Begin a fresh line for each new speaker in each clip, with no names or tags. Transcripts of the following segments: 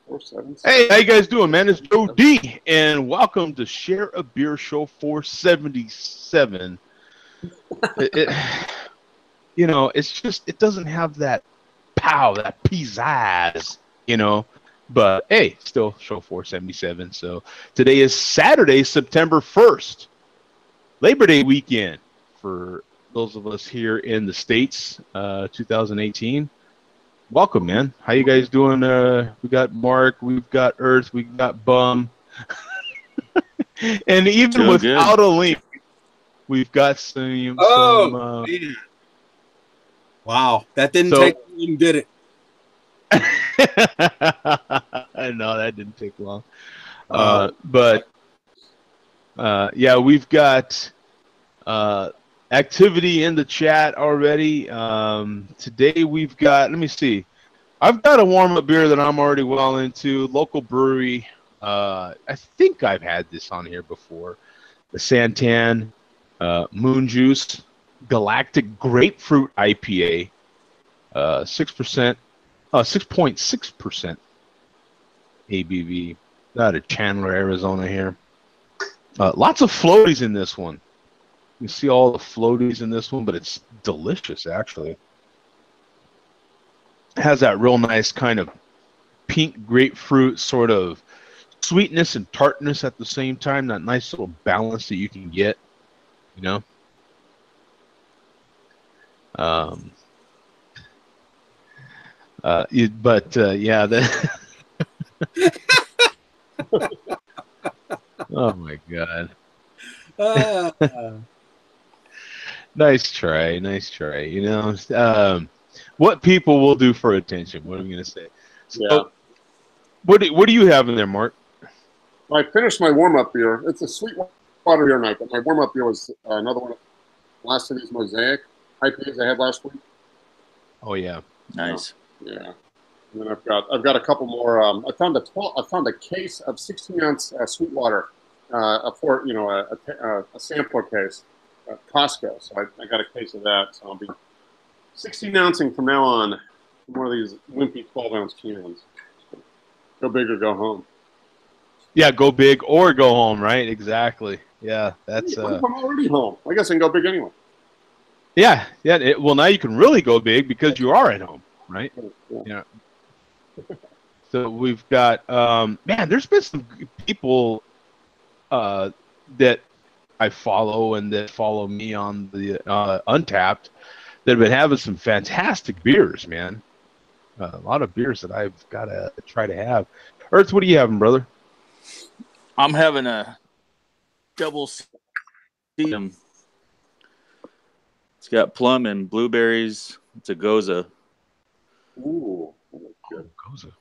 477.
Hey, how you guys doing, man? It's Joe D, and welcome to Share a Beer Show 477. It's just, it doesn't have that pow, that pizzazz, but hey, still show 477. So today is Saturday, September 1st, Labor Day weekend for those of us here in the States, 2018. Welcome, man. How you guys doing? We got Mark, we've got Earth, we've got Bum. And even
Doing
without
good.
a link, we've got some
man. Wow, that didn't take long, did it?
I know that didn't take long. Yeah, we've got activity in the chat already. Today we've got, let me see. I've got a warm-up beer that I'm already well into. Local brewery. I think I've had this on here before. The Santan Moon Juice Galactic Grapefruit IPA. 6%, 6.6% ABV. Out of Chandler, Arizona here. Lots of floaties in this one. You see all the floaties in this one, but it's delicious, actually. It has that real nice kind of pink grapefruit sort of sweetness and tartness at the same time. That nice little balance that you can get, Yeah, oh my God. Nice try. What people will do for attention. What am I going to say? So,
Yeah.
What do you have in there, Mark?
I finished my warm-up beer. It's a sweet water beer night, but my warm-up beer was another one of last of these Mosaic IPAs I had last week.
Oh yeah,
nice.
Yeah, and then I've got a couple more. I found a case of 16-ounce Sweetwater, a sampler case at Costco. So I got a case of that. So I'll be 16-ouncing from now on. One of these wimpy 12-ounce cans. Go big or go home.
Yeah, go big or go home, right? Exactly. Yeah, that's.
I'm already home. I guess I can go big anyway.
Yeah. Well, now you can really go big because you are at home, right? Yeah. So we've got, man. There's been some people that I follow and that follow me on the Untapped that have been having some fantastic beers, man. A lot of beers that I've got to try to have. Earth, what are you having, brother?
I'm having a double C. It's got plum and blueberries. It's a Goza.
Ooh,
good. Goza.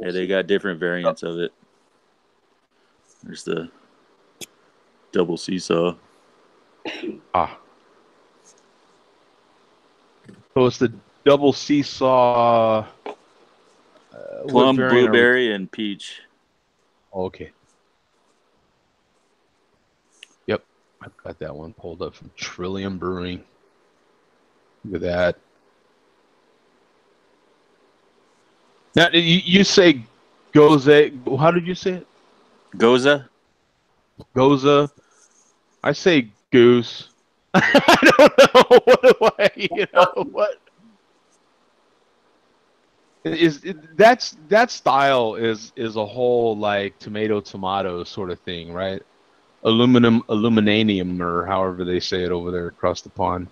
Yeah, they got different variants of it. There's the double seesaw.
Ah. So it's the double seesaw.
Plum, blueberry, and peach.
Oh, okay. Yep, I've got that one pulled up from Trillium Brewing. Look at that. Now, you say Goza. How did you say it?
Goza.
Goza. I say goose. I don't know. What do I, what? That style is a whole like tomato sort of thing, right? Aluminanium, or however they say it over there across the pond.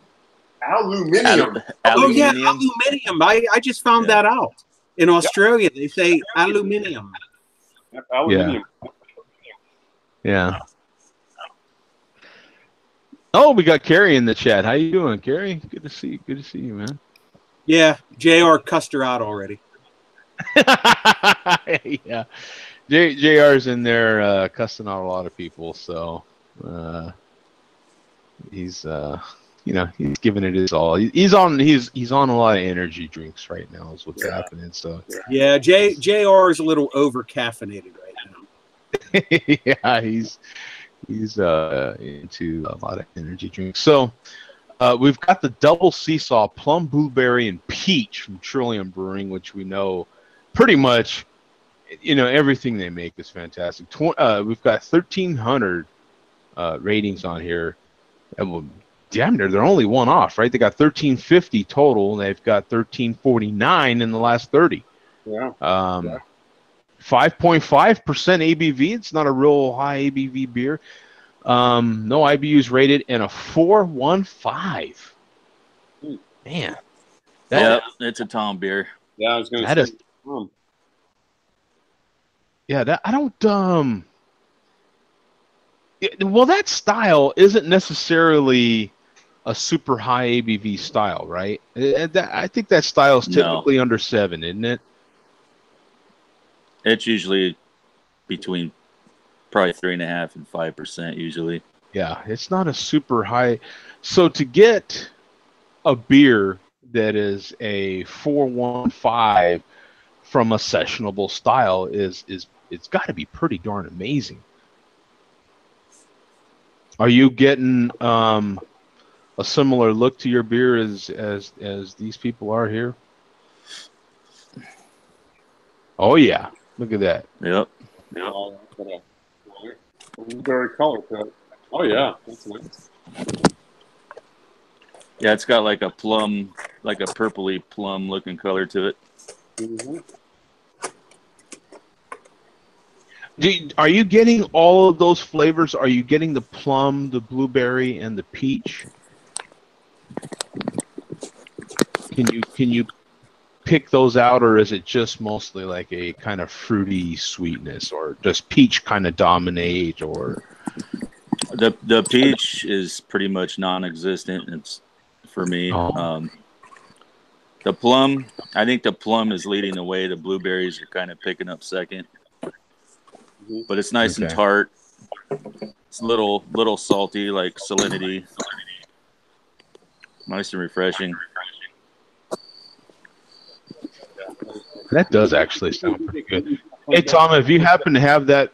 Aluminium.
Oh yeah, aluminium. I just found that out. In Australia, they say aluminium.
Aluminium.
Yeah. Oh, we got Carrie in the chat. How you doing, Carrie? Good to see you. Good to see you, man.
Yeah, JR cussed her out already.
Yeah, JR's in there cussing out a lot of people, so he's he's giving it his all. He's on a lot of energy drinks right now is what's happening. So
yeah, JR is a little over caffeinated right
now. Yeah, he's into a lot of energy drinks. So we've got the double seesaw plum, blueberry, and peach from Trillium Brewing, which we know pretty much, everything they make is fantastic. We've got 1,300 ratings on here. Well, damn near, they're only one off, right? They got 1,350 total, and they've got 1,349 in the last 30.
Yeah.
5.5% ABV. It's not a real high ABV beer. No IBUs rated, and a 4.15. Man.
Yep, it's a Tom beer.
Yeah, I was going to say.
Yeah, I don't. Well, that style isn't necessarily a super high ABV style, right? I think that style is typically under 7, isn't it?
It's usually between probably 3.5% and 5% usually.
Yeah, it's not a super high. So to get a beer that is a 4.15 from a sessionable style is it's got to be pretty darn amazing. Are you getting a similar look to your beer as these people are here? Oh yeah, look at that.
Yep.
Very colorful. Oh yeah, that's nice.
Yeah, it's got like a plum, like a purpley plum looking color to it.
Mm-hmm.
Are you getting all of those flavors? Are you getting the plum, the blueberry, and the peach? Can you pick those out, or is it just mostly like a kind of fruity sweetness, or does peach kind of dominate? Or
the peach is pretty much non-existent. It's for me. The plum, I think the plum is leading the way. The blueberries are kind of picking up second, but it's nice and tart. It's a little salty, like salinity. Nice and refreshing.
That does actually sound pretty good. Hey Tom, if you happen to have that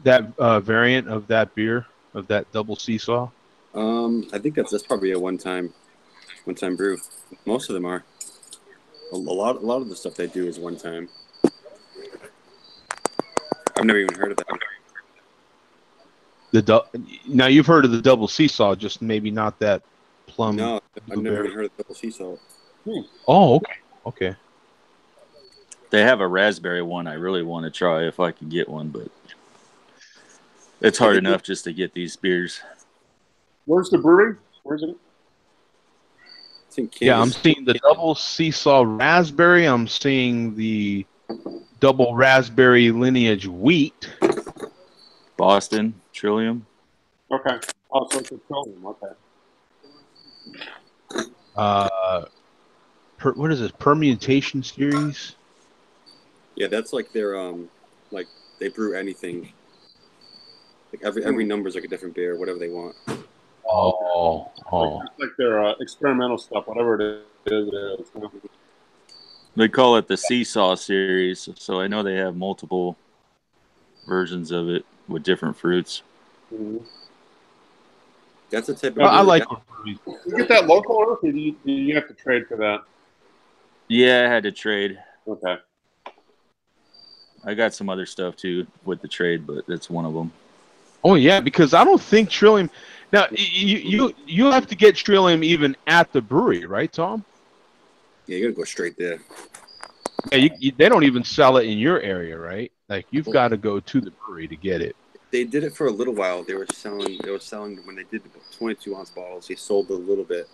variant of that beer, of that double seesaw?
I think that's probably a one-time brew. Most of them are. A lot of the stuff they do is one time. I've never even heard of that.
Now you've heard of the double seesaw, just maybe not that plum.
No, I've never even heard of double seesaw.
Oh, okay.
They have a raspberry one I really want to try if I can get one, but it's hard enough just to get these beers.
Where's the brewery? Where's it?
Yeah, I'm seeing the double seesaw raspberry. I'm seeing the double raspberry lineage wheat.
Boston Trillium.
Okay. Oh, so it's a Trillium. Okay.
What is this? Permutation series?
Yeah, that's like their like they brew anything. Like every number is like a different beer, whatever they want.
Oh.
Like their experimental stuff, whatever it is.
They call it the Seesaw series, so I know they have multiple versions of it with different fruits.
Mm-hmm.
That's a type of.
I like.
You get that local, or do you have to trade for that?
Yeah, I had to trade.
Okay.
I got some other stuff too with the trade, but that's one of them.
Oh yeah, because I don't think Trillium. Now you have to get Trillium even at the brewery, right, Tom?
Yeah, you gotta go straight there.
Yeah, they don't even sell it in your area, right? Like you've got to go to the brewery to get it.
They did it for a little while. They were selling when they did the 22-ounce bottles. They sold a little bit,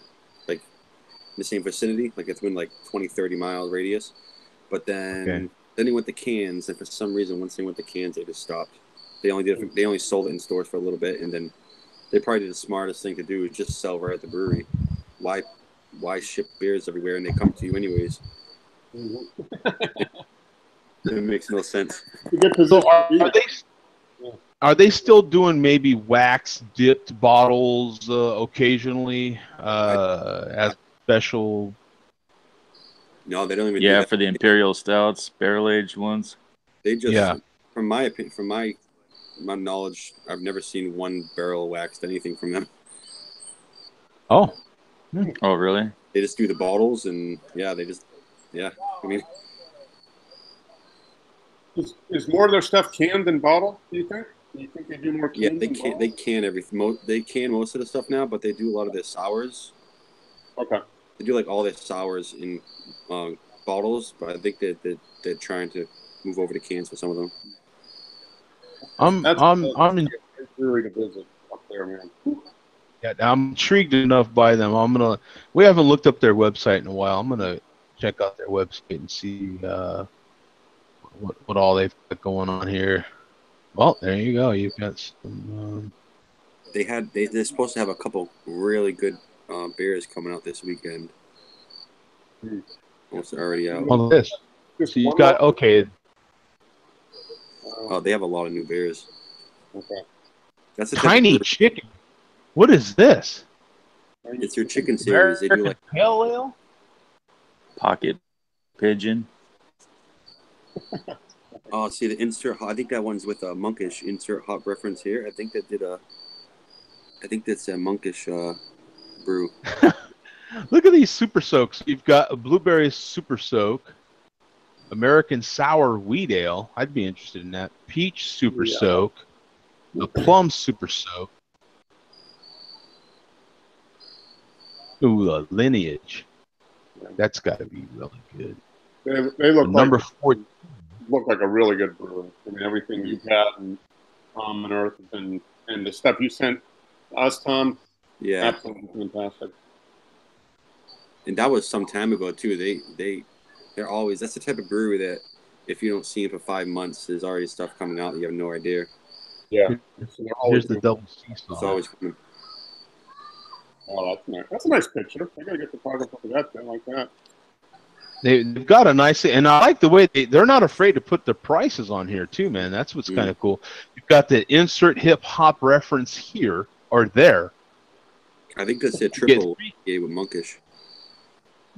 like in the same vicinity, like it's been like 20, 30 mile radius. But then they went to cans, and for some reason, once they went to cans, they just stopped. They only sold it in stores for a little bit, and then they probably did the smartest thing to do is just sell right at the brewery. Why ship beers everywhere and they come to you anyways? It makes no sense.
So are they still doing maybe wax dipped bottles occasionally as special?
No, they don't even. do that.
For the imperial stouts, barrel aged ones.
They just, from my opinion, from my knowledge, I've never seen one barrel waxed anything from them.
Oh.
Oh, really?
They just do the bottles, and I mean,
Is more of their stuff canned than bottled? Do you think? Do you think they do more canned?
Yeah,
than bottled?
they can everything. They can most of the stuff now, but they do a lot of their sours.
Okay.
They do like all their sours in bottles, but I think that they're trying to move over to cans for some of them.
I'm in,
brewery to visit up there, man.
yeah, I'm intrigued enough by them. We haven't looked up their website in a while. I'm gonna check out their website and see what all they've got going on here. Well, there you go. You've got some.
They're supposed to have a couple really good beers coming out this weekend. Almost already out.
On this,
Just
so you've
one
got
more-
okay.
They have a lot of new beers.
Okay.
That's the type of
Tiny
brewery-
chicken. What is this?
It's your chicken series. They do like
pale ale.
Pocket pigeon.
oh, see the insert. I think that one's with a monkish insert hop reference here. I think that's a monkish brew.
Look at these super soaks. You've got a blueberry super soak, American sour wheat ale. I'd be interested in that. Peach super soak, a plum super soak. Ooh, a lineage. That's got to be really good.
They look
number
like,
4.
Look like a really good brewery. I mean, everything you've had and Tom and Earth and the stuff you sent us, Tom.
Yeah,
absolutely fantastic.
And that was some time ago too. They're always that's the type of brewery that if you don't see it for 5 months, there's already stuff coming out that you have no idea.
Yeah. So
here's the double C
It's
sauce.
always coming.
Oh, that's nice. That's a nice picture. I gotta get the photographer for that thing like that.
They've got a nice, and I like the way they're not afraid to put the prices on here too, man. That's what's kind of cool. You've got the insert hip hop reference here or there.
I think that's a triple with monkish.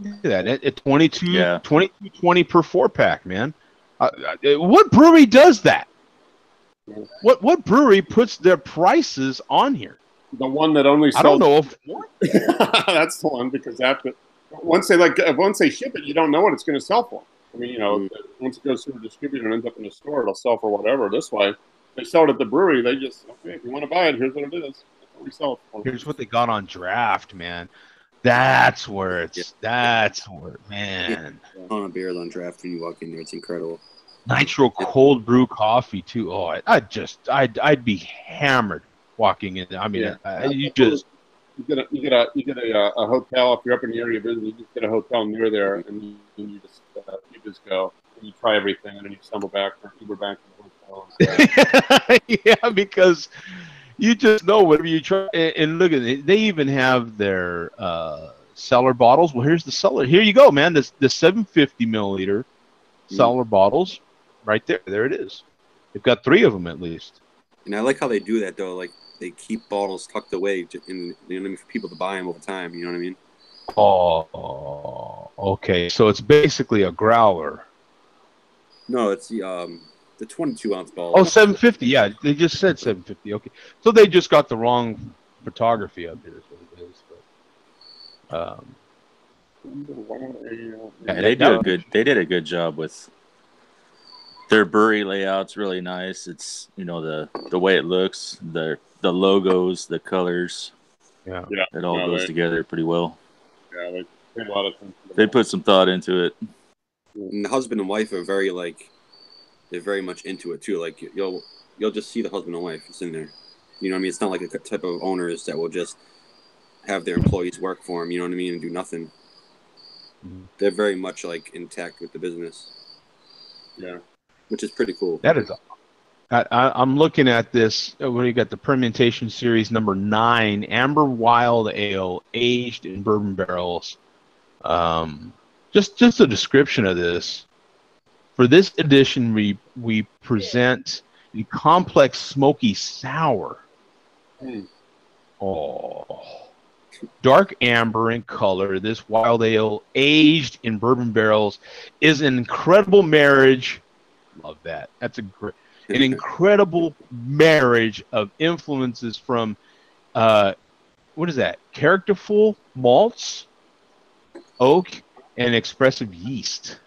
Look at that at 22,
Yeah.
22.20 per 4-pack, man. What brewery does that? What brewery puts their prices on here?
The one that only sells.
I don't know if
that's the one because once they ship it, you don't know what it's going to sell for. I mean, once it goes through a distributor and ends up in a store, it'll sell for whatever. This way, they sell it at the brewery. They just if you want to buy it, here's what it is. That's what we sell it for.
Here's what they got on draft, man. That's where man.
A ton of beers on draft when you walk in there. It's incredible.
Nitro cold brew coffee too. Oh, I'd be hammered walking in. I mean, you get
a hotel if you're up in the area visiting. You just get a hotel near there, and you just go and you try everything, and then you stumble back or Uber back to the hotel.
Yeah, because you just know whatever you try. And look at it, they even have their cellar bottles. Well, here's the cellar. Here you go, man. The 750 milliliter cellar bottles, right there. There it is. They've got 3 of them at least.
And I like how they do that though. Like they keep bottles tucked away, for people to buy them over time. You know what I mean?
Oh, okay. So it's basically a growler.
No, it's the 22-ounce bottle.
Oh, 750. Yeah, they just said 750. Okay, so they just got the wrong photography up here. Is what it is. But,
They did a good job with their brewery layout's really nice. It's the way it looks, the logos, the colors.
Yeah.
It all goes together pretty well.
Yeah, they put a lot of things.
They put some thought into it.
And the husband and wife are they're very much into it too. Like you'll just see the husband and wife. It's in there. You know what I mean? It's not like a type of owners that will just have their employees work for them. You know what I mean? And do nothing.
Mm-hmm.
They're very much intact with the business.
Yeah,
which is pretty cool.
That is. I'm looking at this. What do you got? The Permutation Series number 9, Amber Wild Ale, aged in bourbon barrels. Just a description of this. For this edition, we present the complex smoky sour. Oh, dark amber in color. This wild ale, aged in bourbon barrels, is an incredible marriage. Love that. That's an incredible marriage of influences from, what is that? Characterful malts, oak, and expressive yeast.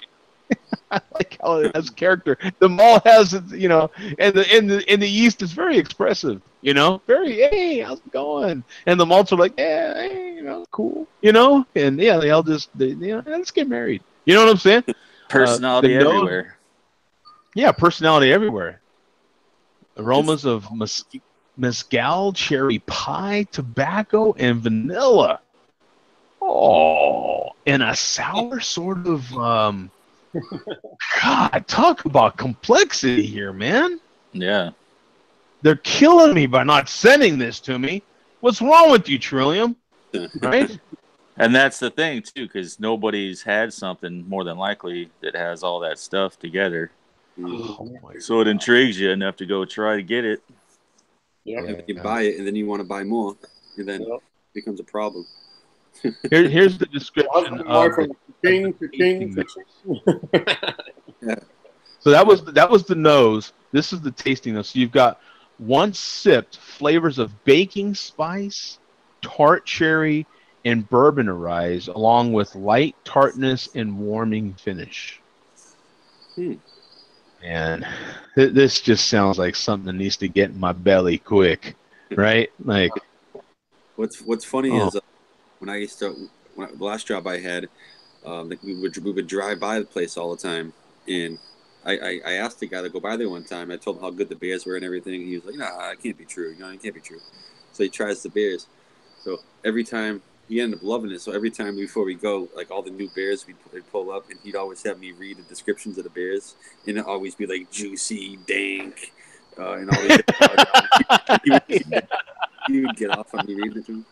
I like how it has character. The mall has, you know, and in the East is very expressive, you know, very, hey, how's it going? And the malls are like, yeah, hey, you know, cool, you know, and yeah, they all just, you know, let's get married. You know what I'm saying?
Personality everywhere.
Yeah, personality everywhere. Aromas of mezcal, cherry pie, tobacco, and vanilla. Oh, and a sour sort of, God, talk about complexity here, man.
Yeah.
They're killing me by not sending this to me. What's wrong with you, Trillium? Right?
And that's the thing, too, because nobody's had something more than likely that has all that stuff together.
Oh,
so it intrigues you enough to go try to get it.
Yeah. You buy it, and then you want to buy more, and then it becomes a problem.
Here's the description of the
Yeah.
So that was the nose. This is the tasting nose. So you've got once sipped flavors of baking spice, tart cherry, and bourbon arise, along with light tartness and warming finish. And this just sounds like something that needs to get in my belly quick, right? Like,
what's funny is when I used to, the last job I had, like we would drive by the place all the time, and I asked the guy to go by there one time. I told him how good the beers were and everything. And he was like, "Nah, it can't be true. You know, it can't be true." So he tries the beers. So every time he ended up loving it. So every time before we go, like all the new beers we'd pull up, and he'd always have me read the descriptions of the beers, and it'd always be like juicy, dank, and all these. He would get off on me reading it to him.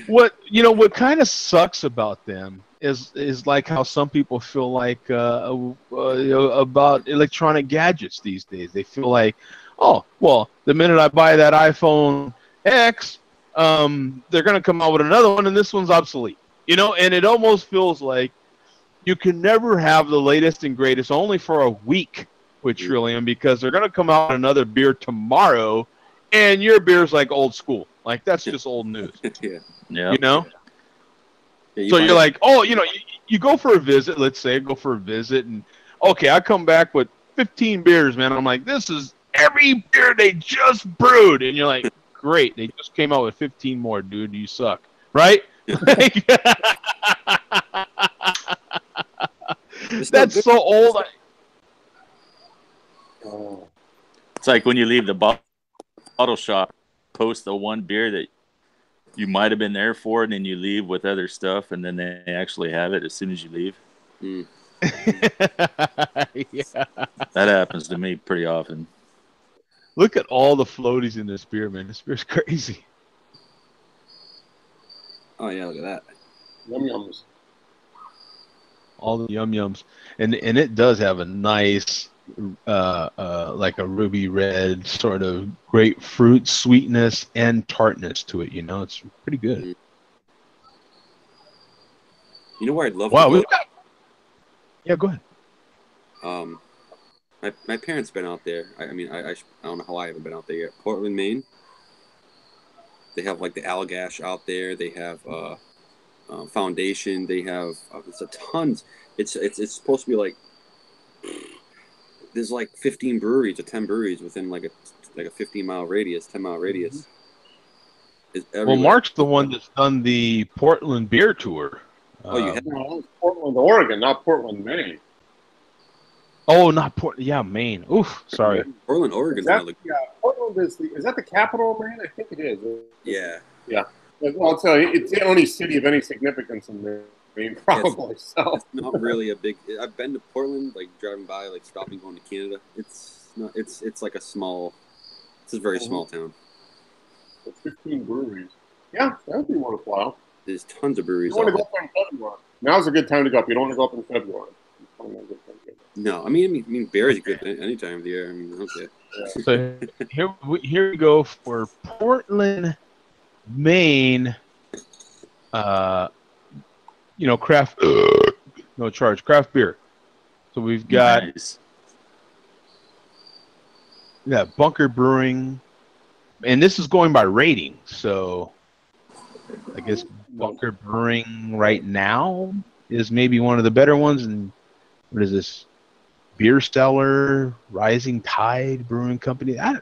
What kind of sucks about them is like how some people feel like about electronic gadgets these days. They feel like, oh, well, the minute I buy that iPhone X, they're gonna come out with another one, and this one's obsolete. You know, and it almost feels like you can never have the latest and greatest only for a week with Trillium, because they're gonna come out with another beer tomorrow, and your beer's like old school. Like, that's just old news.
Yeah.
You know?
Yeah,
So you're like, oh, you know, you go for a visit, let's say, and okay, I come back with 15 beers, man. I'm like, this is every beer they just brewed. And you're like, great, they just came out with 15 more, dude. You suck. Right? That's so old.
It's like when you leave the bottle shop, post the one beer that you might have been there for, and then you leave with other stuff, and then they actually have it as soon as you leave.
Yeah.
That happens to me pretty often.
Look at all the floaties in this beer, man. This beer's crazy.
Oh yeah, look at that.
Yum yums.
All the yum yums, and it does have a nice, like a ruby red sort of grapefruit sweetness and tartness to it. You know, it's pretty good.
You know where I'd love
Wow,
to go?
Yeah, go ahead.
My parents been out there. I mean, I don't know how I haven't been out there yet. Portland, Maine. They have like the Allagash out there. They have Foundation. They have it's a tons. It's supposed to be like there's like 15 breweries or 10 breweries within like a 15-mile radius, 10-mile radius.
Well, Mark's the one that's done the Portland beer tour.
Oh, you have?
No, Portland, Oregon, not Portland, Maine.
Oh, not Portland. Yeah, Maine. Oof, sorry.
Portland, Oregon.
Portland is that the capital of Maine? I think it is.
Yeah.
Yeah. Well, it's the only city of any significance in Maine, probably. So
it's not really a big. I've been to Portland, like driving by, like stopping, going to Canada. It's not. It's like a small. It's a very small town.
15 breweries. Yeah, that would be worthwhile.
There's tons of breweries.
You want to go up in February? Now's a good time to go up. You don't want to go up in February.
No, I mean, beer is good any time of the year. I mean, okay.
So here we go for Portland, Maine. Craft, no charge, craft beer. So we've got Bunker Brewing, and this is going by rating. So I guess Bunker Brewing right now is maybe one of the better ones, and what is this? Beer Cellar, Rising Tide Brewing Company. How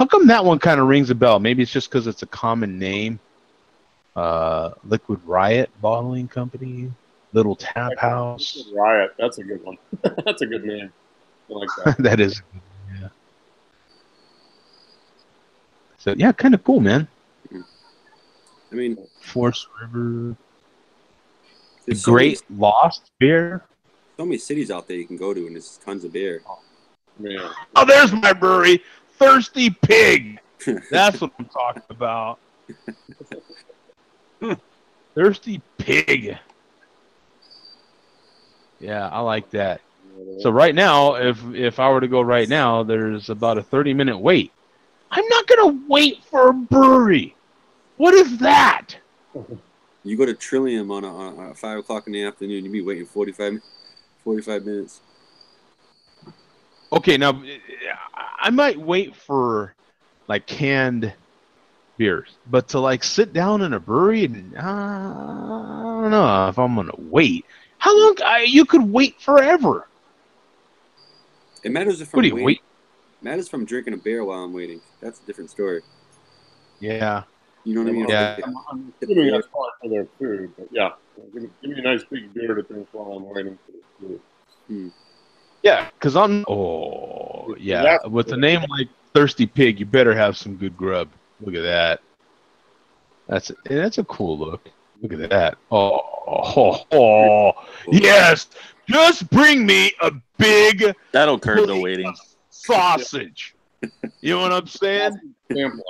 come that one kind of rings a bell? Maybe it's just because it's a common name. Liquid Riot Bottling Company, Little Tap House.
Liquid Riot, that's a good one. That's a good name. I like that.
That is, yeah. So yeah, kind of cool, man.
I mean,
Forest River, the
there's so
Great Lost Beer.
many cities out there you can go to, and there's tons of beer.
Man.
Oh, there's my brewery, Thirsty Pig. That's what I'm talking about. Thirsty Pig. Yeah, I like that. So right now, if I were to go right now, there's about a 30-minute wait. I'm not gonna wait for a brewery. What is that?
You go to Trillium on a 5 o'clock in the afternoon, you'd be waiting 45 minutes.
Okay, now I might wait for like canned beers, but to like sit down in a brewery, and I don't know if I'm gonna wait. How long? You could wait forever.
It matters if
What
I'm
do you
waiting.
wait?
It matters if I'm drinking a beer while I'm waiting. That's a different story.
Yeah.
You know what I mean?
Yeah.
I'm assuming that's part for their food, but yeah. Give me a nice big beer to drink while I'm waiting for the food.
Yeah, because I'm. Oh, yeah. With a name like Thirsty Pig, you better have some good grub. Look at that. That's a cool look. Look at that. Oh, yes. Just bring me a big.
That'll curb the waiting.
Sausage. You know what I'm saying?
Sampler.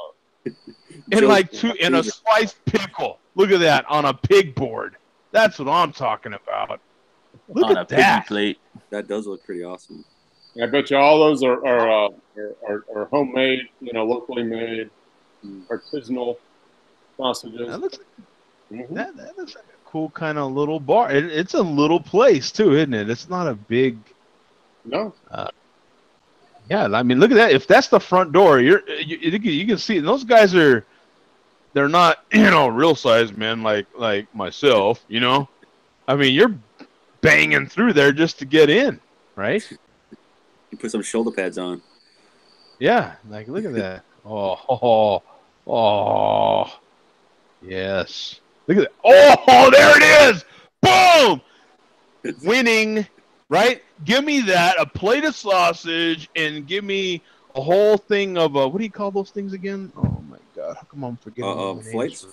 And a sliced pickle. Look at that on a pig board. That's what I'm talking about. Look
On
at
a piggy
that.
plate.
That does look pretty awesome.
I bet you all those are homemade, locally made, artisanal sausages.
That looks that looks like a cool kind of little bar. It's a little place too, isn't it? It's not a big.
No.
Yeah, I mean, look at that. If that's the front door, you can see. And those guys they're not real size men like myself. I mean, you're banging through there just to get in, right?
You put some shoulder pads on.
Yeah, like look at that. Oh, yes. Look at that. Oh, there it is. Boom! Winning, right? Give me that, a plate of sausage, and give me a whole thing of what do you call those things again? Oh my God, how come I'm forgetting?
Flights.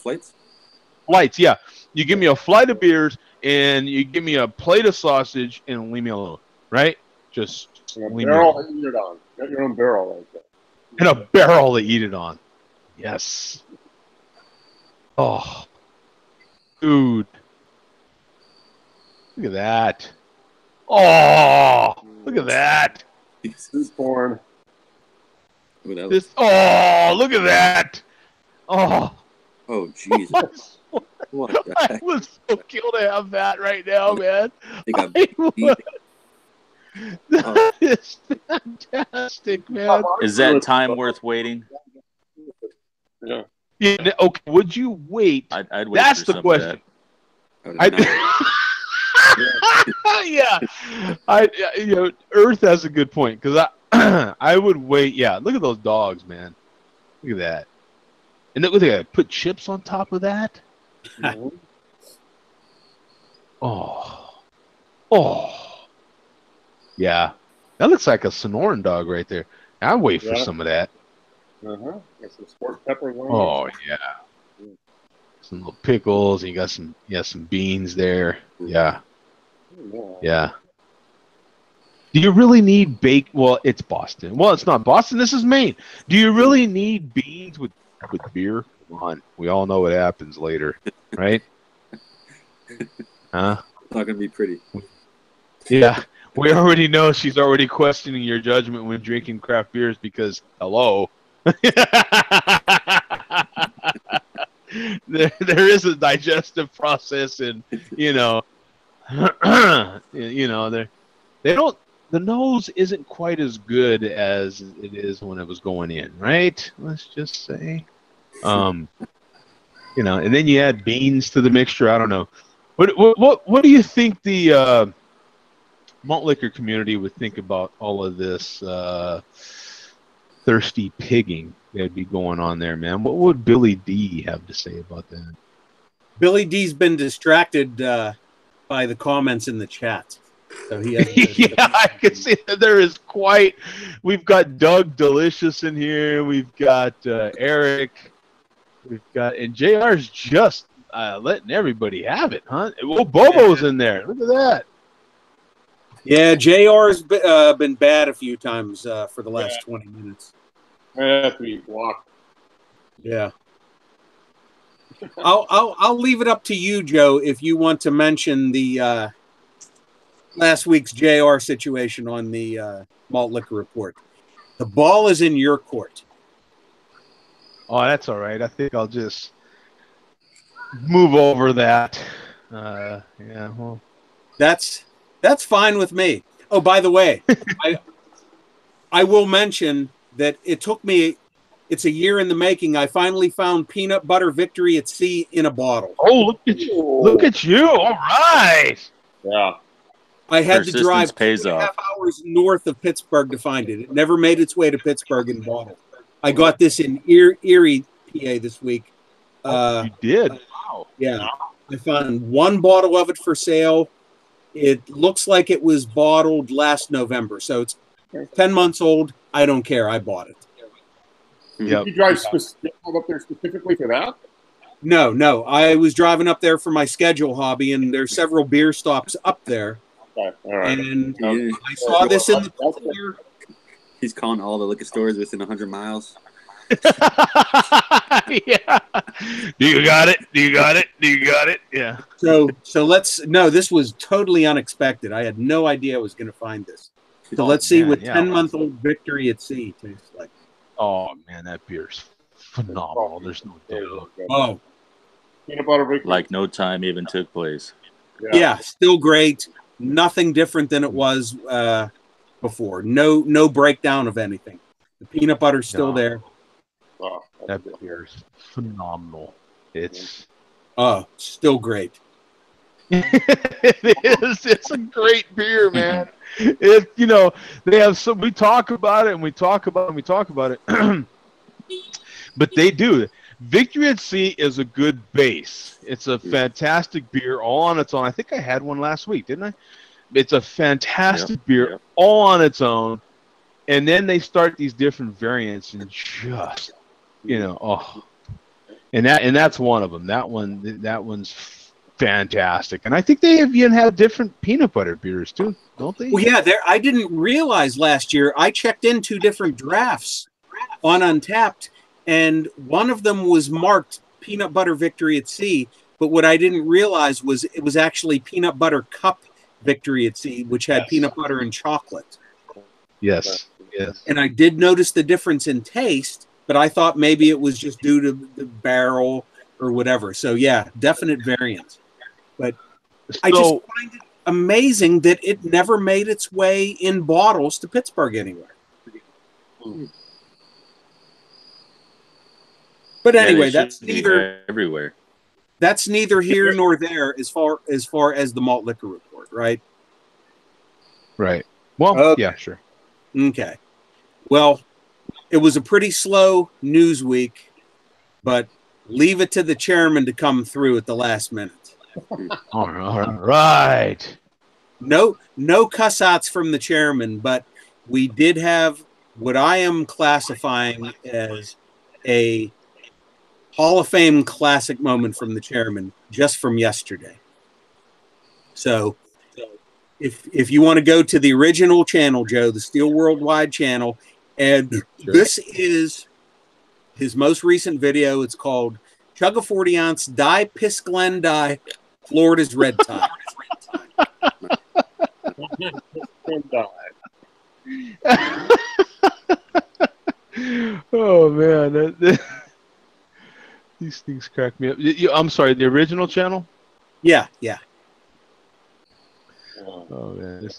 Flights, yeah. You give me a flight of beers, and you give me a plate of sausage, and leave me alone, right? Just
And a
leave
barrel
me
to eat it on. Got your own barrel right there.
and a barrel to eat it on. Yes. Oh, dude. Look at that. Oh, look at that.
Who's born?
Look at that.
Look at that. Oh,
Oh, Jesus. What the
I
heck?
would so kill to have that right now, man.
They got
I
beat.
would. That is fantastic, man.
Is that time worth waiting?
Yeah.
Yeah, okay, would you wait?
I'd wait
That's
for
the
some
question.
Of that.
Yeah. Earth has a good point because I would wait. Yeah, look at those dogs, man. Look at that. And look at that. Put chips on top of that. Oh. Yeah. That looks like a Sonoran dog right there. I'd wait for some of that.
Got some sport peppers on.
Oh yeah. Some little pickles. And you got some beans there. Yeah. Yeah. Do you really need Well, it's Boston. Well, it's not Boston. This is Maine. Do you really need beans with beer? Come on. We all know what happens later, right? Huh?
It's not going to be pretty.
Yeah. We already know she's already questioning your judgment when drinking craft beers because, hello. There is a digestive process, and the nose isn't quite as good as it is when it was going in, right? Let's just say, and then you add beans to the mixture. I don't know. What do you think the malt liquor community would think about all of this thirsty pigging that'd be going on there, man? What would Billy D have to say about that?
Billy D's been distracted by the comments in the chat. So he hasn't.
Yeah, I can see that there is quite. We've got Doug Delicious in here. We've got Eric. We've got, and JR's just letting everybody have it, huh? Well, Bobo's in there. Look at that.
Yeah, JR's been bad a few times for the last 20 minutes.
I have to be blocked.
Yeah. I'll leave it up to you, Joe, if you want to mention the last week's JR situation on the malt liquor report. The ball is in your court.
Oh, that's all right. I think I'll just move over that. Yeah, well,
that's fine with me. Oh, by the way, I will mention that it took me. It's a year in the making. I finally found peanut butter Victory at Sea in a bottle.
Oh, look at you! Look at you! All right.
Yeah.
I had to drive
pays
2.5 hours north of Pittsburgh to find it. It never made its way to Pittsburgh in bottle. I got this in Erie, PA this week.
You did?
Wow. Yeah. I found one bottle of it for sale. It looks like it was bottled last November. So it's 10 months old. I don't care. I bought it.
Yep. Did you drive up there specifically for that?
No. I was driving up there for my schedule hobby, and there's several beer stops up there. Okay. All right. And I saw this in the cooler.
He's calling all the liquor stores within 100 miles.
Yeah. Do you got it? Do you got it? Do you got it? Yeah.
So this was totally unexpected. I had no idea I was going to find this. So let's see what 10-month-old Victory at Sea tastes like.
Oh man, that beer's phenomenal. There's no doubt.
Oh,
peanut butter Victory.
Like no time even took place.
Yeah, still great. Nothing different than it was before. No breakdown of anything. The peanut butter's still there.
Oh,
that beer is phenomenal. It's
still great.
It is. It's a great beer, man. It, they have some. We talk about it and we talk about it and we talk about it, but they do. Victory at Sea is a good base. It's a fantastic beer all on its own. I think I had one last week, didn't I? It's a fantastic beer all on its own. And then they start these different variants and just, and that's one of them. That one's fantastic. And I think they even have different peanut butter beers too, don't they?
Well, yeah, I didn't realize last year. I checked in 2 different drafts on Untapped, and one of them was marked peanut butter Victory at Sea. But what I didn't realize was it was actually peanut butter cup Victory at Sea, which had peanut butter and chocolate.
Yes.
And I did notice the difference in taste, but I thought maybe it was just due to the barrel or whatever. So yeah, definite variance. But I just find it amazing that it never made its way in bottles to Pittsburgh anywhere. But anyway, that's neither
everywhere.
That's neither here nor there as far as the malt liquor report, right?
Right. Well, yeah, sure.
Okay. Well, it was a pretty slow news week, but leave it to the chairman to come through at the last minute.
All right.
No cuss-outs from the chairman, but we did have what I am classifying as a Hall of Fame classic moment from the chairman just from yesterday. So if you want to go to the original channel, Joe, the Steel Worldwide channel, and this is his most recent video. It's called Chug a 40 Ounce Die Piss Glen Die Florida's Red Tide.
Oh man, these things crack me up. I'm sorry, the original channel?
Yeah.
Oh man,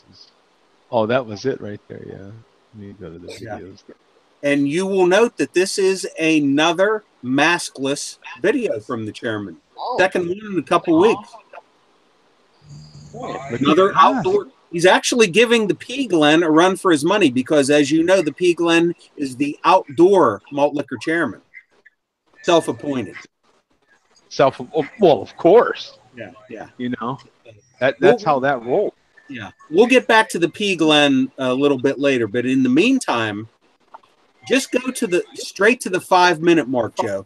that was it right there. Yeah, let me go to the videos.
And you will note that this is another maskless video from the chairman. Second one in a couple weeks. Another he's actually giving the P Glen a run for his money because, as you know, the P Glen is the outdoor malt liquor chairman, self-appointed.
Well, of course.
Yeah.
You know, that's how that rolls.
Yeah. We'll get back to the P Glen a little bit later, but in the meantime, just go straight to the 5-minute mark, Joe.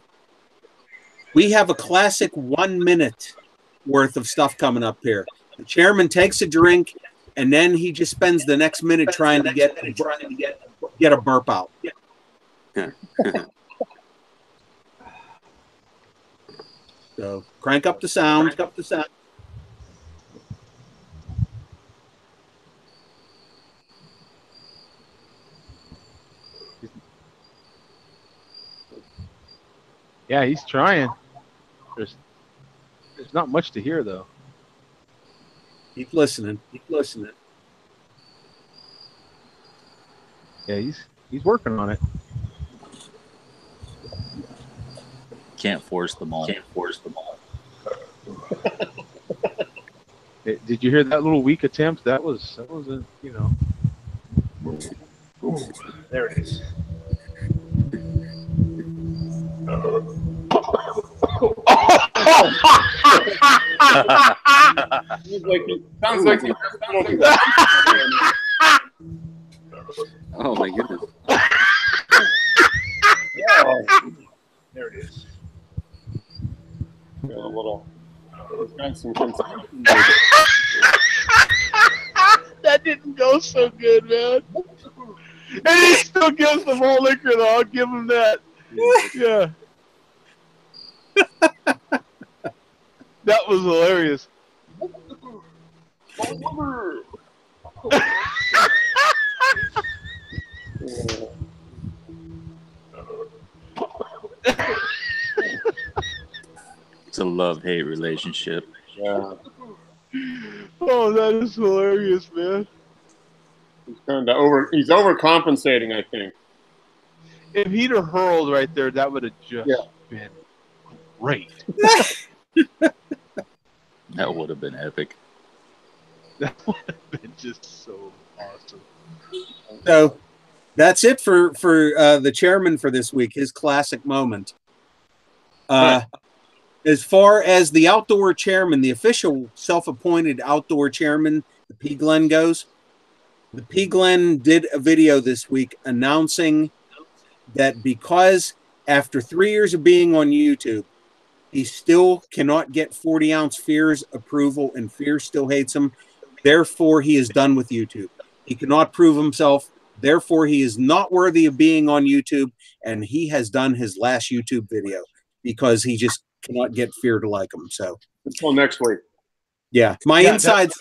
We have a classic 1 minute worth of stuff coming up here. The chairman takes a drink, and then he just spends the next minute trying to get a burp out. So crank up the sound.
Yeah, he's trying. There's not much to hear though.
Keep listening.
Yeah, he's working on it.
Can't force them all.
Did you hear that little weak attempt? That was a, you know. There it is.
Sounds like he
Oh my goodness.
There it is.
got a little.
That didn't go so good, man. And he still gives the whole liquor, though. I'll give him that. Yeah. That was hilarious.
It's a love-hate relationship.
Yeah.
Oh, that is hilarious, man.
He's overcompensating, I think.
If he'd have hurled right there, that would have just been great.
That would have been epic.
That would have been just so awesome.
So that's it for the chairman for this week, his classic moment. As far as the outdoor chairman, the official self-appointed outdoor chairman, the P. Glen goes, the P. Glen did a video this week announcing that because after 3 years of being on YouTube, he still cannot get 40-ounce Fear's approval, and Fear still hates him. Therefore, he is done with YouTube. He cannot prove himself. Therefore, he is not worthy of being on YouTube, and he has done his last YouTube video because he just cannot get Fear to like him. So
until next week.
Yeah, my inside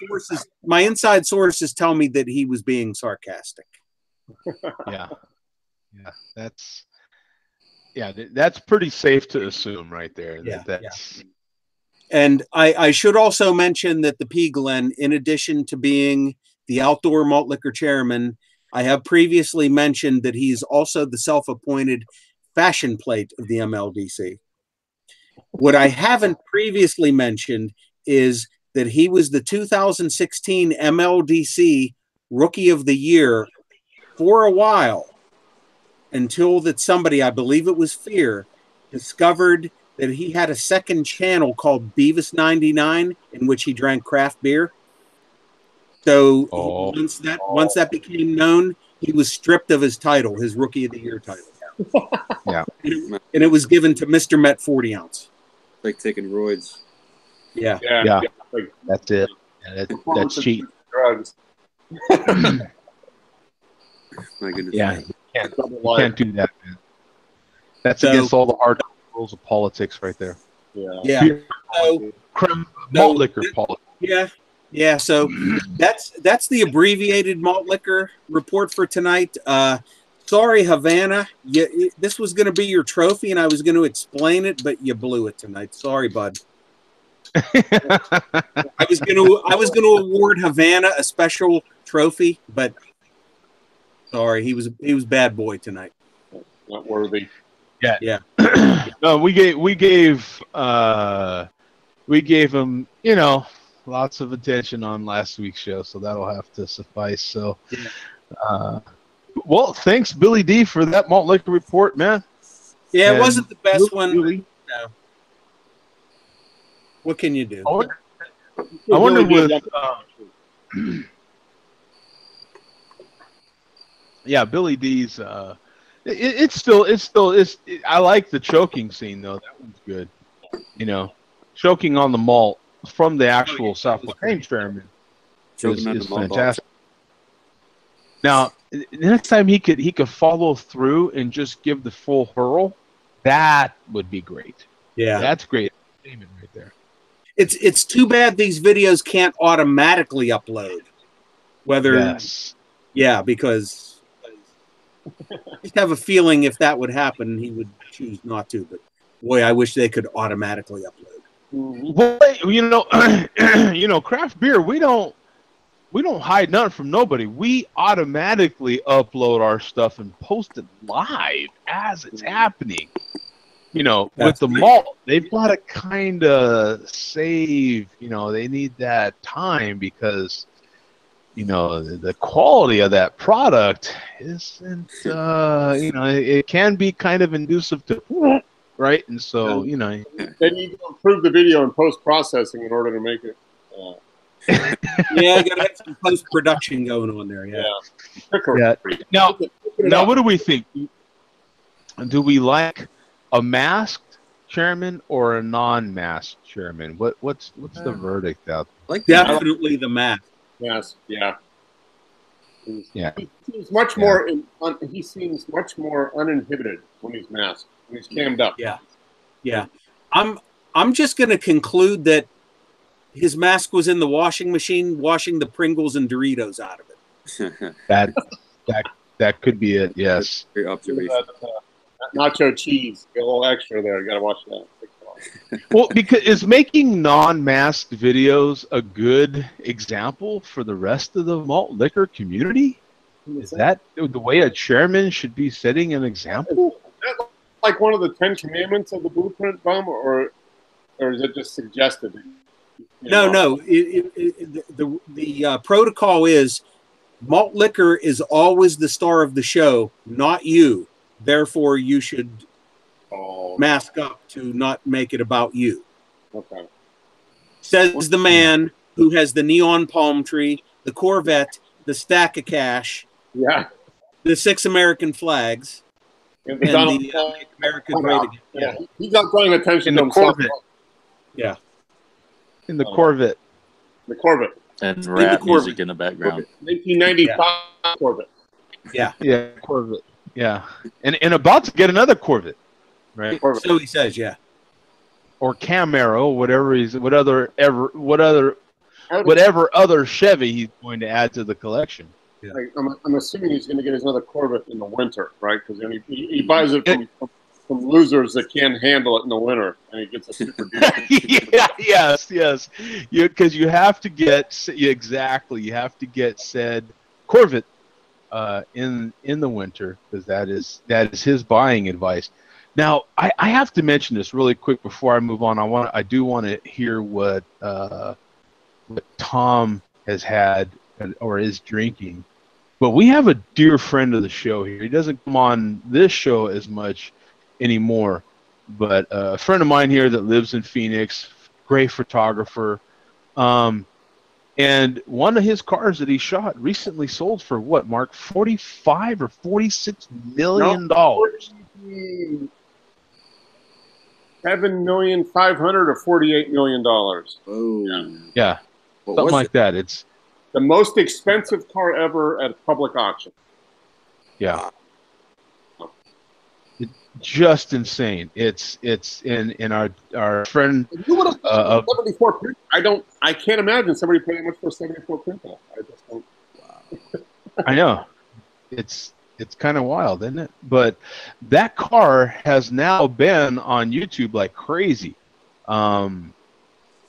sources tell me that he was being sarcastic.
That's pretty safe to assume right there. And
I should also mention that the P. Glen, in addition to being the outdoor malt liquor chairman, I have previously mentioned that he's also the self-appointed fashion plate of the MLDC. What I haven't previously mentioned is that he was the 2016 MLDC Rookie of the Year for a while, until that somebody, I believe it was Fear, discovered that he had a second channel called Beavis 99 in which he drank craft beer. So once that became known, he was stripped of his title, his Rookie of the Year title.
Yeah.
And it was given to Mr. Met 40 ounce.
Like taking roids.
Yeah.
That's it. That's cheap.
Drugs.
My goodness.
Yeah. You can't do that, man. That's against all the hard rules of politics right there.
Yeah.
Malt liquor politics.
Yeah. So that's the abbreviated malt liquor report for tonight. Sorry, Havana. This was going to be your trophy, and I was going to explain it, but you blew it tonight. Sorry, bud. I was going to award Havana a special trophy, but sorry, he was bad boy tonight.
Not worthy.
Yeah.
No, we gave him, lots of attention on last week's show, so that'll have to suffice. So, well, thanks, Billy D, for that malt liquor report, man.
Yeah,
And
it wasn't the best one.
Billy,
No. What can you do?
I wonder with yeah, Billy D's. I like the choking scene though. That one's good. You know, choking on the malt from the actual self-proclaimed chairman is fantastic. Now, the next time he could follow through and just give the full hurl, that would be great.
Yeah,
that's great entertainment right there.
It's too bad these videos can't automatically upload. Yeah, because I just have a feeling if that would happen, he would choose not to. But boy, I wish they could automatically upload.
Well, you know, craft beer, we don't hide nothing from nobody. We automatically upload our stuff and post it live as it's happening. You know, with the malt, they've got to kind of save, you know, they need that time because, you know, the quality of that product isn't, you know, it can be kind of inducive to, right? And so, you know.
They need to improve the video in post-processing in order to make it.
Yeah, I got to have some post-production going on there,
yeah. Now, what do we think? Do we like a masked chairman or a non-masked chairman? What's the verdict out there?
Like definitely the mask.
Yes, yeah.
Yeah.
He's much more. He seems much more uninhibited when he's masked. When he's cammed up.
Yeah, yeah. I'm just going to conclude that his mask was in the washing machine, washing the Pringles and Doritos out of it.
that could be it. Yes.
Great observation.
Nacho cheese, a little extra there. You got to watch that.
Well, because is making non-masked videos a good example for the rest of the malt liquor community? Is that the way a chairman should be setting an example?
Is that like one of the 10 commandments of the blueprint, Bum, or is it just suggested?
No. The protocol is malt liquor is always the star of the show, not you. Therefore, you should mask up to not make it about you.
Okay.
Says the man who has the neon palm tree, the Corvette, the stack of cash, the 6 American flags, and the American great.
Yeah, he's not drawing attention to himself.
Corvette.
Yeah.
In the Corvette.
The Corvette.
And rap music in the background.
1995 Corvette.
Yeah.
Yeah, Corvette. Yeah. And about to get another Corvette, right?
Corvette.
So he says, yeah.
Or Camaro, whatever other Chevy he's going to add to the collection.
Yeah. I'm assuming he's going to get his another Corvette in the winter, right? Because he buys it from losers that can't handle it in the winter, and he gets a super deal.
yes. Because you have to get you have to get said Corvette in the winter, because that is his buying advice. Now, I have to mention this really quick before I move on. I do want to hear what Tom has had or is drinking. But we have a dear friend of the show here. He doesn't come on this show as much anymore, but a friend of mine here that lives in Phoenix, great photographer. And one of his cars that he shot recently sold for what, Mark? $45 or $46 million.
$7,500,000 or $48 million.
Oh,
yeah, something like that. It's
the most expensive car ever at a public auction.
Yeah. Just insane. It's in our friend
of 74 print. I can't imagine somebody paying much for a 74 print. I just don't.
Wow. I know. It's kind of wild, isn't it? But that car has now been on YouTube like crazy. The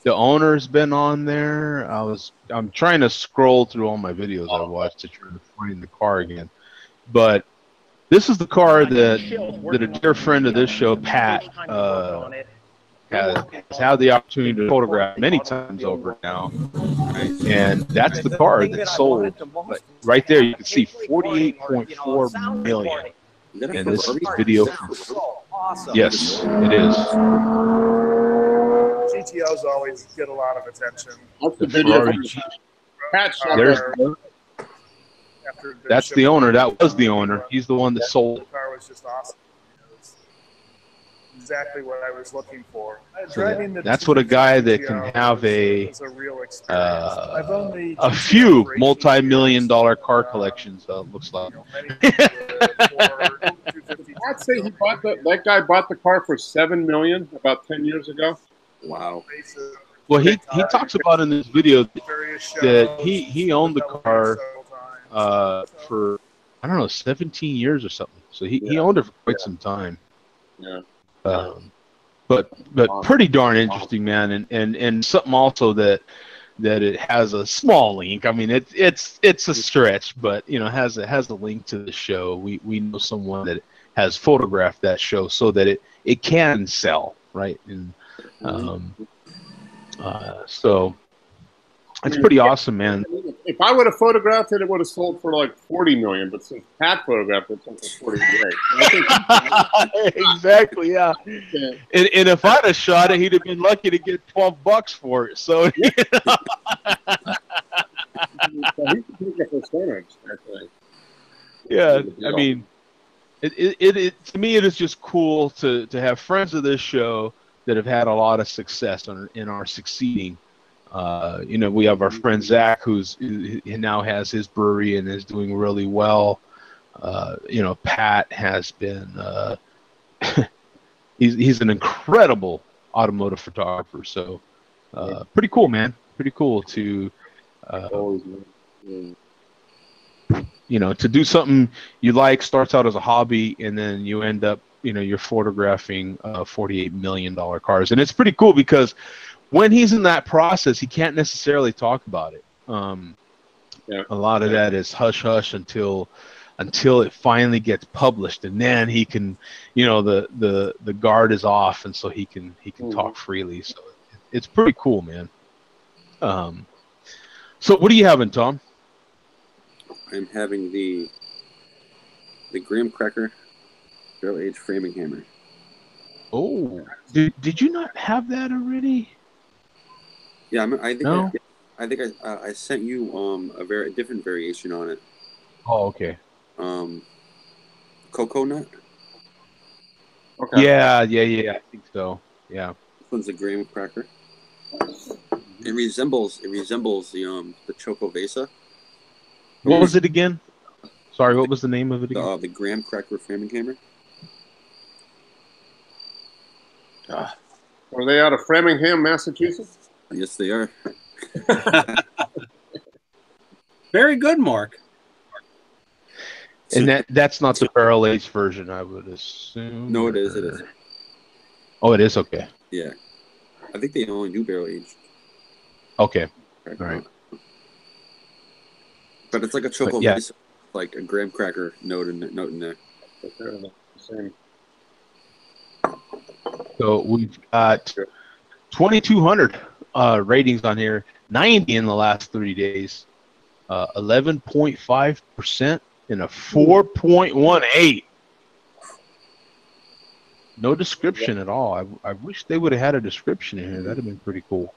owner's been on there. I'm trying to scroll through all my videos I watched to try to find the car again. But this is the car that a dear friend of this show, Pat, has had the opportunity to photograph many times over now, and that's the car that sold. But right there, you can see 48.4 million. And this is video. Yes, it is.
GTOs always get a lot of attention.
That's
The
the video.
Ferrari
Patch shot
There's
there.
that's the owner. That was the owner. He's the one that sold
The
it.
car was just awesome. It was exactly what I was looking for.
That's what a guy that can have a
real experience.
a few multi-million-dollar car collections looks like.
I'd say he bought that guy bought the car for $7 million about 10 years ago.
Wow.
Well, he talks about in this video that he owned the car for, I don't know, 17 years or something. So he owned it for quite some time.
Yeah.
But pretty darn interesting, man, and something also that it has a small link. I mean, it's a stretch, but has a link to the show. We know someone that has photographed that show so that it can sell, right? And so it's pretty awesome, man.
If I would have photographed it, it would have sold for like $40 million. But since Pat photographed it, it's sold for $48.
Exactly, yeah. And if I'd have shot it, he'd have been lucky to get $12 for it. So
So he could take a percentage, actually.
Yeah, I mean, it to me it is just cool to have friends of this show that have had a lot of success and are succeeding. We have our friend Zach, who now has his brewery and is doing really well. Pat has been he's an incredible automotive photographer. So pretty cool, man. Pretty cool to to do something you like, starts out as a hobby, and then you end up you're photographing $48 million cars. And it's pretty cool because when he's in that process, he can't necessarily talk about it. A lot of that is hush hush until it finally gets published, and then he can, the guard is off, and so he can talk freely. So it's pretty cool, man. So what are you having, Tom?
I'm having the graham cracker barrel aged framing hammer.
Oh, did you not have that already?
Yeah, I think
No?
I sent you a different variation on it.
Oh, okay.
Cocoa nut.
Okay.
Yeah, I think so. Yeah.
This one's a graham cracker. It resembles the Choco Vesa.
What was it again? Sorry, what was the name of it again?
The graham cracker framing hammer.
Are they out of Framingham, Massachusetts?
Yes, they are.
Very good, Mark.
And that's not the barrel aged version, I would assume.
No, it is. It is.
Oh, it is? Okay.
Yeah. I think they only do barrel aged.
Okay. All right.
But it's like a Choco
yeah.
Vesa, like a graham cracker note in there.
Same.
So we've got 2,200 ratings on here, 90 in the last 30 days, 11.5%, and a 4.18. No description at all. I wish they would have had a description in here. That'd have been pretty cool.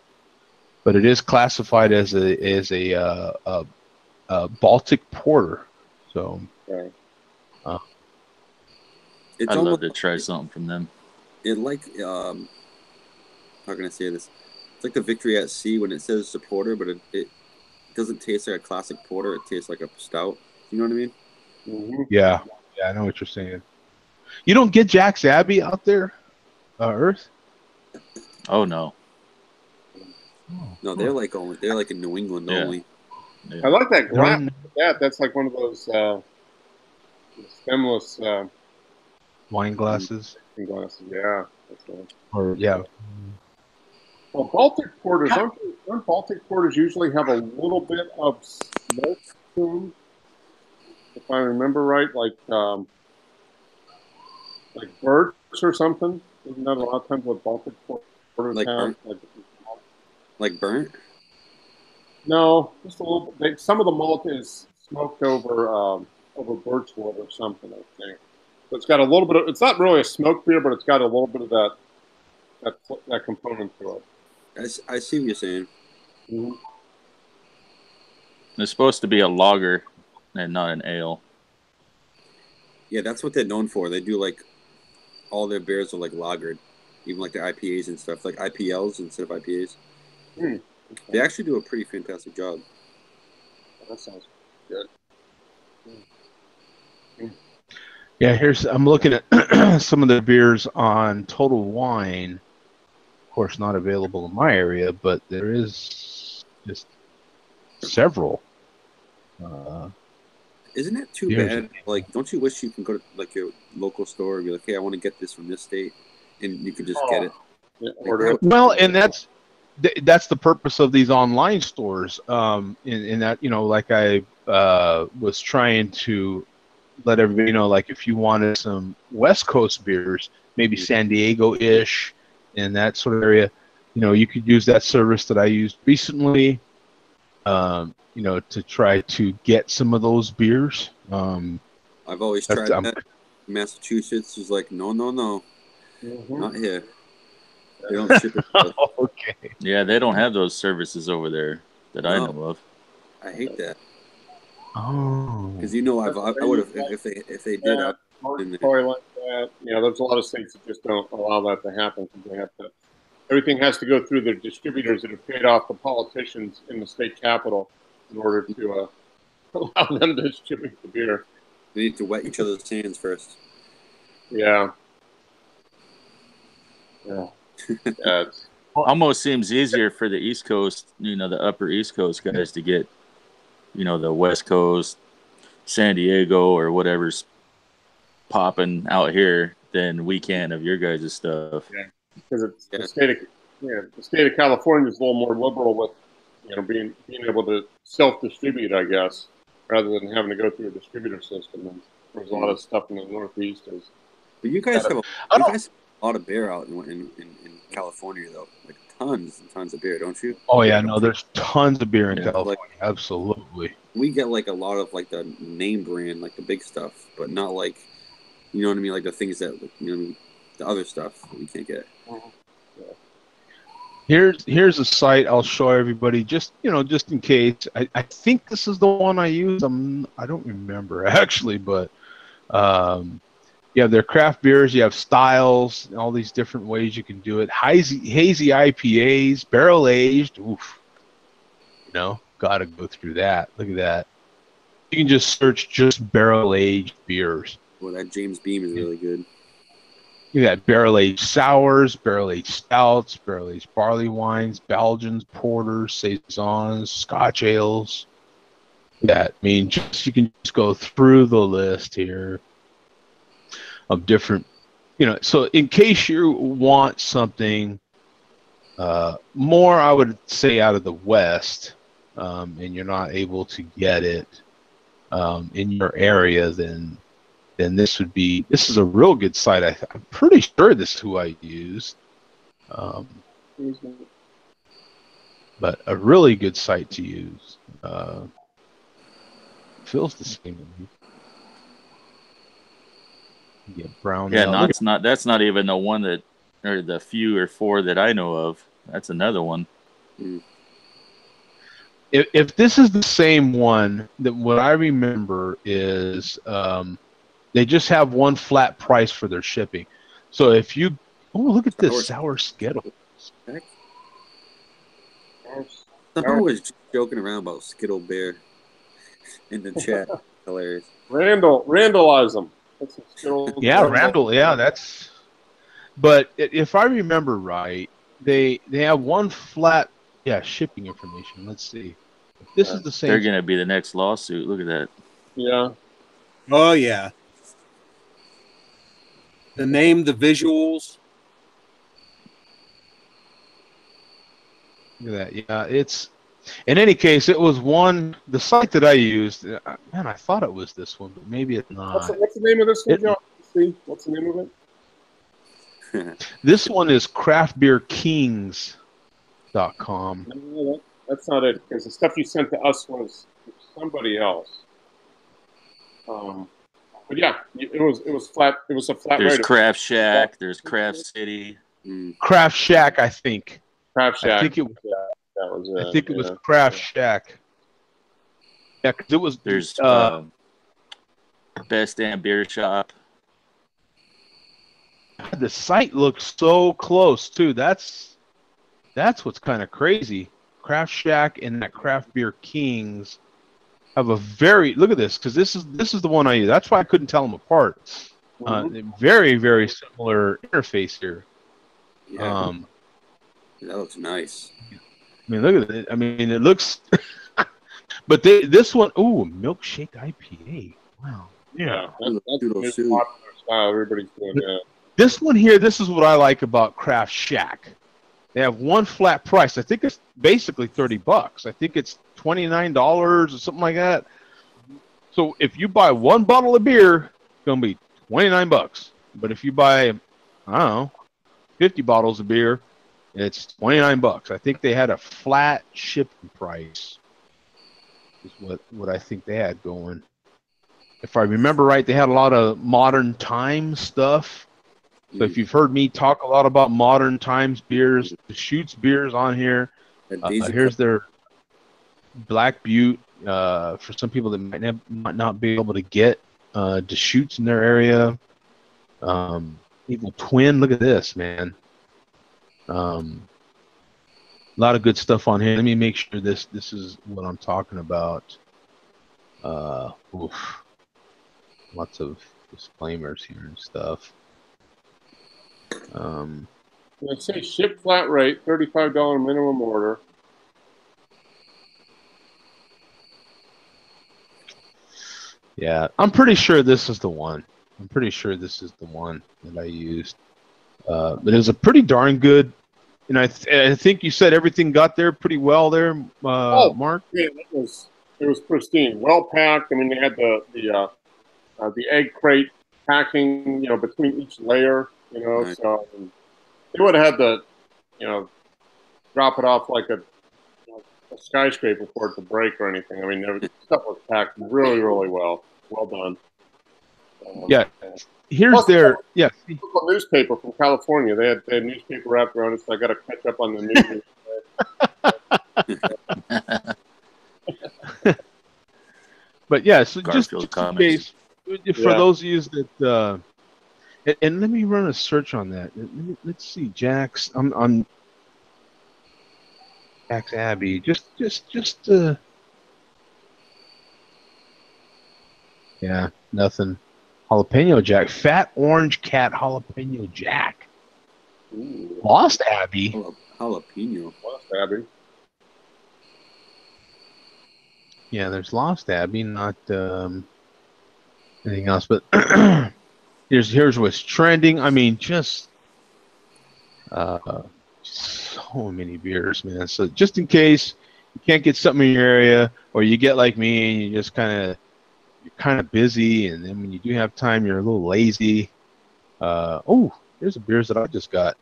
But it is classified as a Baltic porter. So
I'd love to try something from them.
It how can I say this? It's like the Victory at Sea when it says it's a porter, but it doesn't taste like a classic porter. It tastes like a stout. You know what I mean?
Mm-hmm.
Yeah, I know what you're saying. You don't get Jack's Abbey out there, Earth?
Oh no.
No, they're like in New England only.
Yeah. I like that glass. That's like one of those stemless
wine glasses.
Glasses, yeah. That's right.
Or yeah.
Well, Baltic porters, don't Baltic porters usually have a little bit of smoke to them? If I remember right, like birch or something. Isn't that a lot of times with Baltic porters?
Like
town.
Like burnt?
No, just a little. Some of the malt is smoked over birchwood or something. I think. So it's got a little bit of. It's not really a smoked beer, but it's got a little bit of that component to it.
I see what you're saying.
Mm-hmm.
It's supposed to be a lager and not an ale.
Yeah, that's what they're known for. They do like all their beers are like lagered, even like the IPAs and stuff, like IPLs instead of IPAs.
Okay.
They actually do a pretty fantastic job.
That sounds good.
Yeah, I'm looking at some of the beers on Total Wine. Of course, not available in my area, but there is just several.
Isn't that too bad? Like, don't you wish you can go to like your local store and be like, "Hey, I want to get this from this state," and you could just get it.
Yeah,
Like,
well, and that's the purpose of these online stores. In that, like I was trying to let everybody know, like if you wanted some West Coast beers, maybe San Diego-ish, in that sort of area, you could use that service that I used recently. To try to get some of those beers.
I've always tried that. Massachusetts is like, no, not here. They don't ship it.
Okay.
Yeah, they don't have those services over there that I know of.
I hate that.
Oh.
Because I would have if they did.
Probably like that. Yeah, there's a lot of states that just don't allow that to happen because they have to. Everything has to go through the distributors that have paid off the politicians in the state capital in order to allow them to distribute the beer.
They need to wet each other's hands first.
Yeah. Yeah.
It almost seems easier for the East Coast, the upper East Coast guys to get, the West Coast, San Diego or whatever's popping out here than we can of your guys' stuff.
Yeah. Because the state of California is a little more liberal with, being able to self-distribute, I guess, rather than having to go through a distributor system. And there's a lot of stuff in the Northeast.
But you guys have a lot of beer out in California, though, like tons and tons of beer, don't you?
Oh yeah, no, there's tons of beer in California. Like, absolutely.
We get like a lot of like the name brand, like the big stuff, but not like, you know what I mean, like the things that the other stuff that we can't get.
Here's a site I'll show everybody, just in case. I think this is the one I use. I don't remember actually, but you have their craft beers, you have styles, all these different ways you can do it. Hazy IPAs, barrel aged. Oof. Gotta go through that. Look at that. You can just search just barrel aged beers.
Well, that James Beam is really good.
You got barrel-aged sours, barrel-aged stouts, barrel-aged barley wines, Belgians, porters, saisons, Scotch ales. You can just go through the list here of different, So in case you want something more, I would say out of the West, and you're not able to get it in your area, then this is a real good site. I'm pretty sure this is who I used. But a really good site to use. Feels the same. Yeah, brown.
Yeah, that's not even the one that, or the few or four that I know of. That's another one.
If this is the same one, then what I remember is they just have one flat price for their shipping. So if you, look at this sour Skittles.
Someone was just joking around about Skittle Bear in the chat. Hilarious.
Randalize them.
Yeah, Randall. Yeah, that's. But if I remember right, they have one flat. Yeah, shipping information. Let's see. This is the same.
They're gonna be the next lawsuit. Look at that.
Yeah.
Oh yeah. The name, the visuals.
Look at that. Yeah, it's. In any case, it was the site that I used. Man, I thought it was this one, but maybe it's not.
What's the name of this one, John? See, what's the name of it?
This one is craftbeerkings.com.
No, that's not it, because the stuff you sent to us was somebody else. But yeah, it was flat. It was a flat
There's
rate.
Craft Shack. There's Craft City.
Craft Shack, I think.
Craft Shack.
I think it was.
That was it.
I think it was Craft Shack. Yeah, because it was.
There's Best Damn Beer Shop.
The site looks so close too. That's what's kind of crazy. Craft Shack and that Craft Beer Kings have a very look at this, because this is the one I use. That's why I couldn't tell them apart. Very, very similar interface here.
Yeah. That looks nice.
I mean, look at it. I mean, it looks. But this one, milkshake IPA. Wow.
Yeah, that's popular style. Everybody's doing that.
This one here, this is what I like about Craft Shack. They have one flat price. I think it's basically $30. I think it's $29 or something like that. So if you buy one bottle of beer, it's gonna be $29. But if you buy, I don't know, 50 bottles of beer, it's $29. I think they had a flat shipping price. Is what I think they had going. If I remember right, they had a lot of Modern Times stuff. So if you've heard me talk a lot about Modern Times beers, the Shoots beers on here. Here's their Black Butte. For some people that might not be able to get Deschutes in their area. Evil Twin, look at this, man. A lot of good stuff on here. Let me make sure this is what I'm talking about. Lots of disclaimers here and stuff.
Let's say ship flat rate, $35 minimum order.
Yeah, I'm pretty sure this is the one. I'm pretty sure this is the one that I used. But it was a pretty darn good. And I think you said everything got there pretty well there, Mark.
Yeah, it was pristine, well packed. I mean, they had the egg crate packing, between each layer,
Right.
So they would have had to, drop it off like a skyscraper for it to break or anything. I mean, stuff was packed really, really well. Well done.
Yeah. Here's their
local newspaper from California. They had newspaper wrapped around it, so I got to catch up on the news.
But yeah, so
Garfield
just in
Comics.
case, for those of you that, and let me run a search on that. Let's see, Jack's. I'm on Jack's Abbey. Yeah, nothing. Jalapeno Jack, Fat Orange Cat Jalapeno Jack.
Ooh.
Lost Abbey.
Jalapeno.
Lost Abbey.
Yeah, there's Lost Abbey, not anything else. But here's what's trending. I mean, just so many beers, man. So just in case you can't get something in your area, or you get like me and you just you're kind of busy, and then when you do have time, you're a little lazy. Here's the beers that I just got.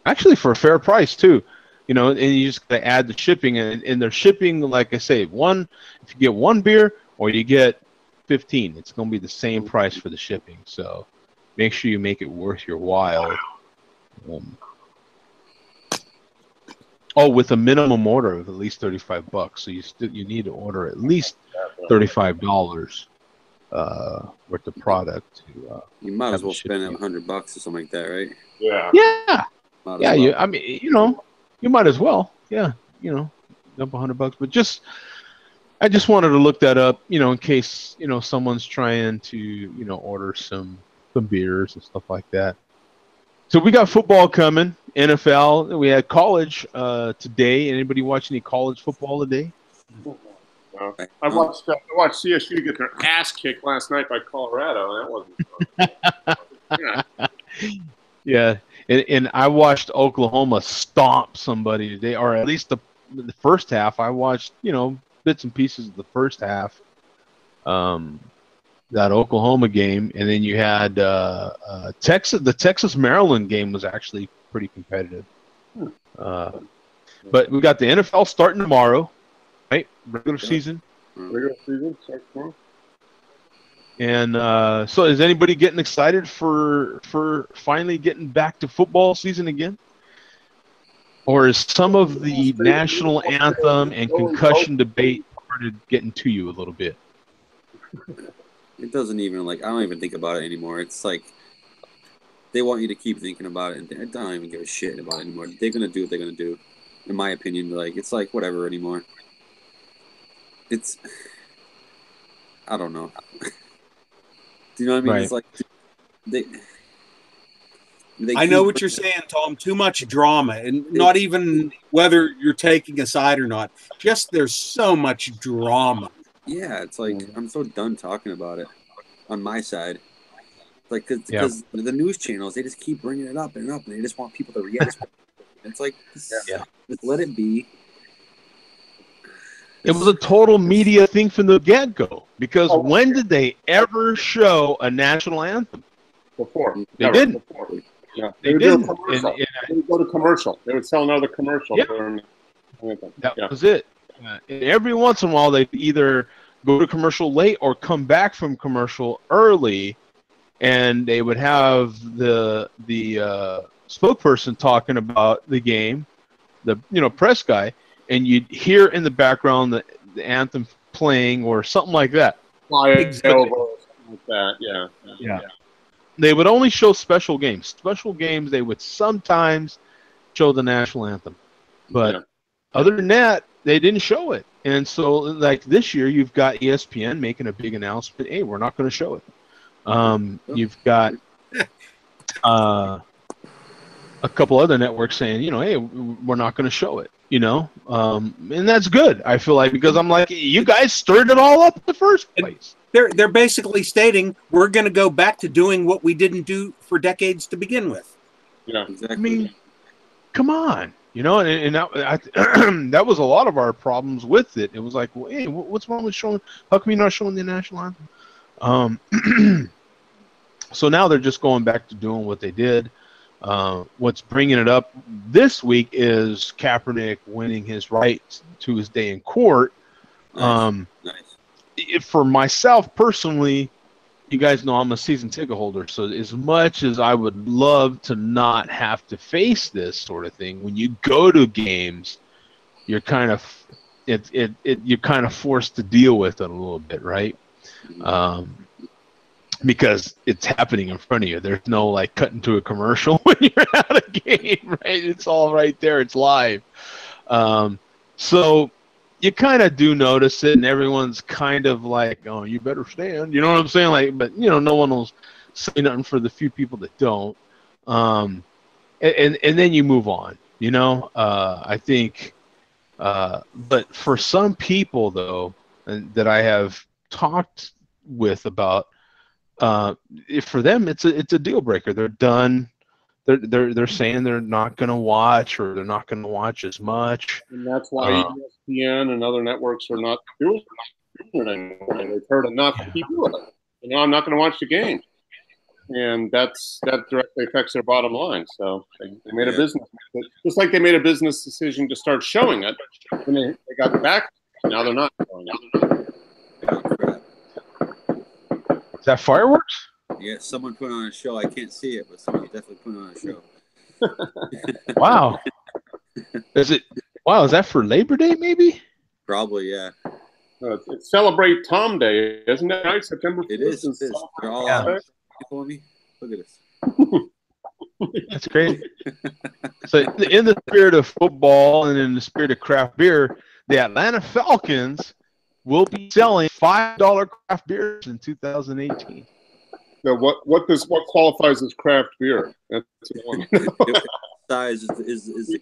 Actually, for a fair price too. And you just gotta add the shipping, and they're shipping, like I say, if you get one beer or you get 15, it's gonna be the same price for the shipping. So make sure you make it worth your while. With a minimum order of at least $35. So you need to order at least $35 worth of product to.
You might as well spend $100 or something like that, right?
Yeah.
Yeah.
Might as
Yeah.
well.
I mean, you might as well. Yeah. Dump $100, but I just wanted to look that up, in case someone's trying to order some beers and stuff like that. So we got football coming, NFL. We had college today. Anybody watch any college football today?
I watched CSU get their ass kicked last night by Colorado. That wasn't fun.
Yeah, and I watched Oklahoma stomp somebody today, or at least the first half. I watched bits and pieces of the first half. that Oklahoma game, and then you had Texas. The Texas Maryland game was actually pretty competitive. But we got the NFL starting tomorrow, right? Regular season.
Regular season starts tomorrow.
And so, is anybody getting excited for finally getting back to football season again? Or is some of the national anthem and concussion debate started getting to you a little bit?
It doesn't even I don't even think about it anymore. It's like they want you to keep thinking about it, and I don't even give a shit about it anymore. They're gonna do what they're gonna do, in my opinion. It's like whatever anymore. It's I don't know. Do you know what I mean?
Right.
It's like they
I know what you're saying, Tom. Too much drama, and not even whether you're taking a side or not. Just there's so much drama.
Yeah, it's like I'm so done talking about it on my side. Because the news channels, they just keep bringing it up and up, and they just want people to react. It's like, just let it be.
It was a total media thing from the get-go. Because when did they ever show a national anthem?
Before.
They didn't.
Before. Yeah.
They
didn't.
didn't.
They would go to commercial. They would sell another commercial.
Yeah.
That
was it. And every once in a while, they'd either go to commercial late or come back from commercial early, and they would have the spokesperson talking about the game, the press guy, and you'd hear in the background the anthem playing or something like that.
Exactly. Like that. Yeah.
They would only show special games. Special games, they would sometimes show the national anthem, but other than that, they didn't show it. And so, like this year, you've got ESPN making a big announcement. Hey, we're not going to show it. You've got a couple other networks saying, hey, we're not going to show it. And that's good. I feel like, because I'm like, you guys stirred it all up in the first place.
They're basically stating we're going to go back to doing what we didn't do for decades to begin with.
Yeah, exactly.
I mean, come on. And that was a lot of our problems with it. It was like, well, hey, what's wrong with showing? How come you're not showing the national anthem? So now they're just going back to doing what they did. What's bringing it up this week is Kaepernick winning his right to his day in court.
Nice.
For myself personally, you guys know I'm a season ticket holder, so as much as I would love to not have to face this sort of thing, when you go to games, you're kind of you're kind of forced to deal with it a little bit, right? Because it's happening in front of you. There's no cutting to a commercial when you're at a game, right? It's all right there. It's live. So you kind of do notice it, and everyone's kind of like, "Oh, you better stand." You know what I'm saying? But no one will say nothing for the few people that don't. And then you move on. I think. But for some people, though, that I have talked with about, for them, it's a deal breaker. They're done. They're saying they're not going to watch, or they're not going to watch as much.
And that's why ESPN and other networks are not doing it anymore. They've heard enough to keep doing it. I'm not going to watch the game, and that directly affects their bottom line. So they made a business, just like they made a business decision to start showing it when they got back. Now they're not showing it.
Is that fireworks?
Yeah, someone put on a show. I can't see it, but somebody definitely put on a show.
Wow. Is that for Labor Day, maybe?
Probably, yeah.
It's Celebrate Tom Day, isn't it? Right? September 1st.
It is. They're all for me. Look at this.
That's great. So, in the spirit of football and in the spirit of craft beer, the Atlanta Falcons will be selling $5 craft beers in 2018.
So what qualifies as craft beer? That's the one.
Size is the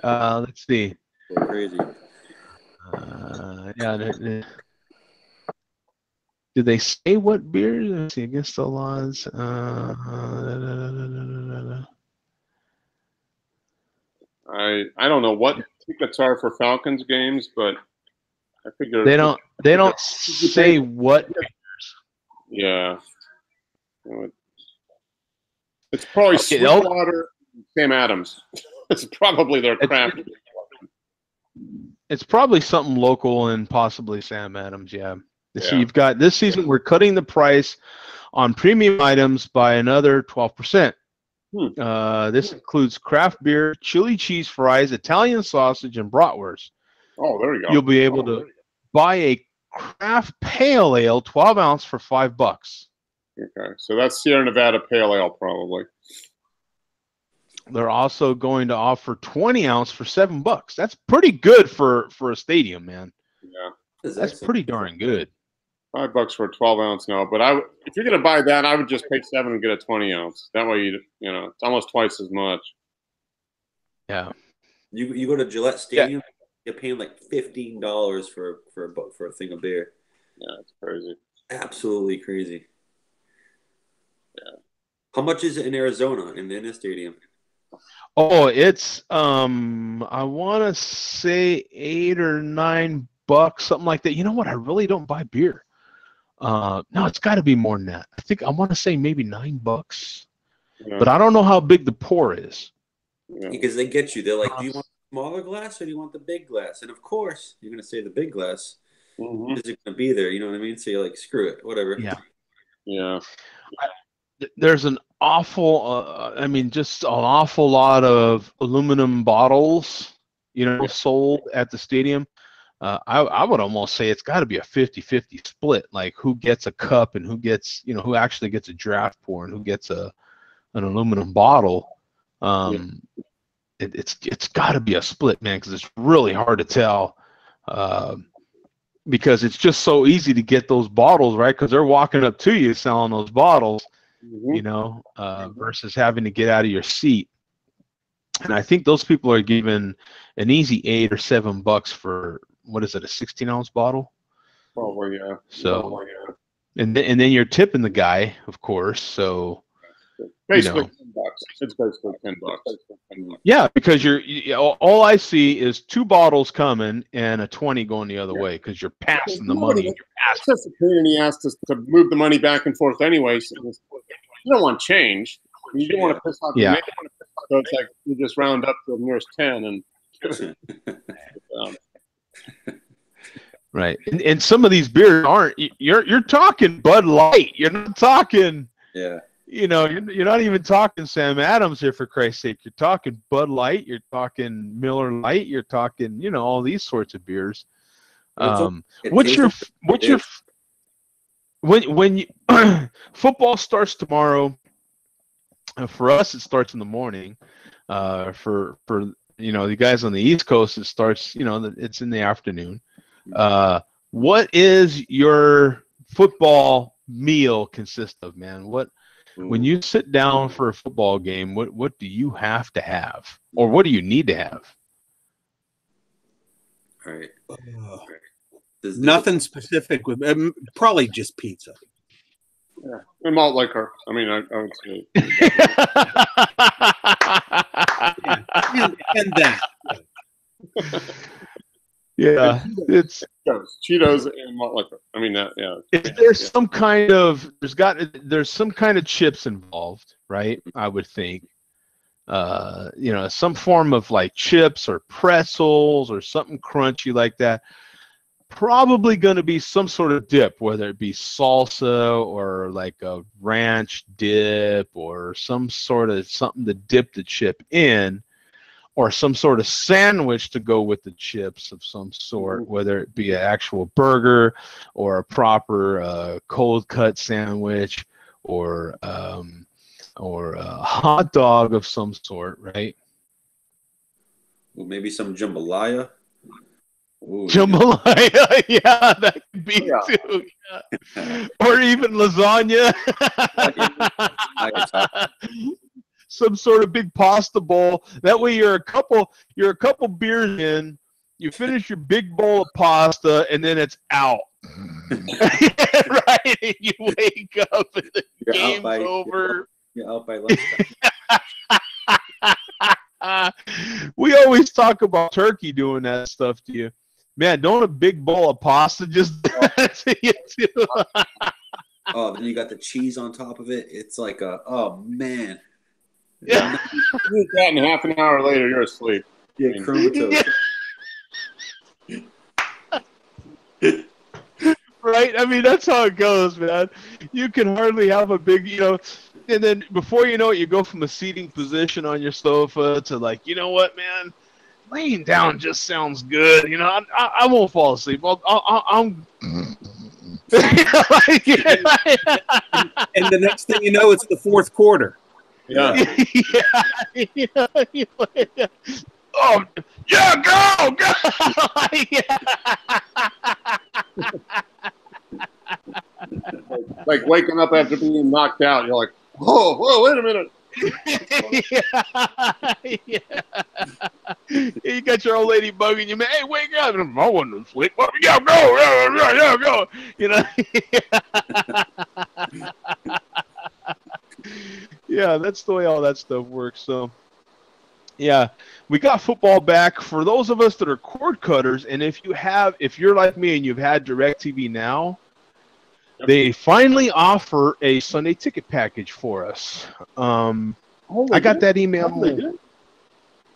let's see.
So crazy.
Did they say what beer? Let's see, against the laws.
I don't know what tickets are for Falcons games, but I figure
They don't say what.
Yeah. It's probably
Okay,
Sweetwater and Sam Adams. It's probably their craft.
It's probably something local and possibly Sam Adams, yeah. So
Yeah.
you've got this season, we're cutting the price on premium items by another 12%. This includes craft beer, chili cheese fries, Italian sausage, and bratwurst.
Oh, there you go.
You'll be able to buy a craft pale ale, 12 ounce, for $5.
Okay, so that's Sierra Nevada Pale Ale, probably.
They're also going to offer 20 ounce for $7. That's pretty good for a stadium, man.
Yeah,
that's pretty darn good.
$5 for a 12 ounce now, but if you're gonna buy that, I would just pay $7 and get a 20 ounce. That way, it's almost twice as much.
Yeah.
You go to Gillette Stadium, you're paying like $15 for a thing of beer.
Yeah, it's crazy.
Absolutely crazy.
Yeah.
How much is it in Arizona in the stadium?
Oh, it's I want to say $8 or $9, something like that. You know what? I really don't buy beer. No, it's got to be more than that. I want to say maybe $9, but I don't know how big the pour is.
Yeah. Because they get you. They're like, do you want the smaller glass or do you want the big glass? And of course, you're going to say the big glass. Because it's going to be there. You know what I mean? So you're like, screw it, whatever.
Yeah.
Yeah.
There's an awful, just an awful lot of aluminum bottles, sold at the stadium. I would almost say it's got to be a 50-50 split, like who gets a cup and who gets, who actually gets a draft pour and who gets an aluminum bottle. It's got to be a split, man, because it's really hard to tell. Because it's just so easy to get those bottles, right? Because they're walking up to you selling those bottles. Versus having to get out of your seat. And I think those people are given an easy $8 or $7 for, what is it, a 16-ounce bottle?
Probably, yeah.
So, and then you're tipping the guy, of course. So,
basically $10. It's basically $10.
Yeah, because all I see is 2 bottles coming and a 20 going the other way because you're passing the money.
It's just a pain in the ass to move the money back and forth anyway. So you don't want change. You don't want to piss off.
Yeah.
So it's like you just round up to the nearest 10 and.
Right, and some of these beers aren't. You're talking Bud Light. You're not talking.
Yeah.
You're not even talking Sam Adams here, for Christ's sake. You're talking Bud Light. You're talking Miller Lite. You're talking, all these sorts of beers. When football starts tomorrow, for us it starts in the morning. For the guys on the East Coast, it starts. It's in the afternoon. What is your football meal consist of, man? When you sit down for a football game, what do you have to have, or what do you need to have?
All right.
Nothing specific with probably just pizza.
Yeah, and malt liquor. I mean, I would say.
and that.
Yeah, it's
Cheetos and malt liquor. I mean, yeah.
If there's some kind of there's some kind of chips involved, right? I would think, some form of like chips or pretzels or something crunchy like that. Probably going to be some sort of dip, whether it be salsa or like a ranch dip or some sort of something to dip the chip in, or some sort of sandwich to go with the chips of some sort, whether it be an actual burger or a proper cold cut sandwich or a hot dog of some sort, right?
Well, maybe some jambalaya. Ooh,
jambalaya, yeah, that could be too. Yeah. Or even lasagna. Some sort of big pasta bowl. That way you're a couple beers in, you finish your big bowl of pasta, and then it's out. Right? And you wake up and the game's over.
You're out by lunchtime.
We always talk about turkey doing that stuff to you. Man, don't a big bowl of pasta just do that to you too?
Oh, then you got the cheese on top of it. It's like oh man.
Yeah.
You eat that, and half an hour later, you're asleep.
Yeah, comatose.
Right? I mean, that's how it goes, man. You can hardly have a big, and then before you know it, you go from a seating position on your sofa to like, you know what, man? Laying down just sounds good. I won't fall asleep. I'm.
And the next thing you know, it's the fourth quarter.
Yeah.
Oh, yeah, go!
Like waking up after being knocked out, you're like, whoa, wait a minute.
Yeah. You got your old lady bugging you, man. Hey, wake up! I wasn't asleep. Yeah, go! Yeah, that's the way all that stuff works. So, yeah, we got football back. For those of us that are cord cutters, and if you're like me and you've had DirecTV Now, they finally offer a Sunday ticket package for us. I got that email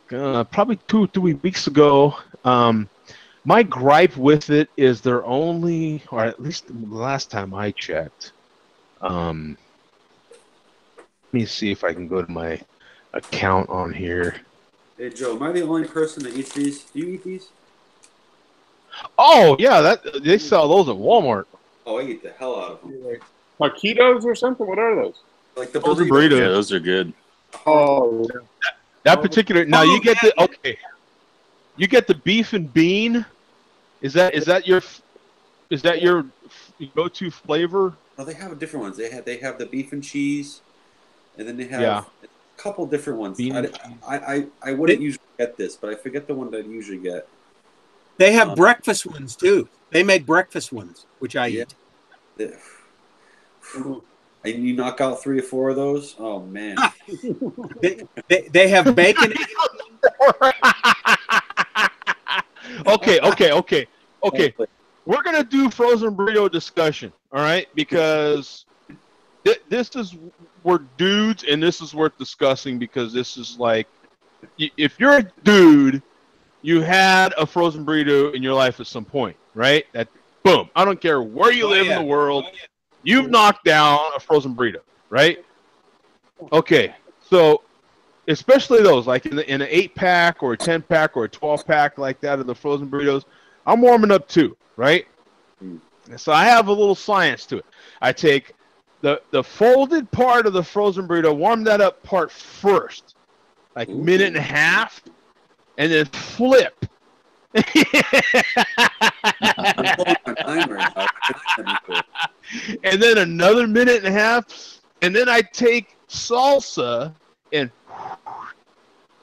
probably 2-3 weeks ago. My gripe with it is they're only, or at least the last time I checked. Let me see if I can go to my account on here.
Hey Joe, am I the only person that eats these? Do you eat these?
Oh yeah, they sell those at Walmart.
Oh, I eat the hell out of them.
Taquitos or something? What are those?
Like the
Those are
burritos.
burritos.
Yeah, those are good.
Oh,
That particular. Now you get you get the beef and bean. Is that your go-to flavor?
No, they have different ones. They have the beef and cheese, and then they have
Yeah.
a couple different ones.
Bean and
I wouldn't usually get this, but I forget the one that I usually get.
They have breakfast ones too. They make breakfast ones, which I eat.
And you knock out 3 or 4 of those. Oh man!
They have bacon.
Okay. We're gonna do frozen burrito discussion, all right? Because this is we're dudes, and this is worth discussing because this is like, if you're a dude, you had a frozen burrito in your life at some point, right? That boom. I don't care where you live in the world, you've knocked down a frozen burrito, right? Okay, so especially those like in an 8-pack or a 10-pack or a 12-pack like that of the frozen burritos, I'm warming up too, right? So I have a little science to it. I take the folded part of the frozen burrito, warm that up part first, like minute and a half, and then flip. And then another minute and a half, and then I take salsa and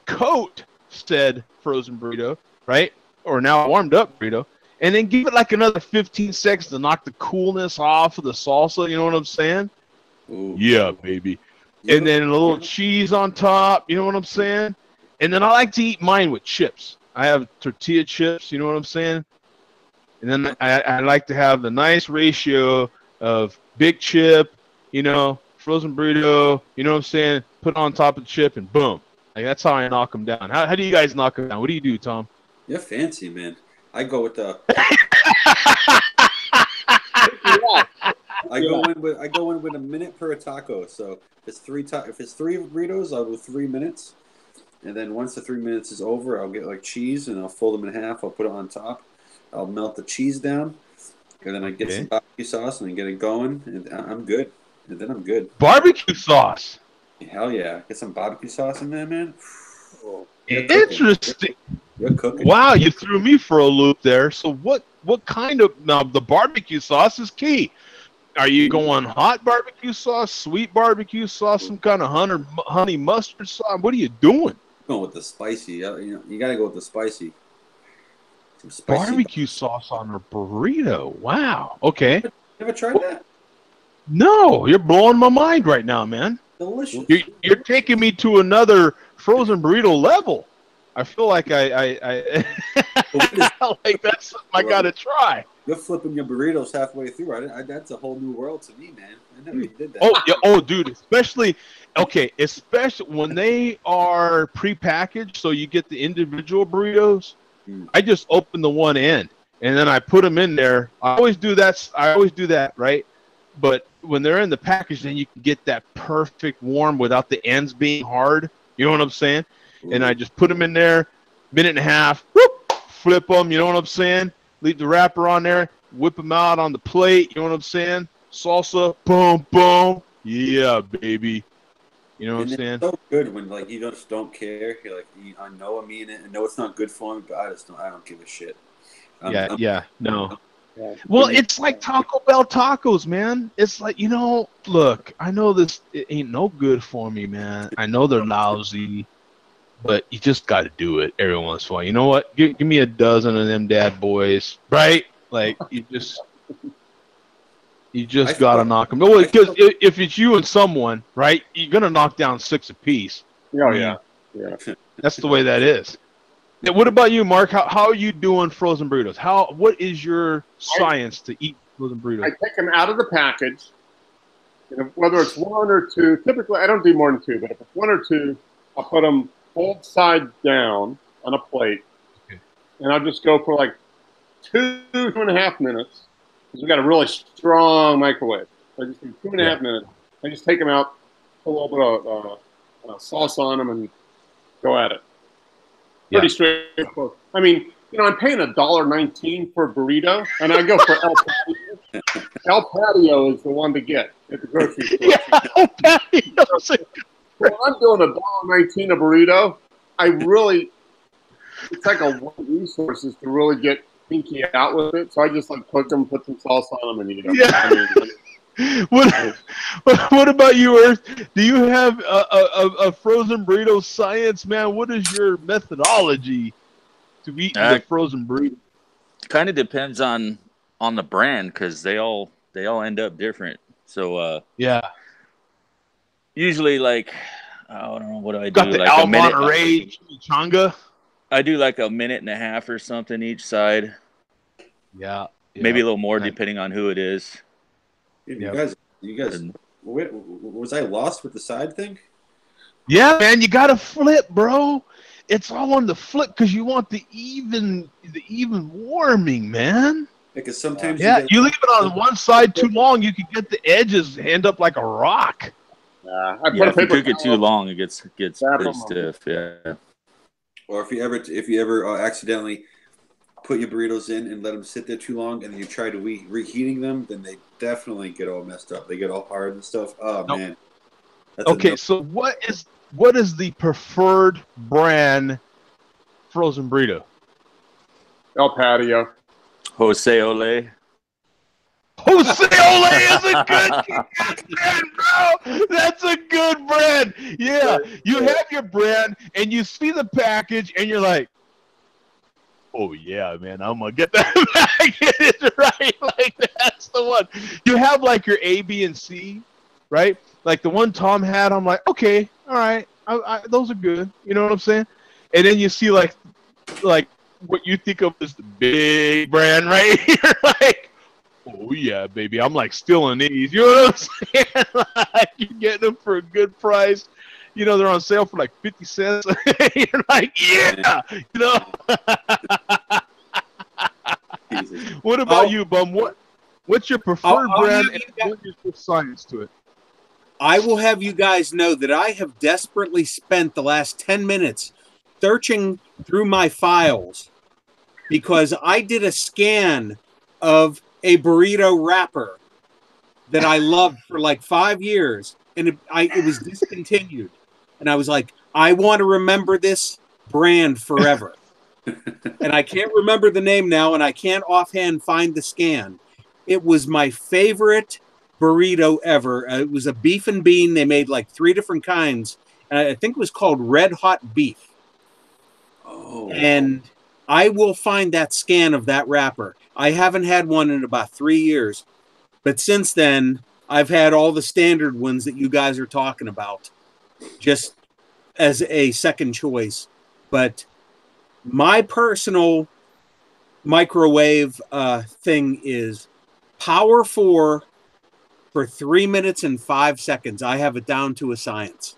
coat said frozen burrito, right? Or now warmed up burrito, and then give it like another 15 seconds to knock the coolness off of the salsa, you know what I'm saying?
Ooh.
Yeah, baby. And then a little cheese on top, you know what I'm saying? And then I like to eat mine with chips. I have tortilla chips, you know what I'm saying? And then I like to have the nice ratio of big chip, frozen burrito, you know what I'm saying? Put on top of the chip and boom. Like that's how I knock them down. How do you guys knock them down? What do you do, Tom?
You're fancy, man. I go with the. I go in with a minute per taco. So if it's 3 burritos, I'll go 3 minutes, and then once the 3 minutes is over, I'll get like cheese and I'll fold them in half. I'll put it on top. I'll melt the cheese down, and then I get some barbecue sauce and then get it going, and I'm good. And then I'm good.
Barbecue sauce.
Hell yeah! Get some barbecue sauce in there, man.
Interesting.
You're cooking.
Wow, you threw me for a loop there. So what kind of now the barbecue sauce is key? Are you going hot barbecue sauce, sweet barbecue sauce, some kind of honey mustard sauce? What are you doing?
I'm going with the spicy. You got to go with the spicy. Some spicy
barbecue sauce on a burrito. Wow. Okay.
Never tried that?
No, you're blowing my mind right now, man.
Delicious.
You're taking me to another frozen burrito level. I feel like I like that's something I gotta try.
You're flipping your burritos halfway through. That's a whole new world to me, man. I never even did that.
Oh, yeah, oh, dude, especially when they are prepackaged, so you get the individual burritos. I just open the one end and then I put them in there. I always do that, right? But when they're in the package, then you can get that perfect warm without the ends being hard. You know what I'm saying? And I just put them in there, minute and a half, whoop, flip them. You know what I'm saying? Leave the wrapper on there, whip them out on the plate. You know what I'm saying? Salsa, boom, boom. Yeah, baby. You know what I'm saying?
It's so good when like you just don't care. You're like, I know I'm eating it. I know it's not good for me, but I don't give a shit.
No.
Yeah.
Well, it's like Taco Bell tacos, man. It's like, look, I know this it ain't no good for me, man. I know they're lousy, but you just got to do it every once in a while. You know what? Give me a dozen of them dad boys, right? Like, you just got to knock them. Well, because if it's you and someone, right, you're going to knock down 6 apiece.
Oh, yeah.
That's the way that is. Now, what about you, Mark? How are you doing frozen burritos? What is your science to eat frozen burritos?
I take them out of the package, whether it's one or two. Typically, I don't do more than two, but if it's one or two, I'll put them both side down on a plate, and I'll just go for like 2.5 minutes because we got a really strong microwave. So I just do 2.5 minutes. I just take them out, put a little bit of sauce on them, and go at it. Pretty straightforward. I mean, I'm paying $1.19 for a burrito, and I go for El Patio. El Patio is the one to get at the grocery store.
Yeah, El Patio.
When I'm doing $1.19 a burrito, it's like a one resources to really get pinky out with it. So I just like cook them, put some sauce on them, and eat them.
Yeah. What about you, Earth? Do you have a frozen burrito science, man? What is your methodology to eat the frozen burrito?
Kind of depends on the brand because they all end up different. So usually like I don't know what do I do.
Got the
like
Al
a minute.
Monterey chimichanga.
I do like a minute and a half or something each side.
Yeah.
Maybe a little more depending on who it is.
You guys, was I lost with the side thing?
Yeah, man, you gotta flip, bro. It's all on the flip because you want the even warming, man.
Because sometimes
you leave it on one side too long, you can get the edges end up like a rock.
If you cook it too long, it gets pretty stiff. Yeah.
Or if you ever accidentally put your burritos in and let them sit there too long, and then you try to reheating them, then they definitely get all messed up. They get all hard and stuff. Oh man.
Okay, so what is the preferred brand frozen burrito?
El Patio.
Jose Ole.
Jose Ole is a good brand, bro. That's a good brand. Yeah, you have your brand, and you see the package, and you're like, oh yeah, man, I'm gonna get that package right. Like that's the one. You have like your A, B, and C, right? Like the one Tom had, I'm like, okay, all right, those are good. You know what I'm saying? And then you see like what you think of as the big brand, right? You're like, oh yeah, baby, I'm like stealing these. You know what I'm saying? Like, you're getting them for a good price. They're on sale for like 50 cents. You're like, yeah, What about you, Bum? What's your preferred brand and what is your science to it?
I will have you guys know that I have desperately spent the last 10 minutes searching through my files because I did a scan of a burrito wrapper that I loved for like 5 years, and it was discontinued. And I was like, I want to remember this brand forever. And I can't remember the name now, and I can't offhand find the scan. It was my favorite burrito ever. It was a beef and bean. They made like 3 different kinds. And I think it was called Red Hot Beef. Oh. And I will find that scan of that wrapper. I haven't had one in about 3 years. But since then, I've had all the standard ones that you guys are talking about. Just as a second choice. But my personal microwave thing is Power 4 for 3 minutes and 5 seconds. I have it down to a science.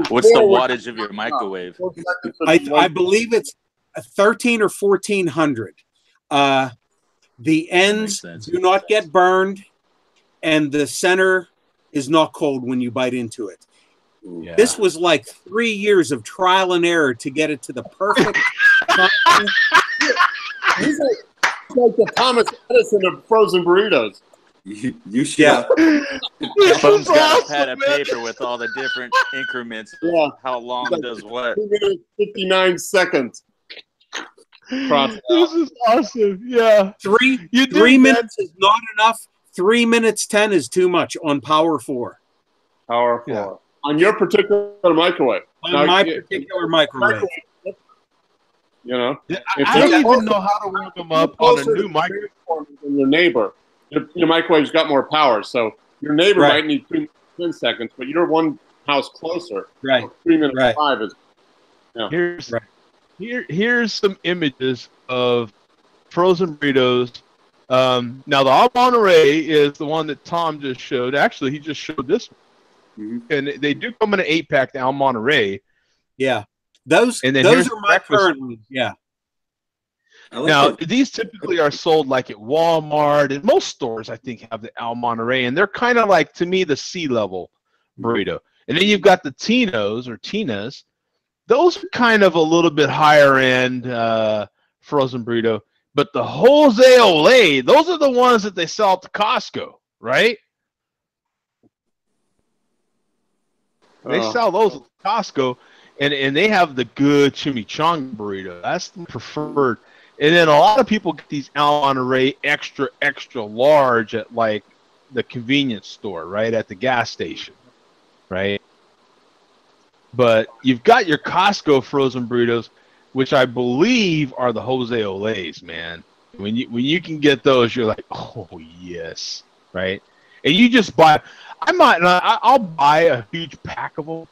What's the wattage of your microwave?
I believe it's 13 or 1400. The ends do not get burned, and the center is not cold when you bite into it.
Yeah.
This was like 3 years of trial and error to get it to the perfect.
He's like the Thomas Edison of frozen burritos.
You should.
Yeah.
Bum's got a pad of paper with all the different increments.
Yeah.
How long does what?
2 minutes, 59 seconds.
This is awesome. Yeah.
3 minutes is not enough. 3 minutes 10 is too much on Power 4.
Power 4.
Yeah.
On your particular microwave.
On my particular microwave.
You know,
I don't even know how to warm them up on a new microwave.
Than your neighbor. Your microwave's got more power, so your neighbor
Right.
might need 10 seconds, but you're one house closer.
Right.
So 3 minutes
Right.
5 is.
Here's some images of frozen burritos. Now the al Monterey is the one that Tom just showed. Actually, he just showed this one.
Mhm.
And they do come in an 8-pack, the al Monterey.
Yeah. Those
And then
are
here's
my
breakfast.
current ones. Yeah.
I like
Now,
it.
these typically are sold like at Walmart, and most stores, I think, have the al Monterey, and they're kind of like, to me, the C-level burrito. And then you've got the Tinos or Tinas. Those are kind of a little bit higher end frozen burrito. But the Jose Olay, those are the ones that they sell at the Costco, right? They sell those at Costco, and they have the good chimichanga burrito. That's the preferred. And then a lot of people get these al Monterey extra large at like the convenience store, right, at the gas station, right? But you've got your Costco frozen burritos, which I believe are the Jose Olays, man. When you can get those, you're like, oh yes, right? And you just buy. I'll buy a huge pack of them,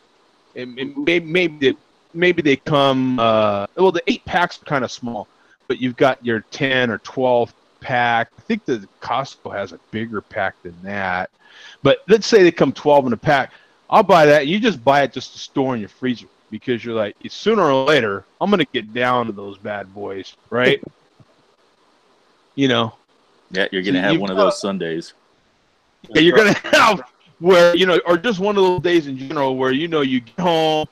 and maybe they come. Well, the 8-packs are kind of small, but you've got your 10 or 12 pack. I think the Costco has a bigger pack than that. But let's say they come 12 in a pack. I'll buy that. You just buy it just to store in your freezer because you're like, sooner or later, I'm going to get down to those bad boys, right? You know.
Yeah, you're gonna have one of those Sundays.
Yeah, you're going to have where, or just one of those days in general where, you get home,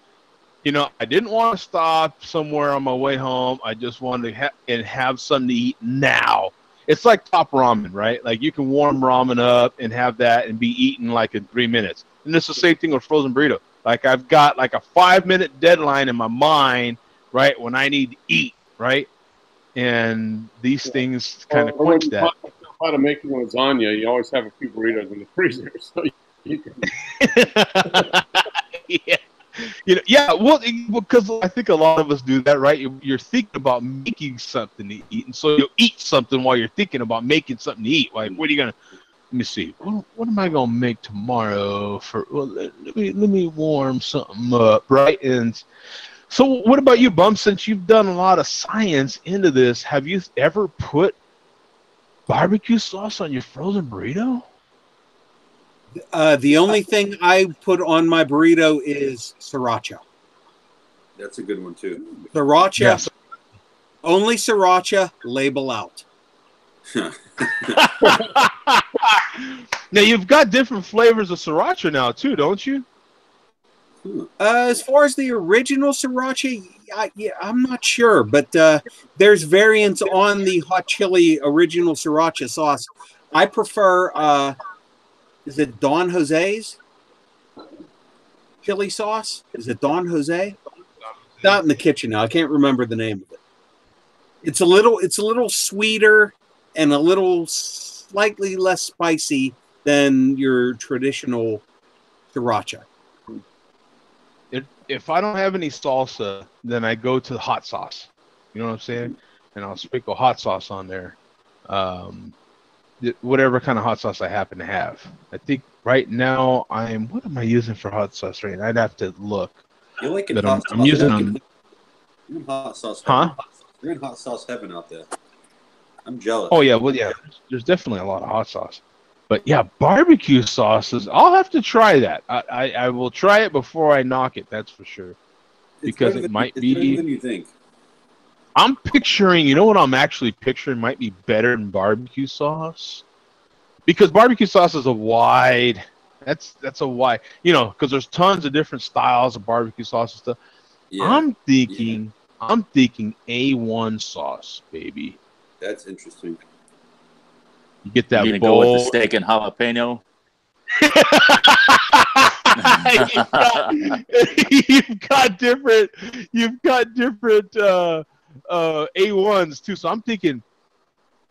I didn't want to stop somewhere on my way home. I just wanted to have something to eat now. It's like top ramen, right? Like you can warm ramen up and have that and be eaten like in 3 minutes. And it's the same thing with frozen burrito. Like I've got like a 5-minute deadline in my mind, right, when I need to eat, right? And these things kind of quench that.
How to make lasagna? You always have a few burritos in the freezer, so you can.
Yeah. Well, because I think a lot of us do that, right? You're thinking about making something to eat, and so you'll eat something while you're thinking about making something to eat. Like, what are you gonna? Let me see. What am I gonna make tomorrow? Let me warm something up, right? And so, what about you, Bum? Since you've done a lot of science into this, have you ever put barbecue sauce on your frozen burrito?
The only thing I put on my burrito is sriracha.
That's a good one too.
Sriracha.
Yes.
Only sriracha, label out.
Now you've got different flavors of sriracha now too, don't you?
As far as the original sriracha, I'm not sure, but there's variants on the hot chili original sriracha sauce. I prefer, is it Don Jose's chili sauce? Is it Don Jose? It's out in the kitchen now. I can't remember the name of it. It's a little sweeter and a little slightly less spicy than your traditional sriracha.
If I don't have any salsa, then I go to the hot sauce. You know what I'm saying? And I'll sprinkle hot sauce on there. whatever kind of hot sauce I happen to have. I think right now what am I using for hot sauce right now? I'd have to look.
You're like in
But
hot
I'm
sauce.
using
You're in hot sauce heaven.
Huh?
You're in hot sauce heaven out there. I'm jealous.
Oh yeah, well yeah. There's definitely a lot of hot sauce. But yeah, barbecue sauces. I'll have to try that. I will try it before I knock it. That's for sure. Because it might
It's better
be.
than you think.
I'm picturing. You know what I'm actually picturing might be better than barbecue sauce. Because barbecue sauce is a wide. That's a wide. You know, because there's tons of different styles of barbecue sauce and stuff.
Yeah.
I'm thinking A1 sauce, baby.
That's interesting.
You get that
You're gonna
bowl.
go with the steak and jalapeno.
you've got different A1s too. So I'm thinking,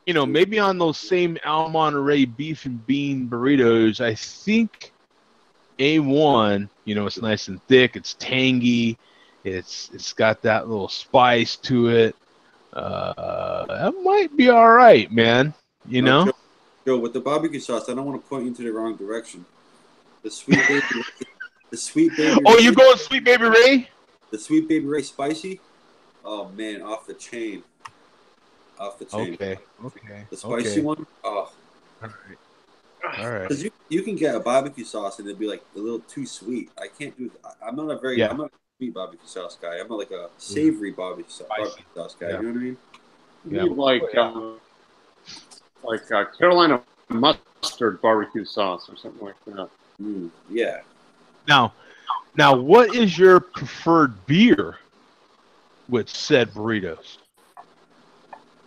you know, maybe on those same Al Monterey beef and bean burritos, I think A1, you know, it's nice and thick, it's tangy, it's got that little spice to it. That might be all right, man. You know?
Joe, with the barbecue sauce, I don't want to point you into the wrong direction. The sweet baby, the sweet baby.
Oh, you going Sweet Baby Ray?
The Sweet Baby Ray spicy? Oh man, off the chain. Off the chain.
Okay.
The spicy one? Oh.
All right.
Because you can get a barbecue sauce and it'd be like a little too sweet. I can't do that. I'm not a sweet barbecue sauce guy. I'm not like a savory barbecue sauce guy.
Yeah.
You know what I mean?
You need like Carolina mustard barbecue sauce or something like that.
Yeah.
Now, what is your preferred beer with said burritos?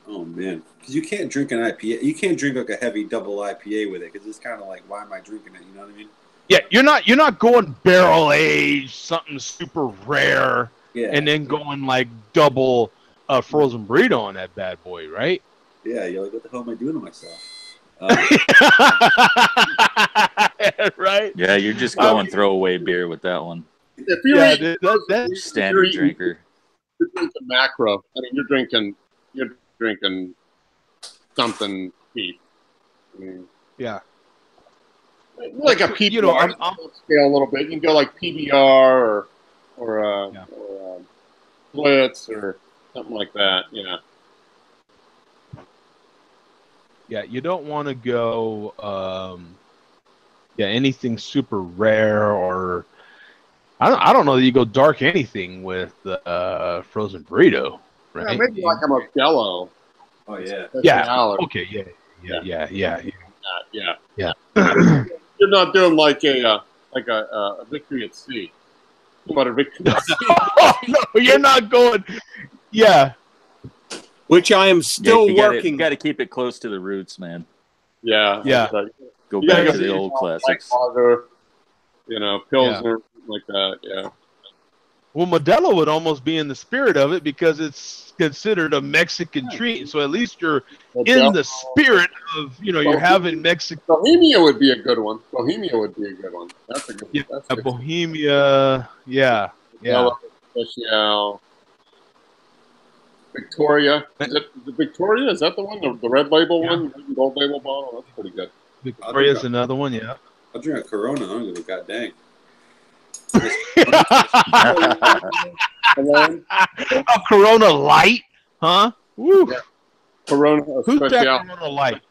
Oh man, because you can't drink an IPA. You can't drink like a heavy double IPA with it because it's kind of like, why am I drinking it? You know what I mean?
Yeah, you're not going barrel aged, something super rare, and then going like double frozen burrito on that bad boy, right?
Yeah, you're like, what the hell am I doing to myself?
Right?
Yeah, you're just going throwaway beer with that one.
If you're
Standard drinker.
You're drinking macro. I mean, you're drinking something cheap. I mean,
yeah.
Like a PBR,
you know, I'm
scale a little bit. You can go like PBR or Blitz or something like that. Yeah.
Yeah, you don't want to go, anything super rare or I don't know that you go dark anything with frozen burrito, right?
Yeah, maybe like a Modelo.
Oh yeah.
Yeah. Okay. Yeah.
You're not doing like a victory at sea. What a victory at sea.
No, you're not going. Yeah.
Which I am still working.
You got to keep it close to the roots, man.
Yeah.
Go back to the old classics.
Lager, Pilsner, like that. Yeah.
Well, Modelo would almost be in the spirit of it because it's considered a Mexican treat. So at least you're in the spirit of, you're having Mexican.
Bohemia would be a good one. That's a good one.
Yeah, Bohemia. Yeah.
Special. Victoria. Is it Victoria? Is that the one? The red label one? The gold label bottle? That's pretty good.
Victoria's another one, yeah.
I'll drink a Corona. I don't give a god dang.
A Corona Light? Huh? Woo.
Yeah. Corona
Who's that
Special.
Corona Light?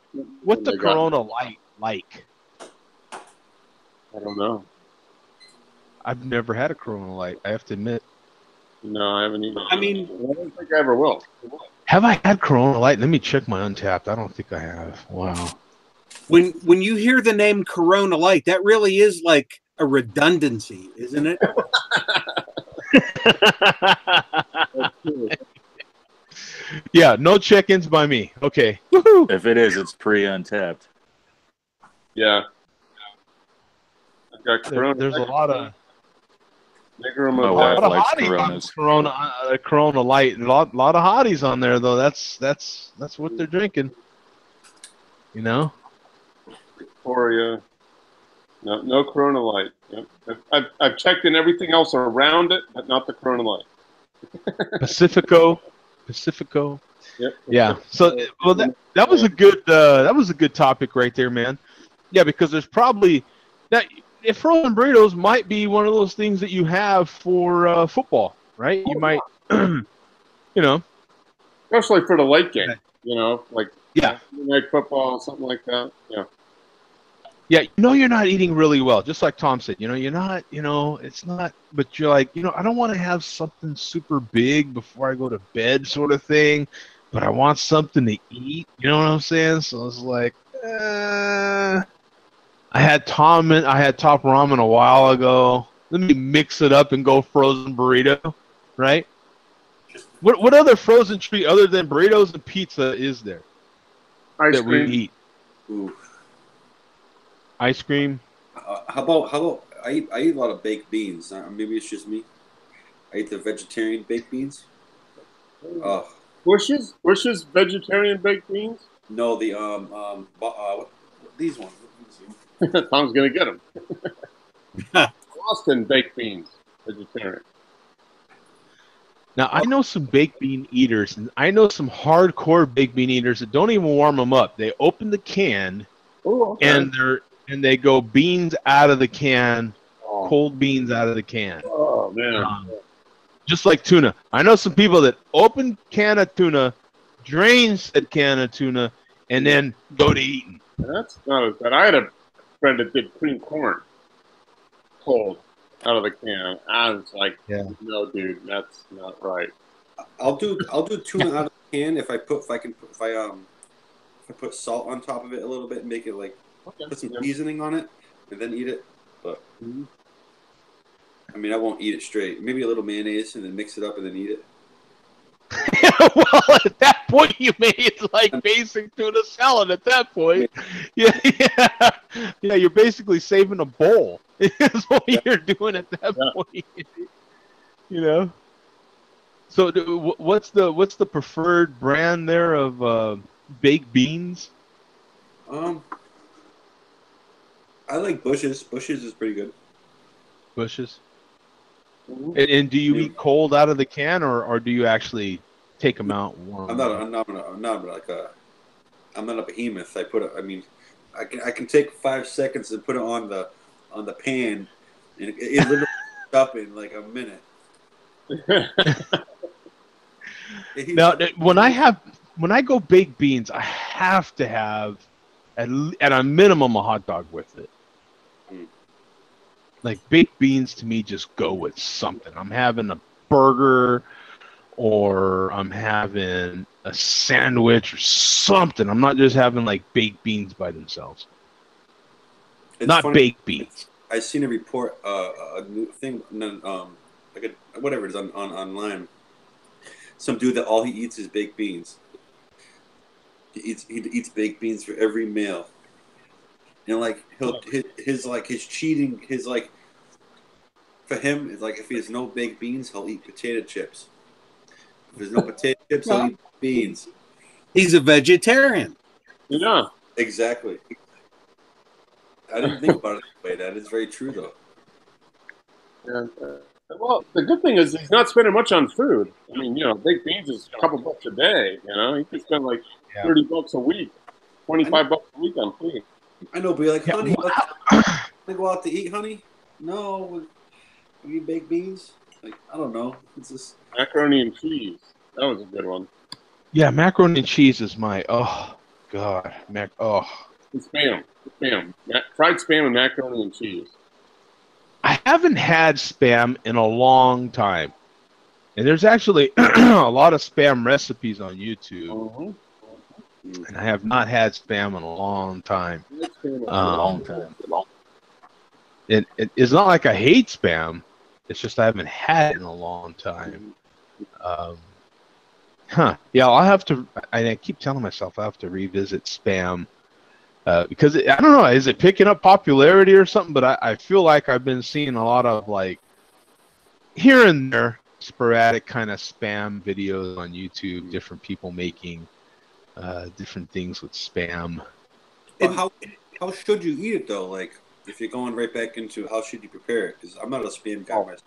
What's the Corona Light like?
I don't know.
I've never had a Corona Light, I have to admit.
No, I haven't either.
I mean,
I don't think I ever will.
Have I had Corona Light? Let me check my Untapped. I don't think I have. Wow.
When you hear the name Corona Light, that really is like a redundancy, isn't it?
Yeah, no check-ins by me. Okay. Woohoo!
If it is, it's pre-untapped.
Yeah. I've got Corona.
There's a lot of
My wife likes
hotties
Coronas.
on Corona Light. A lot of hotties on there though. That's what they're drinking.
Victoria. No Corona Light. Yep. I've checked in everything else around it, but not the Corona Light.
Pacifico.
Yep.
Yeah. So, well, that was a good topic right there, man. Yeah, because there's probably that if frozen burritos might be one of those things that you have for football, right? You might, you know,
Especially for the late game, like
yeah,
night football, something like that. Yeah.
yeah. You're not eating really well, just like Tom said. You're not, it's not, but you're like, I don't want to have something super big before I go to bed, sort of thing. But I want something to eat. You know what I'm saying? So it's like, I had top ramen a while ago. Let me mix it up and go frozen burrito, right? What other frozen treat other than burritos and pizza is there
Ice
that we
cream.
eat?
Ooh.
Ice cream.
How about I eat a lot of baked beans. Maybe it's just me. I eat the vegetarian baked beans. Oh
Bush's vegetarian baked beans.
no, the these ones.
Tom's gonna get them. Boston baked beans, vegetarian.
Now I know some baked bean eaters, and I know some hardcore baked bean eaters that don't even warm them up. They open the can,
Okay.
and they go beans out of the can,
Oh.
cold beans out of the can.
Oh man.
Just like tuna. I know some people that open can of tuna, drain said can of tuna, and then go to eating.
That's not as bad. I had a friend that did cream corn cold out of the can. I was like, no, dude, that's not right.
I'll do tuna out of the can if I put salt on top of it a little bit and make it like put some seasoning on it and then eat it. But I mean, I won't eat it straight. Maybe a little mayonnaise and then mix it up and then eat it.
Well, at that point, you made it like basic tuna salad. At that point, yeah. You're basically saving a bowl. Is what you're doing at that point. So, what's the preferred brand there of baked beans?
I like Bush's. Bush's is pretty good.
Bush's. And do you eat cold out of the can, or do you actually take them out warm?
I'm not a behemoth. I can take 5 seconds and put it on the pan, and it literally up in like a minute.
Now, when I go baked beans, I have to have at a minimum a hot dog with it. Like baked beans to me just go with something. I'm having a burger or I'm having a sandwich or something. I'm not just having like baked beans by themselves.
It's
not
funny.
Baked beans.
I seen a report, a new thing, like whatever it is online. Some dude that all he eats is baked beans. He eats baked beans for every meal. And like his cheating, for him is like if he has no baked beans, he'll eat potato chips. If there's no potato chips, he'll eat beans.
He's a vegetarian.
Yeah.
Exactly. I didn't think about it that way. That is very true, though.
And, well, the good thing is he's not spending much on food. I mean, baked beans is a couple bucks a day. He can spend like $30 a week, $25 a week on food.
I know, but you're like, honey, let's go out to eat, honey. No, we eat baked beans. Like, I don't know. It's just
macaroni and cheese. That was a good one.
Yeah, macaroni and cheese is my god,
Spam, fried spam and macaroni and cheese.
I haven't had spam in a long time, and there's actually a lot of spam recipes on YouTube, and I have not had spam in a long time. It's not like I hate spam. It's just I haven't had it in a long time. Yeah, I'll have to. I keep telling myself I have to revisit spam because I don't know. Is it picking up popularity or something? But I feel like I've been seeing a lot of like here and there sporadic kind of spam videos on YouTube. Different people making different things with spam.
But how should you eat it though? Like if you're going right back into how should you prepare it? Because I'm not a spam guy myself.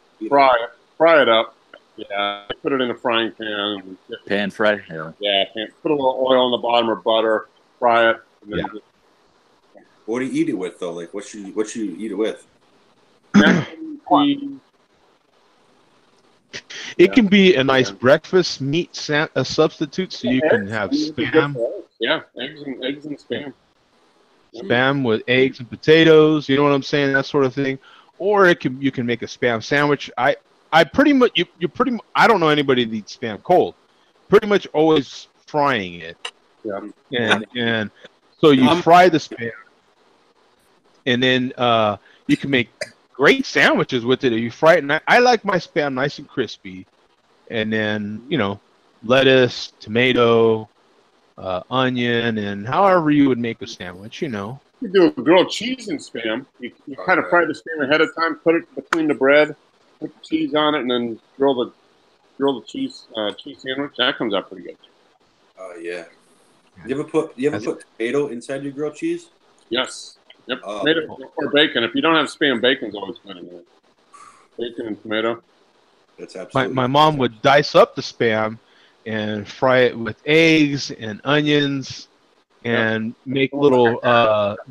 Fry it up. Yeah, put it in a frying pan.
Pan fry. Yeah.
Yeah, put a little oil on the bottom or butter, fry it. And then just,
What do you eat it with though? Like what you eat it with?
It can be a nice breakfast meat substitute, so you can have spam.
Yeah, eggs and spam.
Spam with eggs and potatoes. You know what I'm saying? That sort of thing. Or you can make a spam sandwich. I pretty much I don't know anybody that eats spam cold. Pretty much always frying it.
Yeah.
And so you fry the spam, and then you can make great sandwiches with it. You fry it, and I like my spam nice and crispy, and then lettuce, tomato, onion, and however you would make a sandwich. You
do grilled cheese and spam. You kind of fry the spam ahead of time, put it between the bread, put the cheese on it, and then grill the cheese sandwich. That comes out pretty good.
Oh yeah. You ever put tomato inside your grilled cheese?
Yes. Yep. Tomato or bacon. If you don't have spam, bacon's always good in there. Bacon and tomato.
That's absolutely.
My mom would dice up the spam and fry it with eggs and onions and make little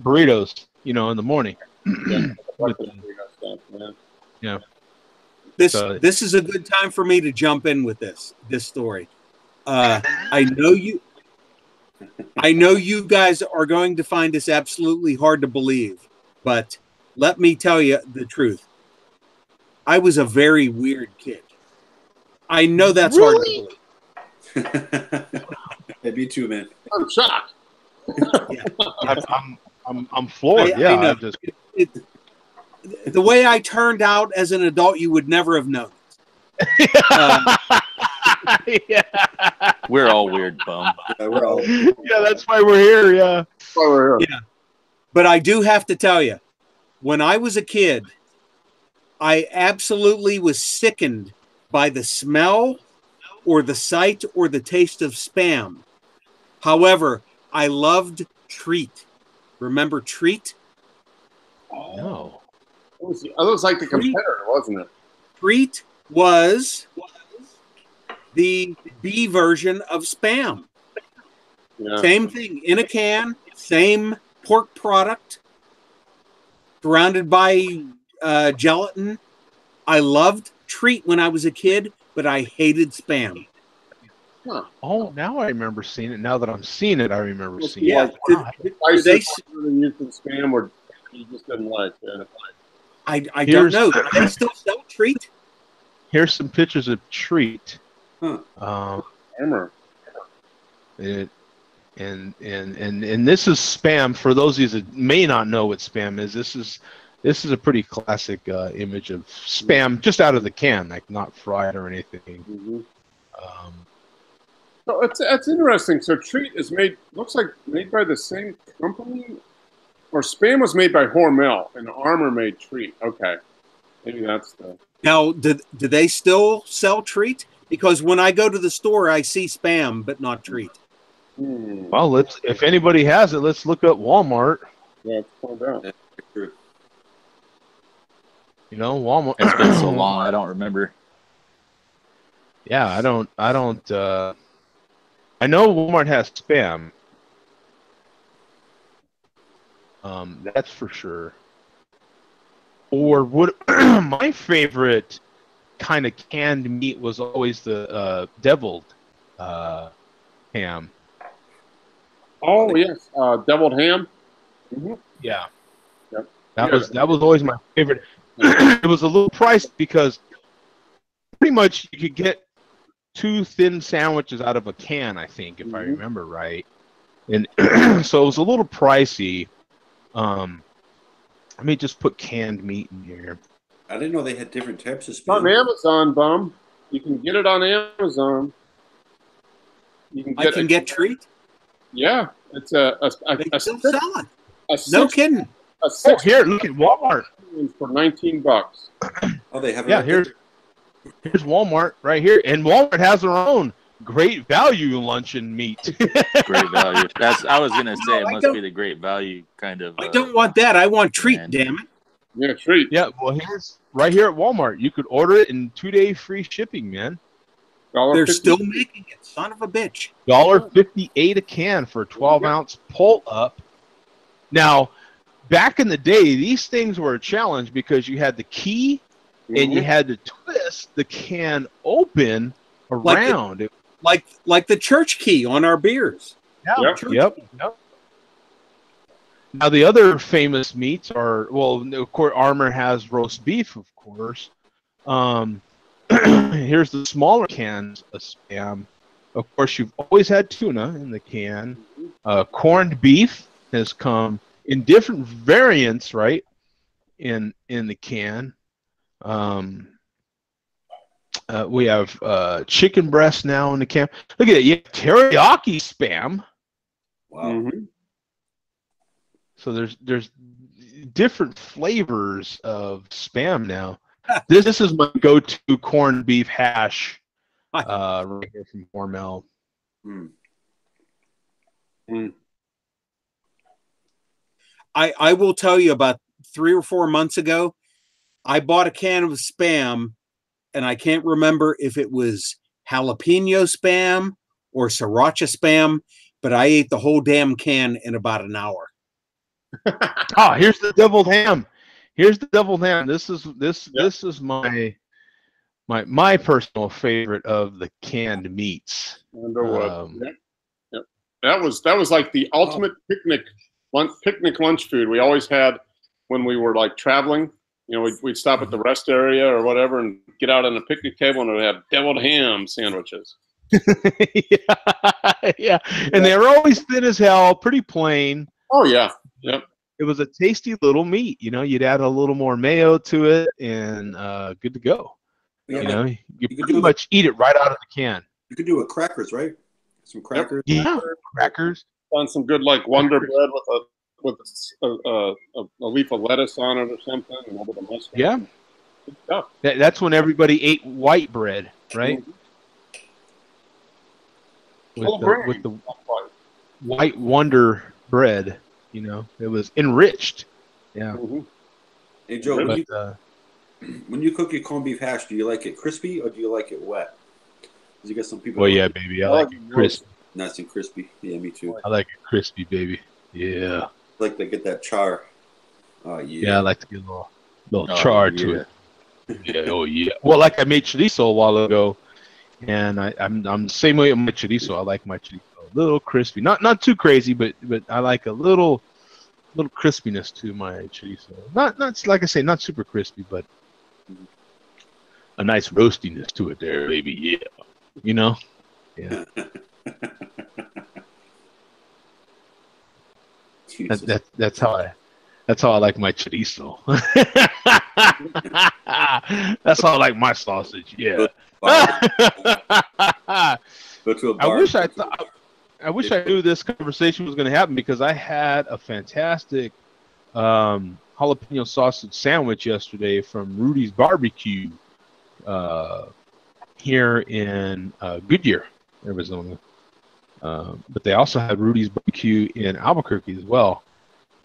burritos, in the morning. Yeah.
This is a good time for me to jump in with this story. I know you guys are going to find this absolutely hard to believe, but let me tell you the truth. I was a very weird kid. I know that's hard to believe.
Yeah, me too, man.
I'm shocked.
Yeah.
I'm floored.
I know. The way I turned out as an adult, you would never have known.
Yeah.
We're all weird, bum.
Yeah, that's why we're here. Yeah.
Yeah. But I do have to tell you, when I was a kid, I absolutely was sickened by the smell or the sight or the taste of spam. However, I loved Treat. Remember Treat?
No.
It was like the competitor, wasn't it?
Treat was the B version of Spam.
Yeah.
Same thing, in a can, same pork product, surrounded by gelatin. I loved Treat when I was a kid, but I hated Spam.
Huh.
Oh, now I remember seeing it. Now that I'm seeing it, I remember seeing
Yeah.
it. Wow.
Did they used in spam or you just didn't like?
I don't know. Do they still sell Treat?
Here's some pictures of Treat.
Huh.
Hammer.
And this is spam. For those of you that may not know what spam is, this is a pretty classic image of spam, just out of the can, like not fried or anything.
Mm-hmm. So it's interesting. So Treat is looks like made by the same company, or Spam was made by Hormel, and Armour made Treat. Okay, maybe that's the.
Now, do they still sell Treat? Because when I go to the store, I see Spam, but not Treat.
Well, if anybody has it, let's look up Walmart.
Yeah, let's find out.
That's true.
Walmart.
It's been so long, I don't remember.
Yeah, I don't. I know Walmart has Spam. That's for sure. Or would my favorite kind of canned meat was always the deviled ham.
Oh yes, deviled ham. Mm-hmm.
Yeah.
Yep.
That was always my favorite. It was a little pricey because pretty much you could get 2 thin sandwiches out of a can, I think, if I remember right. And so it was a little pricey. Let me just put canned meat in here.
I didn't know they had different types of
It's
spam.
on Amazon, bum. You can get it on Amazon.
I can get Treat?
Yeah, it's
They still sell it. No kidding.
Oh, here, look at Walmart.
For $19.
Oh, they have it.
Yeah,
right
here's Walmart right here, and Walmart has their own great value luncheon meat.
Great value. I was gonna say it
I
must
don't-
be the great value kind of.
I don't want that. I want Treat,
man.
damn it.
Yeah, treat.
Yeah, well, here's right here at Walmart. You could order it in 2-day free shipping, man.
They're still making it. Son of a bitch.
$1.58 a can for a 12-ounce pull-up. Now, back in the day, these things were a challenge because you had the key and you had to twist the can open around.
Like the church key on our beers.
Yep. Now, the other famous meats are, well, of course, Armour has roast beef, of course. Here's the smaller cans of Spam. Of course, you've always had tuna in the can. Corned beef has come in different variants, right? In the can. We have chicken breast now in the can. Look at it. You have teriyaki Spam.
Wow.
So there's different flavors of Spam now. This is my go-to corned beef hash right here from Hormel.
I will tell you, about 3 or 4 months ago, I bought a can of Spam, and I can't remember if it was jalapeno Spam or sriracha Spam, but I ate the whole damn can in about an hour.
Here's the deviled ham. Here's the deviled ham. This is my personal favorite of the canned meats.
That was like the ultimate picnic lunch food we always had when we were like traveling. You know, we'd stop at the rest area or whatever and get out on a picnic table and we'd have deviled ham sandwiches.
Yeah, and they were always thin as hell, pretty plain.
Oh yeah, yep.
It was a tasty little meat. You know, you'd add a little more mayo to it, and good to go.
Yeah,
you know, you pretty much eat it right out of the can.
You could do it crackers, right? Some crackers.
Yeah, crackers.
On some good like Wonder Bread with a leaf of lettuce on it or something, and a little bit of mustard.
Yeah.
Good stuff.
That's when everybody ate white bread, right? With the white Wonder Bread. You know, it was enriched. Yeah.
Hey Joe, when you cook your corned beef hash, do you like it crispy or do you like it wet? Because you got some people.
Well, yeah, baby, I like it crispy.
Nice and crispy. Yeah, me too.
I like it crispy, baby. Yeah.
I like to get that char. Oh yeah.
Yeah, I like to get a little char to it. Yeah. Oh yeah. Well, like I made chorizo a while ago, and I'm the same way with my chorizo. I like my chorizo a little crispy, not too crazy, but I like a little crispiness to my chorizo. Not like I say, not super crispy, but a nice roastiness to it there, baby. Yeah. You know. Yeah. That's how I like my chorizo. That's how I like my sausage. Yeah.
Go to a bar.
I wish I knew this conversation was going to happen because I had a fantastic jalapeno sausage sandwich yesterday from Rudy's Barbecue here in Goodyear, Arizona. But they also had Rudy's Barbecue in Albuquerque as well.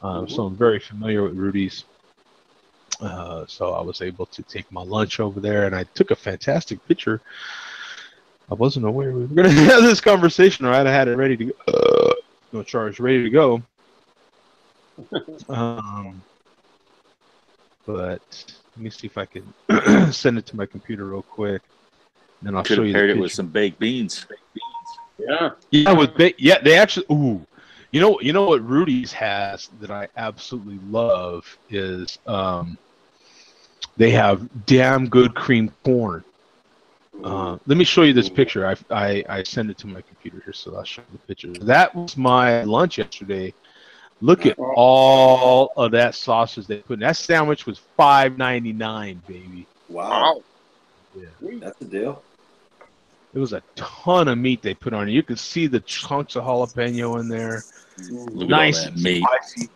So I'm very familiar with Rudy's. So I was able to take my lunch over there, and I took a fantastic picture. I wasn't aware we were going to have this conversation, or I'd have had it ready to go. No charge, ready to go. But let me see if I can send it to my computer real quick. And then I'll show you.
Paired it with some baked beans.
Yeah.
Yeah, they actually. Ooh, you know what Rudy's has that I absolutely love is they have damn good creamed corn. Let me show you this picture. I send it to my computer here, so I'll show you the picture. That was my lunch yesterday. Look at all of that sausage they put in. That sandwich was $5.99, baby.
Wow.
Yeah.
That's the deal.
It was a ton of meat they put on it. You could see the chunks of jalapeno in there.
Look
Nice
at all that meat.
spicy.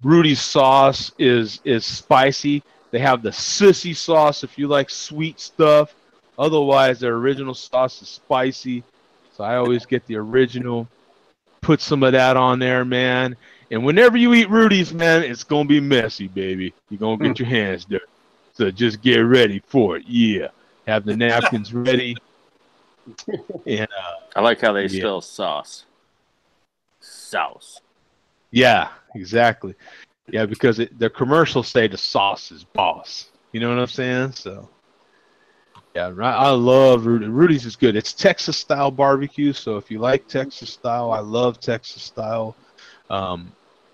Rudy's sauce is spicy. They have the sissy sauce if you like sweet stuff. Otherwise, their original sauce is spicy. So I always get the original. Put some of that on there, man. And whenever you eat Rudy's, man, it's gonna be messy, baby. You're gonna get your hands dirty. So just get ready for it. Yeah. Have the napkins ready. And
I like how they spell sauce. Sauce.
Yeah, exactly. Yeah, because the commercials say the sauce is boss. You know what I'm saying? So yeah, right. I love Rudy's. Rudy's is good. It's Texas style barbecue. So if you like Texas style, I love Texas style. I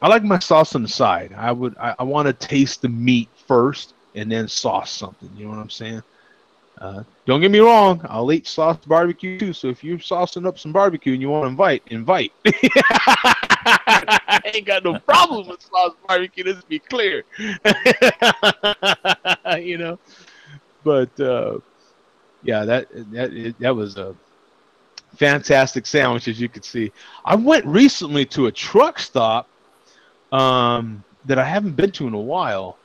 like my sauce on the side. I want to taste the meat first and then sauce something. You know what I'm saying? Don't get me wrong. I'll eat sauce barbecue too. So if you're saucing up some barbecue and you want to invite. I ain't got no problem with sauce barbecue. Let's be clear. You know, but yeah, that was a fantastic sandwich, as you could see. I went recently to a truck stop that I haven't been to in a while,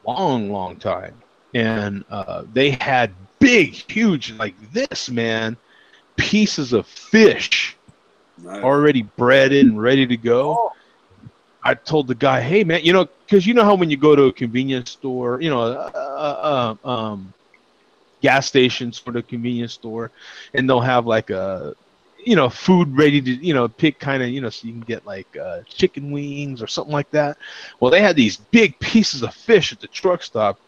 long time, and they had big, huge, like this, man, pieces of fish already breaded and ready to go. I told the guy, hey, man, you know, because you know how when you go to a convenience store, you know, gas station sort of convenience store, and they'll have like a, you know, food ready to, you know, pick kind of, you know, so you can get like chicken wings or something like that. Well, they had these big pieces of fish at the truck stop,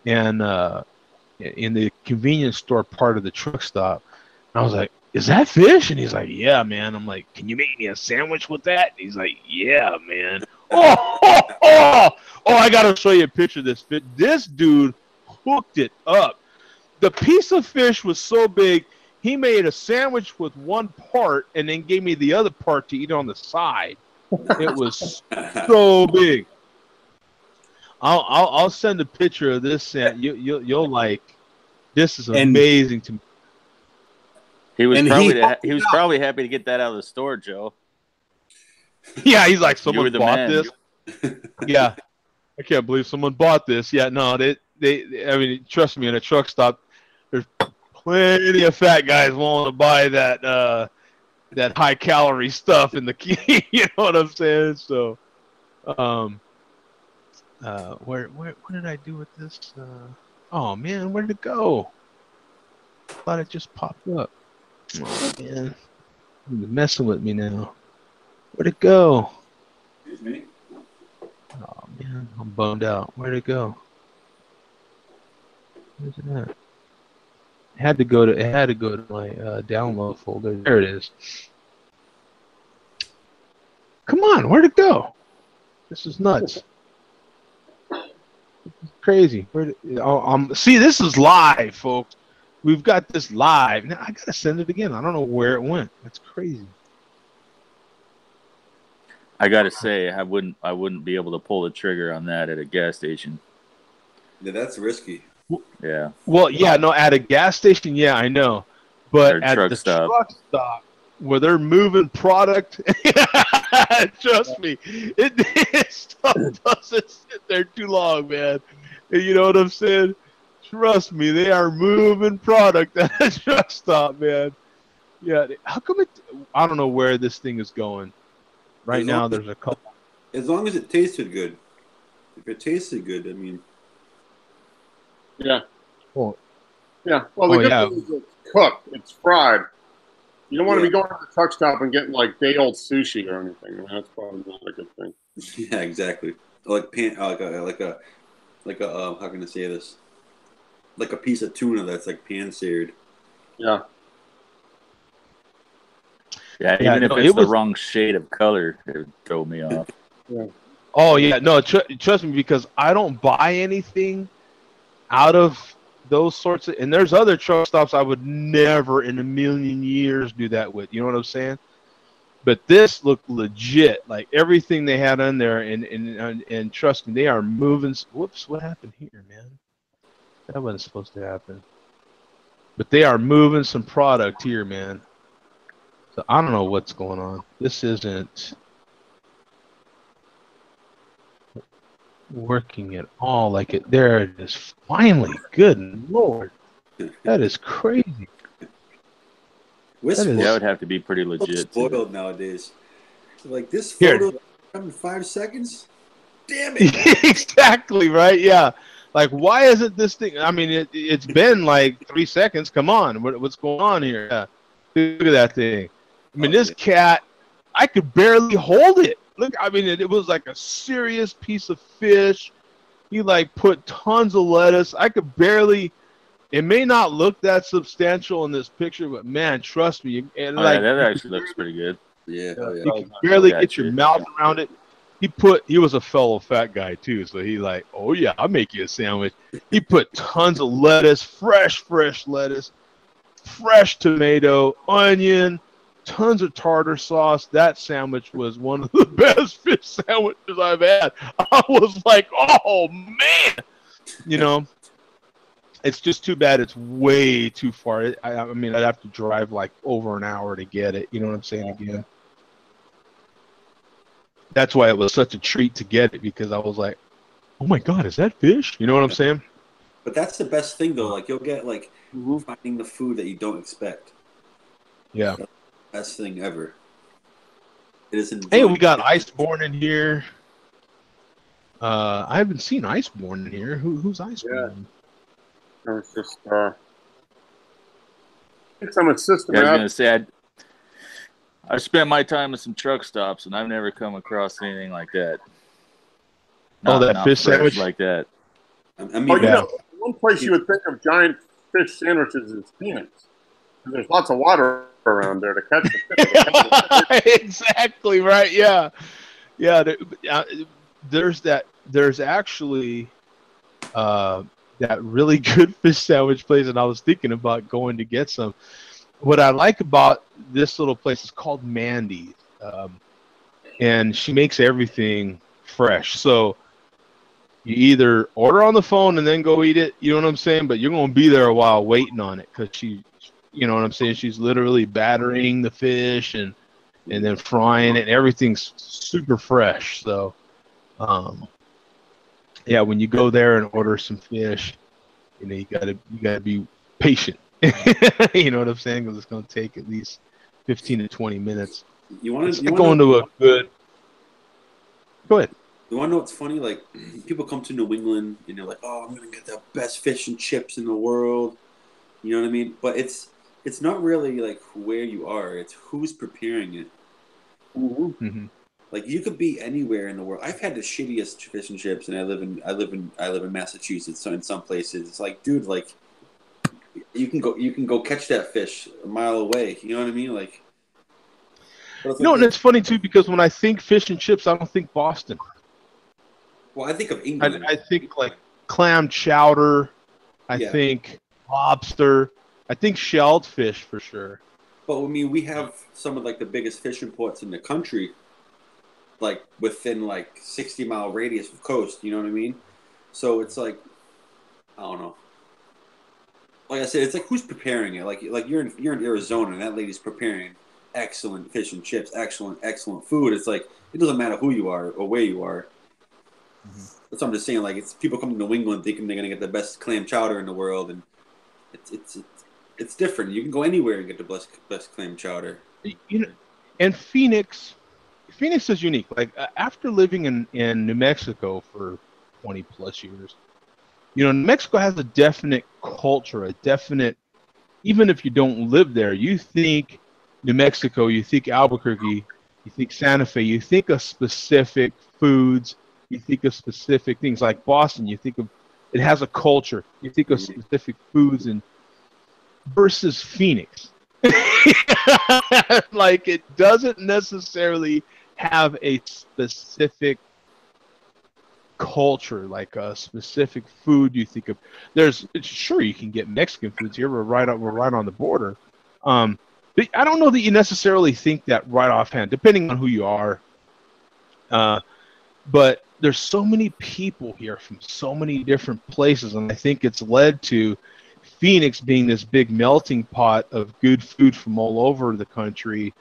and in the convenience store part of the truck stop. And I was like, is that fish? And he's like, yeah, man. I'm like, can you make me a sandwich with that? And he's like, yeah, man. Oh, I got to show you a picture of this fish. This dude hooked it up. The piece of fish was so big, he made a sandwich with one part and then gave me the other part to eat on the side. It was so big. I'll send a picture of this. You'll like. This is amazing to me.
He was probably happy to get that out of the store, Joe.
Yeah, he's like, someone bought this. Yeah, I can't believe someone bought this. Yeah, no, they I mean, trust me, in a truck stop, there's plenty of fat guys willing to buy that that high calorie stuff in the you know what I'm saying? So, what did I do with this? Oh man, where did it go? Thought it just popped up. Oh man, you're messing with me now. Where'd it go?
Excuse me.
Oh man, I'm bummed out. Where'd it go? Where's it at? It had to go to my download folder. There it is. Come on, where'd it go? This is nuts. This is crazy. See, this is live, folks. We've got this live. Now I gotta send it again. I don't know where it went. That's crazy.
I gotta say, I wouldn't be able to pull the trigger on that at a gas station.
Yeah, that's risky.
Yeah.
Well, yeah, no, at a gas station, yeah, I know. But at the truck stop where they're moving product, trust me, it stuff doesn't sit there too long, man. You know what I'm saying? Trust me, they are moving product at a truck stop, man. Yeah, how come it? I don't know where this thing is going. Right now, there's a couple.
As long as it tasted good. If it tasted good, I mean.
Yeah.
Well,
yeah. Well, the good thing is it's cooked. It's fried. You don't want to be going to the truck stop and getting like day-old sushi or anything. I mean, that's probably not a good thing.
Yeah, exactly. Like how can I say this? Like a piece of tuna that's like pan-seared.
Yeah.
Yeah, even if it's the wrong shade of color, it would throw me off.
Yeah.
Oh yeah, no, trust me, because I don't buy anything out of those sorts of, and there's other truck stops I would never in a million years do that with. You know what I'm saying? But this looked legit, like everything they had on there, and trust me, they are moving. Whoops, what happened here, man? That wasn't supposed to happen. But they are moving some product here, man. So I don't know what's going on. This isn't working at all like it. There it is. Finally. Good Lord. That is crazy.
That would have to be pretty legit.
Spoiled nowadays. Like this photo In 5 seconds? Damn it.
Exactly, right? Yeah. Like, why isn't this thing? I mean, it's been like 3 seconds. Come on. What's going on here? Yeah. Look at that thing. I mean, this cat, I could barely hold it. Look, I mean, it was like a serious piece of fish. He like put tons of lettuce. I could barely. It may not look that substantial in this picture, but man, trust me. And like,
that actually looks pretty good.
Yeah.
you can barely get your mouth around it. He was a fellow fat guy too, so he like, oh yeah, I'll make you a sandwich. He put tons of lettuce, fresh lettuce, fresh tomato, onion, tons of tartar sauce. That sandwich was one of the best fish sandwiches I've had. I was like, oh man, you know. It's just too bad it's way too far. I mean, I'd have to drive like over an hour to get it. You know what I'm saying? Again, that's why it was such a treat to get it, because I was like, oh my God, is that fish? You know what I'm saying?
But that's the best thing, though. Like, you'll get, like, finding the food that you don't expect.
Yeah.
That's the best thing ever. It is
Hey, we got Iceborne in here. I haven't seen Iceborne in here. Who's Iceborne?
Yeah. It's just, it's on a system.
Yeah, I was going to say, I spent my time at some truck stops, and I've never come across anything like that.
That fish sandwich?
Like that.
I mean,
you know, one place you would think of giant fish sandwiches is Phoenix. There's lots of water around there to catch the fish.
Exactly right. Yeah, yeah. There's actually that really good fish sandwich place, and I was thinking about going to get some. What I like about this little place is called Mandy's, and she makes everything fresh. So you either order on the phone and then go eat it, you know what I'm saying? But you're going to be there a while waiting on it, because you know what I'm saying? She's literally battering the fish and then frying it, and everything's super fresh. So, yeah, when you go there and order some fish, you know, you gotta be patient. You know what I'm saying? Because it's gonna take at least 15 to 20 minutes. Go ahead.
You want to know what's funny? Like, people come to New England and they're like, "Oh, I'm gonna get the best fish and chips in the world." You know what I mean? But it's not really like where you are; it's who's preparing it.
Mm-hmm.
Like, you could be anywhere in the world. I've had the shittiest fish and chips, and I live in Massachusetts. So in some places, it's like, dude, like, you can go catch that fish a mile away. You know what I mean? Like,
and it's funny too, because when I think fish and chips, I don't think Boston.
Well, I think of England.
I think like clam chowder. I think lobster. I think shelled fish for sure.
But I mean, we have some of like the biggest fish imports in the country, like within like 60-mile radius of coast. You know what I mean? So it's like, I don't know. Like I said, it's like, who's preparing it? Like you're in Arizona, and that lady's preparing excellent fish and chips, excellent food. It's like, it doesn't matter who you are or where you are. Mm-hmm. That's what I'm just saying. Like, it's people come to New England thinking they're gonna get the best clam chowder in the world, and it's different. You can go anywhere and get the best clam chowder.
You know, and Phoenix is unique. Like, after living in New Mexico for 20 plus years, you know, New Mexico has a definite culture, even if you don't live there, you think New Mexico, you think Albuquerque, you think Santa Fe, you think of specific foods, you think of specific things. Like Boston, you think of, it has a culture, you think of specific foods, and versus Phoenix. Like, it doesn't necessarily have a specific culture, like a specific food you think of. Sure, you can get Mexican foods here. We're right on the border. But I don't know that you necessarily think that right offhand, depending on who you are. But there's so many people here from so many different places, and I think it's led to Phoenix being this big melting pot of good food from all over the country,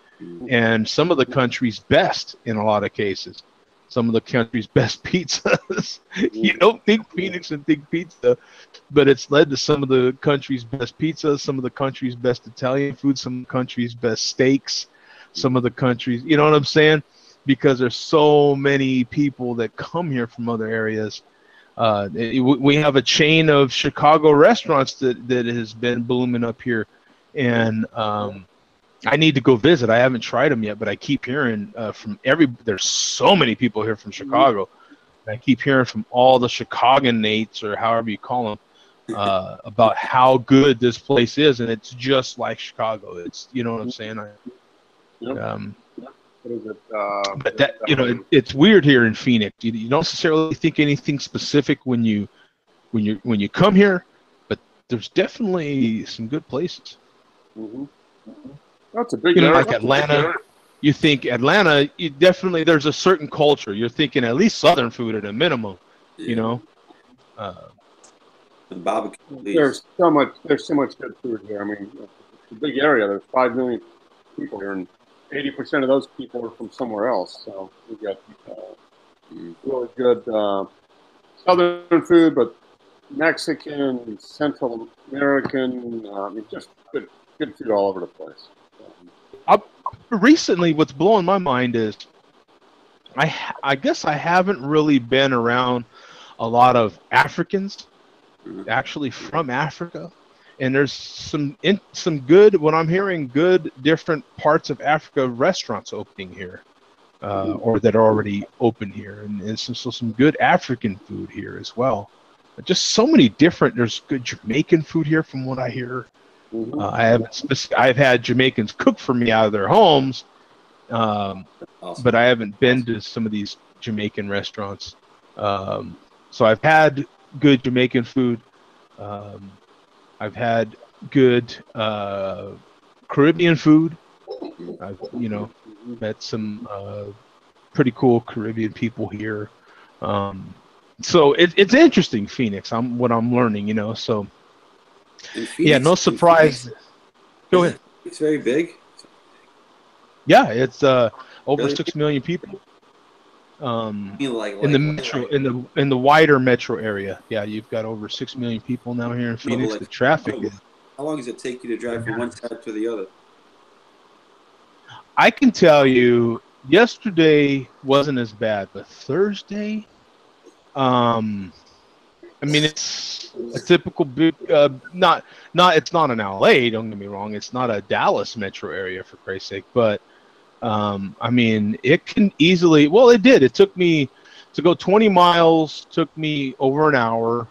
and some of the country's best in a lot of cases. Some of the country's best pizzas. You don't think Phoenix and think pizza, but it's led to some of the country's best pizzas, some of the country's best Italian food, some of the country's best steaks, some of the country's, you know what I'm saying? because there's so many people that come here from other areas. We have a chain of Chicago restaurants that has been booming up here, and I need to go visit. I haven't tried them yet, but I keep hearing there's so many people here from Chicago. And I keep hearing from all the Chicagonates, or however you call them, about how good this place is, and it's just like Chicago. It's, you know what I'm saying? But that, it's weird here in Phoenix. You don't necessarily think anything specific when you come here, but there's definitely some good places.
Mm-hmm. That's a big area.
Like Atlanta. You think Atlanta, there's a certain culture. You're thinking at least Southern food at a minimum,
The barbecue.
There's so much good food here. I mean, it's a big area. There's 5 million people here, and 80% of those people are from somewhere else. So we got really good Southern food, but Mexican, Central American, just good food all over the place.
Recently, what's blowing my mind is I guess I haven't really been around a lot of Africans actually from Africa, and there's some good, what I'm hearing, good different parts of Africa restaurants opening here, or that are already open here, and some good African food here as well. But just so many different. There's good Jamaican food here from what I hear. I've had Jamaicans cook for me out of their homes, awesome. But I haven't been to some of these Jamaican restaurants. So I've had good Jamaican food. I've had good Caribbean food. I've met some pretty cool Caribbean people here. So it's interesting, Phoenix. What I'm learning, So. Phoenix, no surprise. Go ahead.
It's very big.
Yeah, it's over 6 million people. In the metro, in the wider metro area. Yeah, you've got over 6 million people now here in Phoenix. The traffic is.
How long does it take you to drive from one side to the other?
I can tell you, yesterday wasn't as bad, but Thursday, it's a typical big, it's not an LA, don't get me wrong. It's not a Dallas metro area, for Christ's sake. But, it can easily, it did. It took me, to go 20 miles, took me over an hour.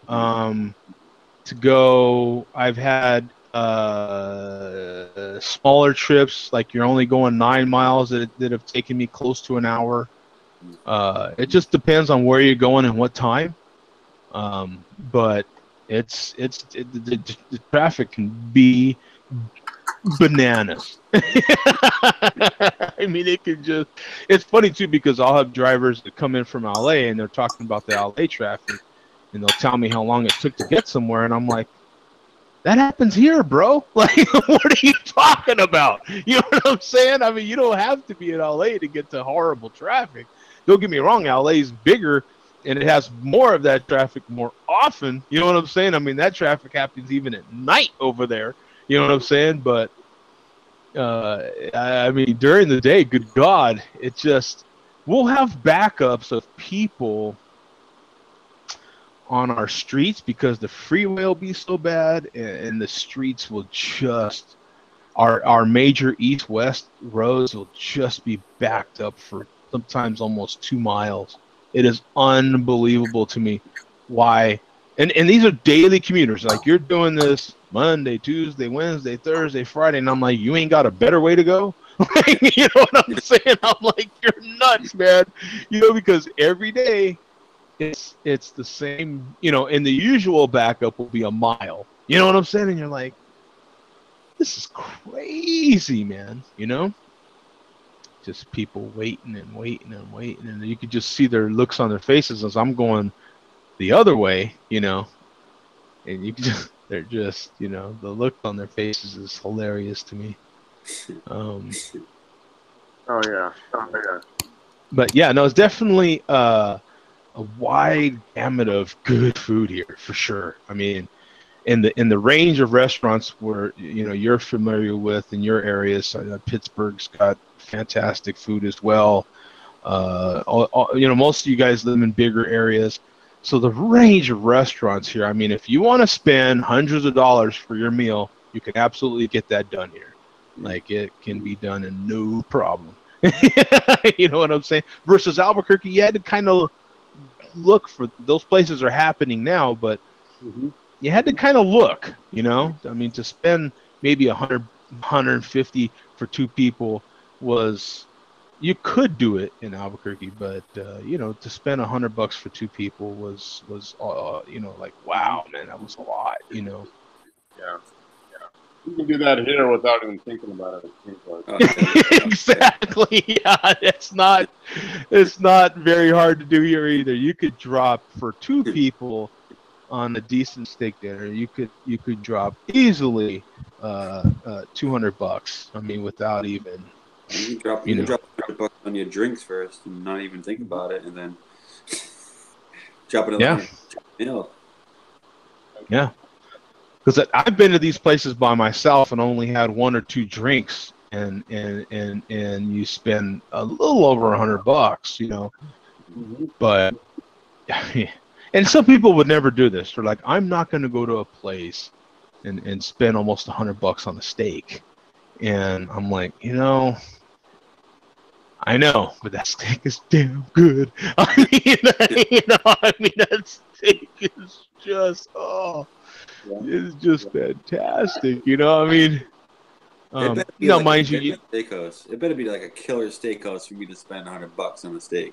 To go, I've had smaller trips, like you're only going 9 miles that have taken me close to an hour. It just depends on where you're going and what time. But the traffic can be bananas. It's funny too, because I'll have drivers that come in from LA and they're talking about the LA traffic, and they'll tell me how long it took to get somewhere, and I'm like, that happens here, bro. Like, what are you talking about? You know what I'm saying? You don't have to be in LA to get to horrible traffic. Don't get me wrong, LA is bigger, and it has more of that traffic more often. You know what I'm saying? That traffic happens even at night over there. You know what I'm saying? But, during the day, good God, it just, we'll have backups of people on our streets because the freeway will be so bad, and the streets will just, our major east-west roads will just be backed up for sometimes almost 2 miles. It is unbelievable to me why. And these are daily commuters. Like, you're doing this Monday, Tuesday, Wednesday, Thursday, Friday, and I'm like, you ain't got a better way to go? You know what I'm saying? I'm like, you're nuts, man. Because every day it's the same, and the usual backup will be a mile. You know what I'm saying? And you're like, this is crazy, man. Just people waiting and waiting and waiting, and you could just see their looks on their faces as I'm going the other way, and you can they're just, the look on their faces is hilarious to me.
Oh yeah.
But yeah, no, it's definitely a wide gamut of good food here for sure. in the range of restaurants where you're familiar with in your areas. Pittsburgh's got fantastic food as well. Most of you guys live in bigger areas, so the range of restaurants here. I mean, if you want to spend hundreds of dollars for your meal, you can absolutely get that done here. Like, it can be done in no problem. You know what I'm saying? Versus Albuquerque, you had to kind of look for those places are happening now, but you had to kind of look, I mean, to spend maybe 100, 150 for two people was, you could do it in Albuquerque, but to spend $100 for two people was like, wow, man, that was a lot,
Yeah. You can do that here without even thinking about it. It seems like.
Exactly. Yeah, it's not very hard to do here either. You could drop for two people on a decent steak dinner. You could drop easily $200. I mean, without even.
You can drop $100 on your drinks first and not even think about it, and then drop another $100.
Yeah. Because I've been to these places by myself and only had one or two drinks, and you spend a little over $100, But and some people would never do this. They're like, I'm not going to go to a place and spend almost $100 on a steak, and I'm like, I know, but that steak is damn good. I mean, that steak is just it's just fantastic, I mean, mind you,
steakhouse. It better be like a killer steakhouse for me to spend $100 on a steak.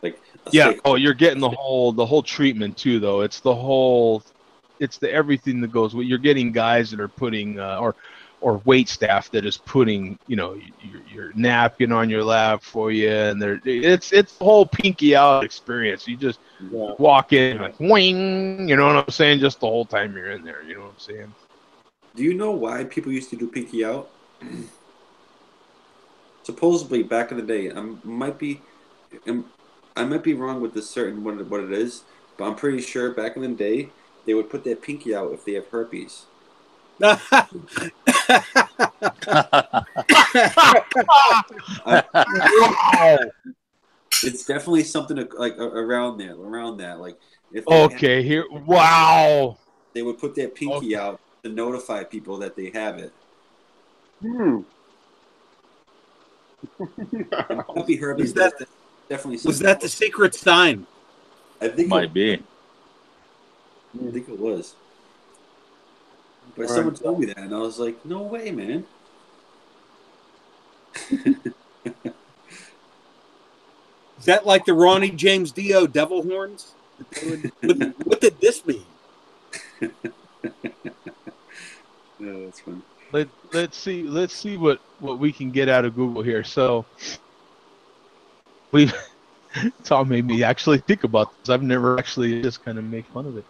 Like
steak. Oh, you're getting the whole treatment too, though. It's the everything that goes with. You're getting guys that are putting or wait staff that is putting your napkin on your lap for you, and it's the whole pinky out experience. You just walk in like wing, you know what I'm saying, just the whole time you're in there, you know what I'm saying.
Do you know why people used to do pinky out? Supposedly back in the day, I might be wrong with this certain what it is, but I'm pretty sure back in the day they would put their pinky out if they have herpes. It's definitely something like around that. Like if they would put their pinky out to notify people that they have it. Puppy herpes. Definitely.
Was that the secret sign?
I think
might be.
I think it was. But someone told me that, and I was like, "No way, man!"
Is that like the Ronnie James Dio devil horns? What did this mean?
No, that's fun.
Let's see what we can get out of Google here. So it's all made me actually think about this. I've never actually just kind of make fun of it.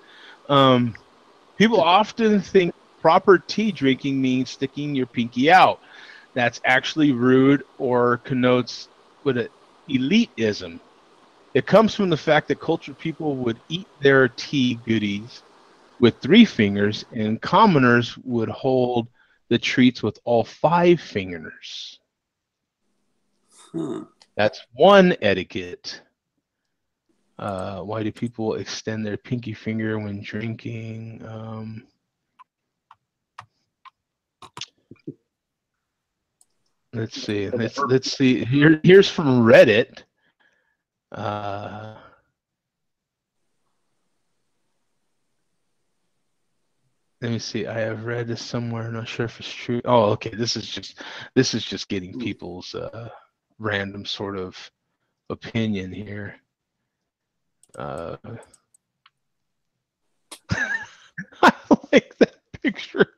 People often think proper tea drinking means sticking your pinky out. That's actually rude or connotes with an elitism. It comes from the fact that cultured people would eat their tea goodies with 3 fingers, and commoners would hold the treats with all 5 fingers. That's one etiquette. Why do people extend their pinky finger when drinking? Let's see. Let's see. Here's from Reddit. Let me see. I have read this somewhere. Not sure if it's true. Oh, okay. This is just getting people's random sort of opinion here. I like that picture.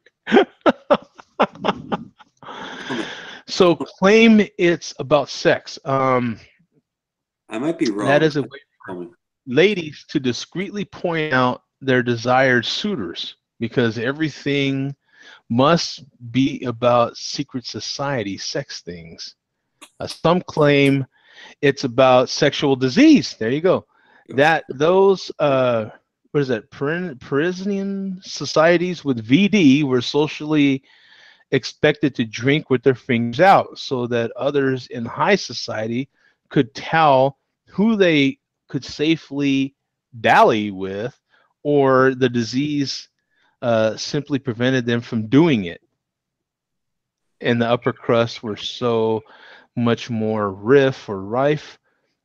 So claim it's about sex.
I might be wrong.
That is a way for ladies to discreetly point out their desired suitors, because everything must be about secret society sex things. Some claim it's about sexual disease. There you go. That those what is that? Parisian societies with VD were socially expected to drink with their fingers out so that others in high society could tell who they could safely dally with, or the disease simply prevented them from doing it. And the upper crust were so much more rife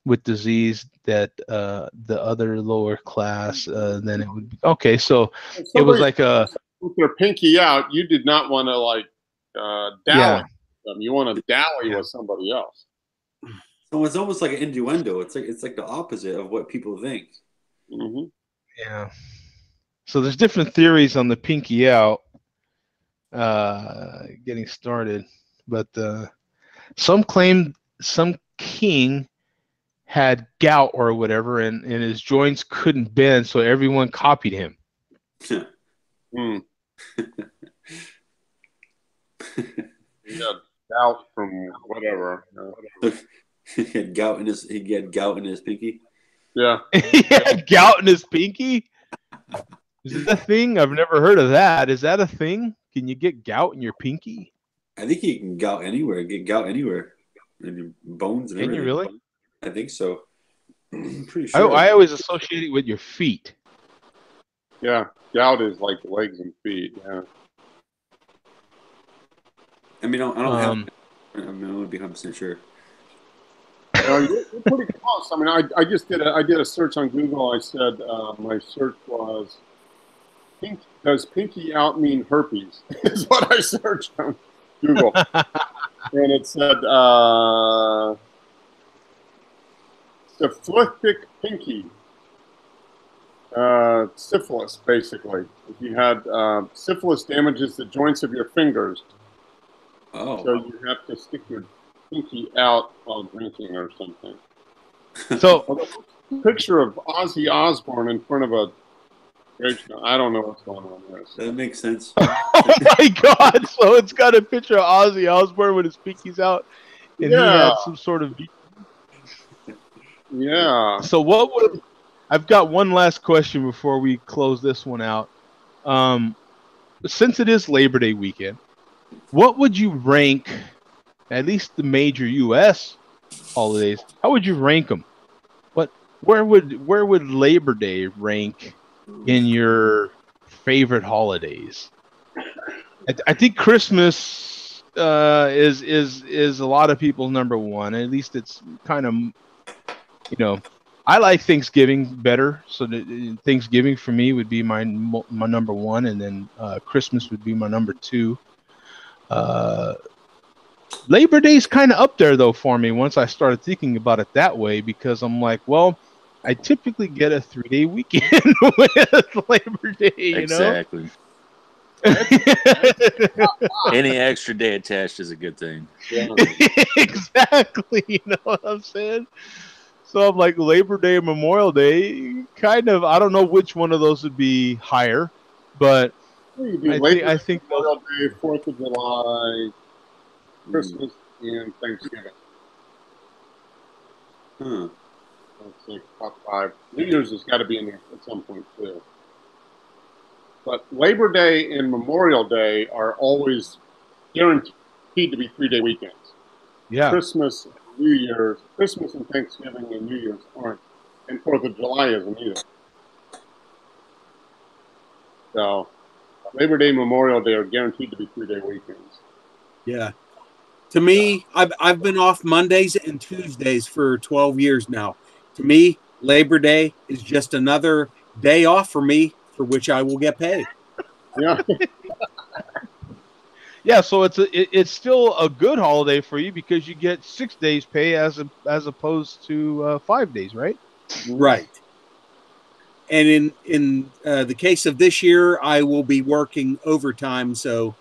with disease that the other lower class then it would be. Okay, so it was like a
with their pinky out. You did not want to like dally
yeah.
them. You want to dally with somebody else.
So it's almost like an innuendo. It's like the opposite of what people think.
Mm-hmm.
Yeah. So there's different theories on the pinky out getting started, but some claim some king had gout or whatever, and his joints couldn't bend, so everyone copied him.
Mm. He had gout from whatever.
He had gout in his pinky.
Yeah.
He had gout in his pinky? Is that a thing? I've never heard of that. Is that a thing? Can you get gout in your pinky?
I think you can gout anywhere. Get gout anywhere. In your bones and everything.
Can you really?
I think so. I'm pretty sure.
I always associate it with your feet.
Yeah. Gout is like legs and feet. Yeah.
I mean, I don't have. I would be 100% sure.
You're pretty close. I mean, I just did a search on Google. I said my search was does pinky out mean herpes? Is what I searched on Google, and it said syphilitic pinky, syphilis. Basically, if you had syphilis, damages the joints of your fingers.
Oh,
so you have to stick your pinky out while drinking or something.
So,
picture of Ozzy Osbourne in front of a gravestone. I don't know what's going on there.
That makes sense.
Oh my God! So it's got a picture of Ozzy Osbourne with his pinkies out, and he had some sort of.
Yeah.
So what would? I've got one last question before we close this one out. Since it is Labor Day weekend, what would you rank? At least the major U.S. holidays. How would you rank them? Where would Labor Day rank in your favorite holidays? I think Christmas is a lot of people's number one. At least it's kind of, I like Thanksgiving better. So Thanksgiving for me would be my number one, and then Christmas would be my number two. Labor Day's kind of up there, though, for me once I started thinking about it that way, because I'm like, well, I typically get a 3-day weekend with Labor Day,
Exactly. Any extra day attached is a good thing.
Exactly. You know what I'm saying? So I'm like, Labor Day and Memorial Day, kind of, I don't know which one of those would be higher, but I think
Memorial Day, 4th of July, Christmas, and Thanksgiving. That's like top 5. New Year's has got to be in there at some point too. But Labor Day and Memorial Day are always guaranteed to be 3-day weekends.
Yeah.
Christmas and Thanksgiving and New Year's aren't, and 4th of July isn't either. So Labor Day, Memorial Day are guaranteed to be 3-day weekends.
Yeah. To me, I've been off Mondays and Tuesdays for 12 years now. To me, Labor Day is just another day off for me for which I will get paid.
Yeah.
Yeah, so it's still a good holiday for you because you get 6 days pay as opposed to 5 days, right?
Right. And in the case of this year, I will be working overtime, so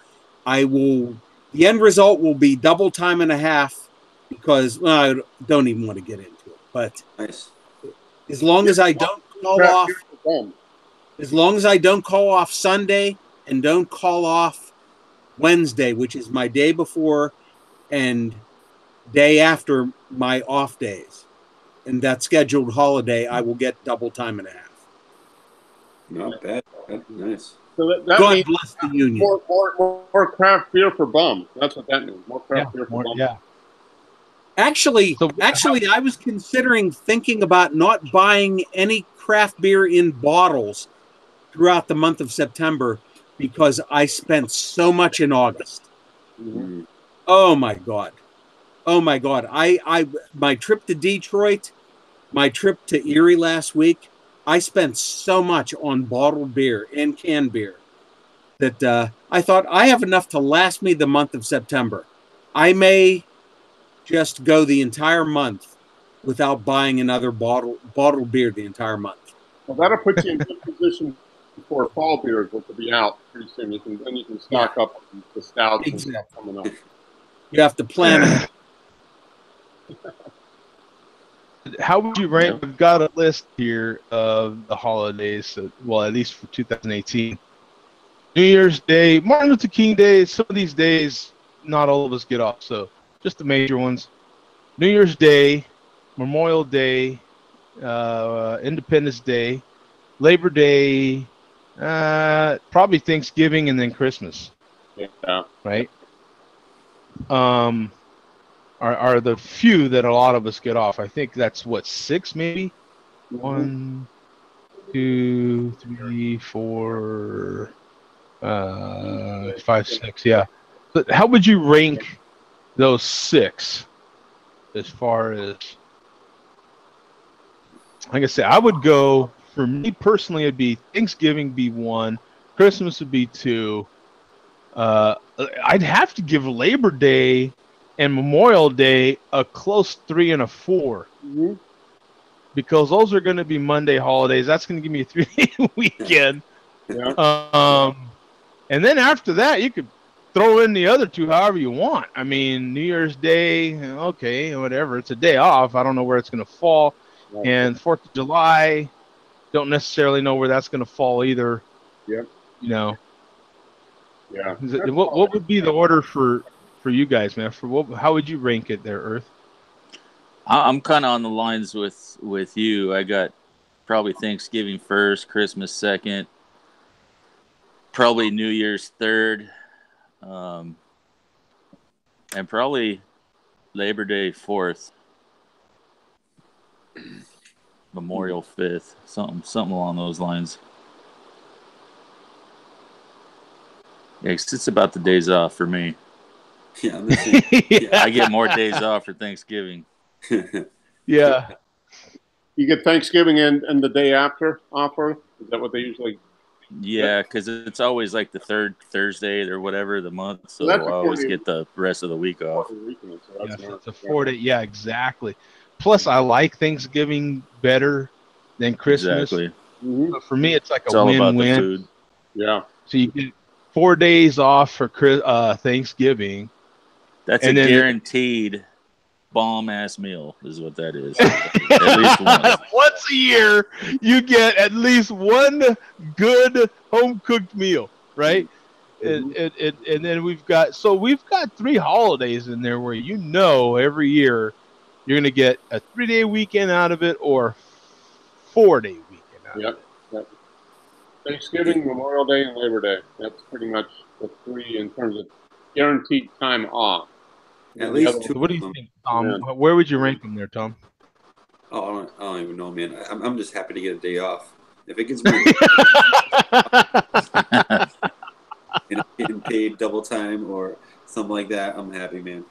the end result will be double time and a half because I don't even want to get into it. But
nice.
As long as I don't call off Sunday and don't call off Wednesday, which is my day before and day after my off days, and that scheduled holiday, I will get double time and a half.
Not bad. Nice.
So that
God
means
bless the union.
more craft beer for bums. That's what that means. More craft beer for bums.
Yeah.
Actually,
So-
I was thinking about not buying any craft beer in bottles throughout the month of September because I spent so much in August.
Mm-hmm.
Oh my God. I my trip to Detroit, my trip to Erie last week, I spent so much on bottled beer and canned beer that I thought I have enough to last me the month of September. I may just go the entire month without buying another bottled beer the entire month.
Well, that'll put you in good position for fall beers, which will be out pretty soon. Then you can stock up on the stouts and stuff coming up.
You have to plan ahead.
How would you rank? We've got a list here of the holidays. Well, at least for 2018. New Year's Day, Martin Luther King Day. Some of these days, not all of us get off. So just the major ones. New Year's Day, Memorial Day, Independence Day, Labor Day, probably Thanksgiving, and then Christmas.
Yeah.
Right. Are the few that a lot of us get off. I think that's what, 6 maybe?
Mm-hmm.
1, 2, 3, 4, 5, 6. Yeah. But how would you rank those 6 as far as? Like I said, I would go, for me personally, it'd be Thanksgiving be 1, Christmas would be 2. I'd have to give Labor Day and Memorial Day a close 3 and a 4.
Mm-hmm.
Because those are going to be Monday holidays. That's going to give me a 3-day weekend.
Yeah.
And then after that, you could throw in the other 2 however you want. I mean, New Year's Day, okay, whatever. It's a day off. I don't know where it's going to fall.
Right.
And 4th of July, don't necessarily know where that's going to fall either.
Yep.
You know.
Yeah.
What would be the order for you guys, man? How would you rank it there, Earth?
I'm kind of on the lines with you. I got probably Thanksgiving first, Christmas second, probably New Year's third, and probably Labor Day fourth, Memorial fifth, something along those lines. Yeah, it's about the days off for me.
Yeah,
I get more days off for Thanksgiving.
Yeah.
You get Thanksgiving and the day after off, or is that what they usually?
Yeah, because it's always like the third Thursday or whatever the month, so
Well,
I always get the rest of the week off.
It's a 4 day. Yeah, exactly. Plus, I like Thanksgiving better than Christmas.
Exactly.
Mm-hmm.
So for me, it's like
It's
a
all
win-win.
about the food.
Yeah.
So you get 4 days off for Thanksgiving.
That's
and
a
then
guaranteed bomb-ass meal is what that is. At least once.
Once a year, you get at least one good home-cooked meal, right?
Mm-hmm.
And then we've got 3 holidays in there where every year you're going to get a 3-day weekend out of it or 4-day weekend out of it.
Yep. Thanksgiving, Memorial Day, and Labor Day. That's pretty much the 3 in terms of guaranteed time off.
At least 2.
So what do you think, Tom? Yeah. Where would you rank them there, Tom?
Oh, I don't even know, man. I'm just happy to get a day off. If it gets me and I'm getting paid double time or something like that, I'm happy, man.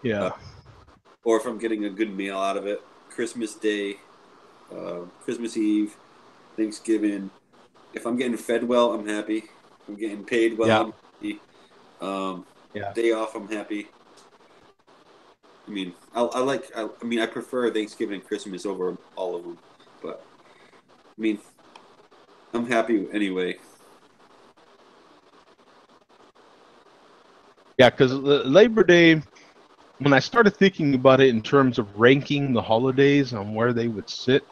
Yeah.
Or if I'm getting a good meal out of it, Christmas Day, Christmas Eve, Thanksgiving. If I'm getting fed well, I'm happy. If I'm getting paid well, I'm happy. Day off, I'm happy. I mean, I prefer Thanksgiving and Christmas over all of them, but I mean, I'm happy anyway.
Yeah, because Labor Day, when I started thinking about it in terms of ranking the holidays on where they would sit,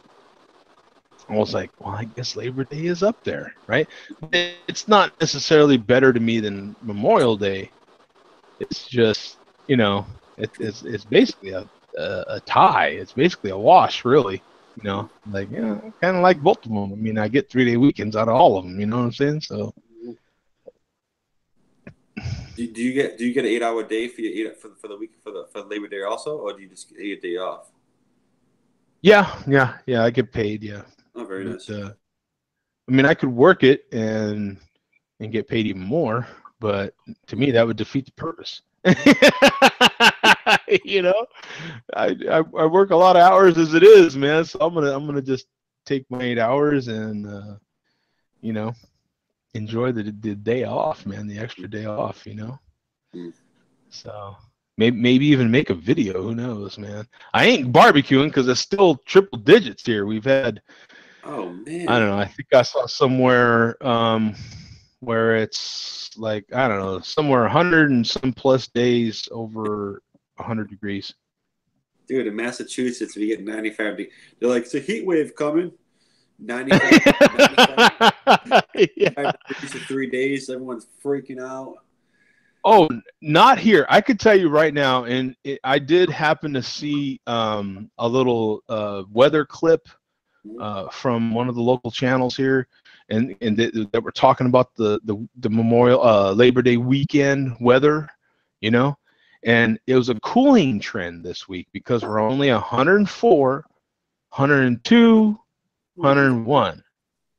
I was like, well, I guess Labor Day is up there, right? It's not necessarily better to me than Memorial Day. It's just, it's basically a tie. It's basically a wash, really. You know, like, yeah, I kind of like both of them. I mean, I get 3-day weekends out of all of them. You know what I'm saying? So.
Do you get an 8 hour day for your for the week for Labor Day also, or do you just get a day off?
Yeah. I get paid. Yeah.
Oh, very
But,
nice.
I mean, I could work it and get paid even more, but to me, that would defeat the purpose. You know, I work a lot of hours as it is, man. So I'm gonna just take my 8 hours and you know, enjoy the day off, man. The extra day off, you know.
Mm.
So maybe even make a video. Who knows, man? I ain't barbecuing because it's still triple digits here. We've had.
Oh man.
I don't know. I think I saw somewhere where it's like, I don't know, somewhere 100 and some plus days over 100 degrees.
Dude, in Massachusetts, we get 95 degrees. They're like, it's a heat wave coming. 95
Yeah.
degrees for 3 days. Everyone's freaking out.
Oh, not here. I could tell you right now, and I did happen to see a little weather clip from one of the local channels here, and that were talking about the Memorial Labor Day weekend weather, you know, and it was a cooling trend this week because we're only 104, 102, 101.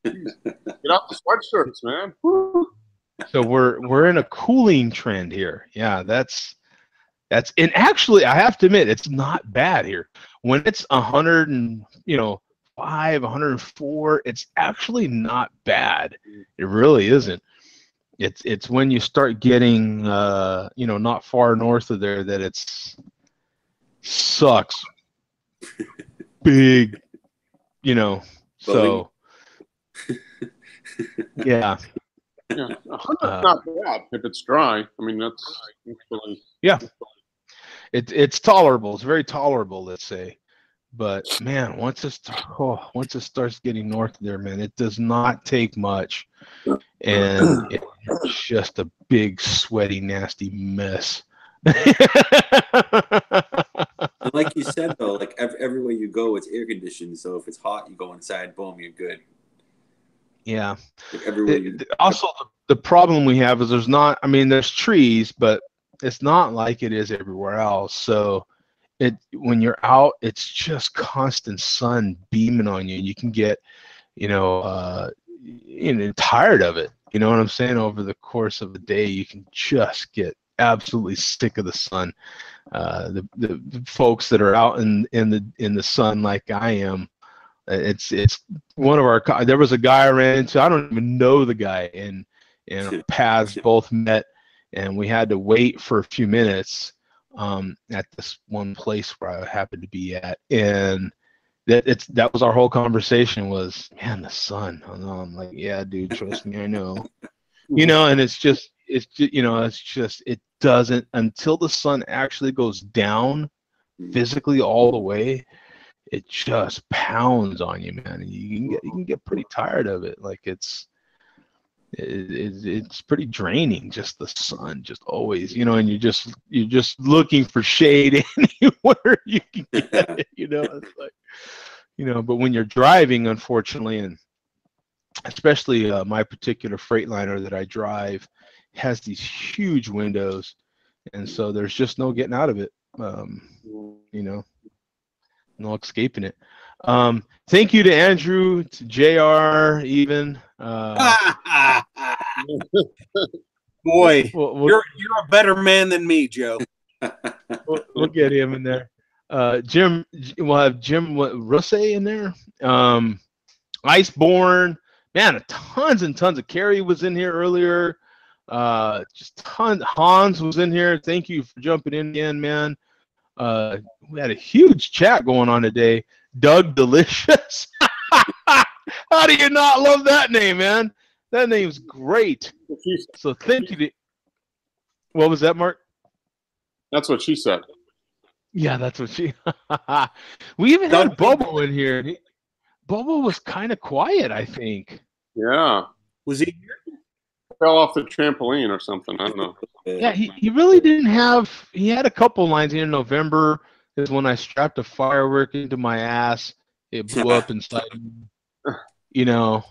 Get out the sweatshirts, man. Woo.
So we're in a cooling trend here. Yeah, that's and actually I have to admit it's not bad here. When it's 100 and 104, it's actually not bad. It really isn't. It's when you start getting not far north of there that it's sucks big, so yeah.
Yeah, 100's not bad if it's dry. I mean, that's really,
yeah. It's tolerable. It's very tolerable, let's say. But man, once it starts getting north there, man, it does not take much, and it's just a big, sweaty, nasty mess.
And like you said, though, like everywhere you go, it's air conditioned. So if it's hot, you go inside, boom, you're good.
Yeah.
Like everywhere
also, the problem we have is there's trees, but it's not like it is everywhere else. So when you're out, it's just constant sun beaming on you, and you can get, tired of it. You know what I'm saying? Over the course of a day, you can just get absolutely sick of the sun. The folks that are out in the sun like I am, it's one of our. There was a guy I ran into. I don't even know the guy, and paths both met, and we had to wait for a few minutes at this one place where I happened to be at, and that was our whole conversation was, man, the sun. I'm like, yeah, dude, trust me, I know. And it doesn't, until the sun actually goes down physically all the way, it just pounds on you, man, and you can get pretty tired of it. Like it's pretty draining, just the sun, just always, and you're just looking for shade anywhere you can get it, it's like, but when you're driving, unfortunately, and especially my particular Freightliner that I drive has these huge windows, and so there's just no getting out of it, no escaping it. Thank you to Andrew, to JR, even.
Boy, you're a better man than me, Joe.
We'll get him in there. Jim, we'll have Jim Russe in there. Iceborne, man, tons and tons of Carrie was in here earlier. Just tons. Hans was in here. Thank you for jumping in again, man. We had a huge chat going on today. Doug Delicious. How do you not love that name, man? That name's great. So thank you. What was that, Mark?
That's what she said.
Yeah, that's what she. We even had Bobo in here. Bobo was kind of quiet, I think.
Yeah.
Was he here?
Fell off the trampoline or something. I don't know.
Yeah, he really didn't have. He had a couple lines in November. Is when I strapped a firework into my ass it blew up inside me. You know.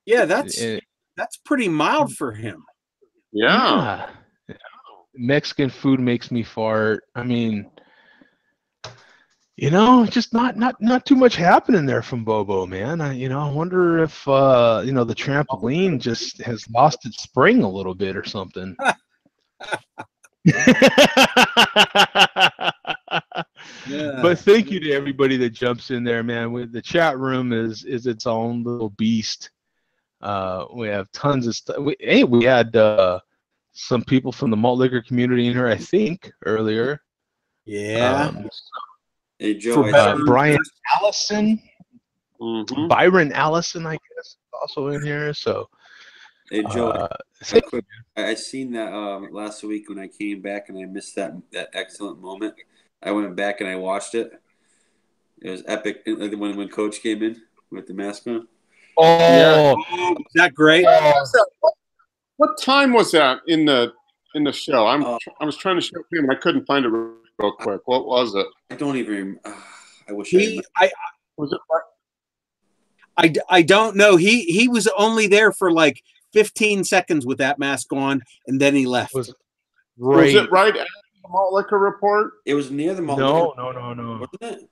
Yeah, that's pretty mild for him.
Yeah.
Mexican food makes me fart. I mean, just not too much happening there from Bobo, man. I wonder if the trampoline just has lost its spring a little bit or something.
Yeah.
But thank you to everybody that jumps in there, man. The chat room is its own little beast. We have tons of stuff. We had some people from the malt liquor community in here, I think, earlier.
Yeah.
Hey, Joe,
Brian Allison,
Mm-hmm.
Byron Allison, I guess, also in here. So,
hey, Joe, I seen that last week when I came back and I missed that excellent moment. I went back and I watched it. It was epic when Coach came in with the mask on.
Oh,
is that great?
What time was that in the show? I was trying to show him and I couldn't find it real quick. What was it?
I don't even. I wish
was it.
I don't know. He was only there for like 15 seconds with that mask on, and then he left.
Was it right after the malt liquor report?
It was near the malt liquor.
No.
Wasn't it?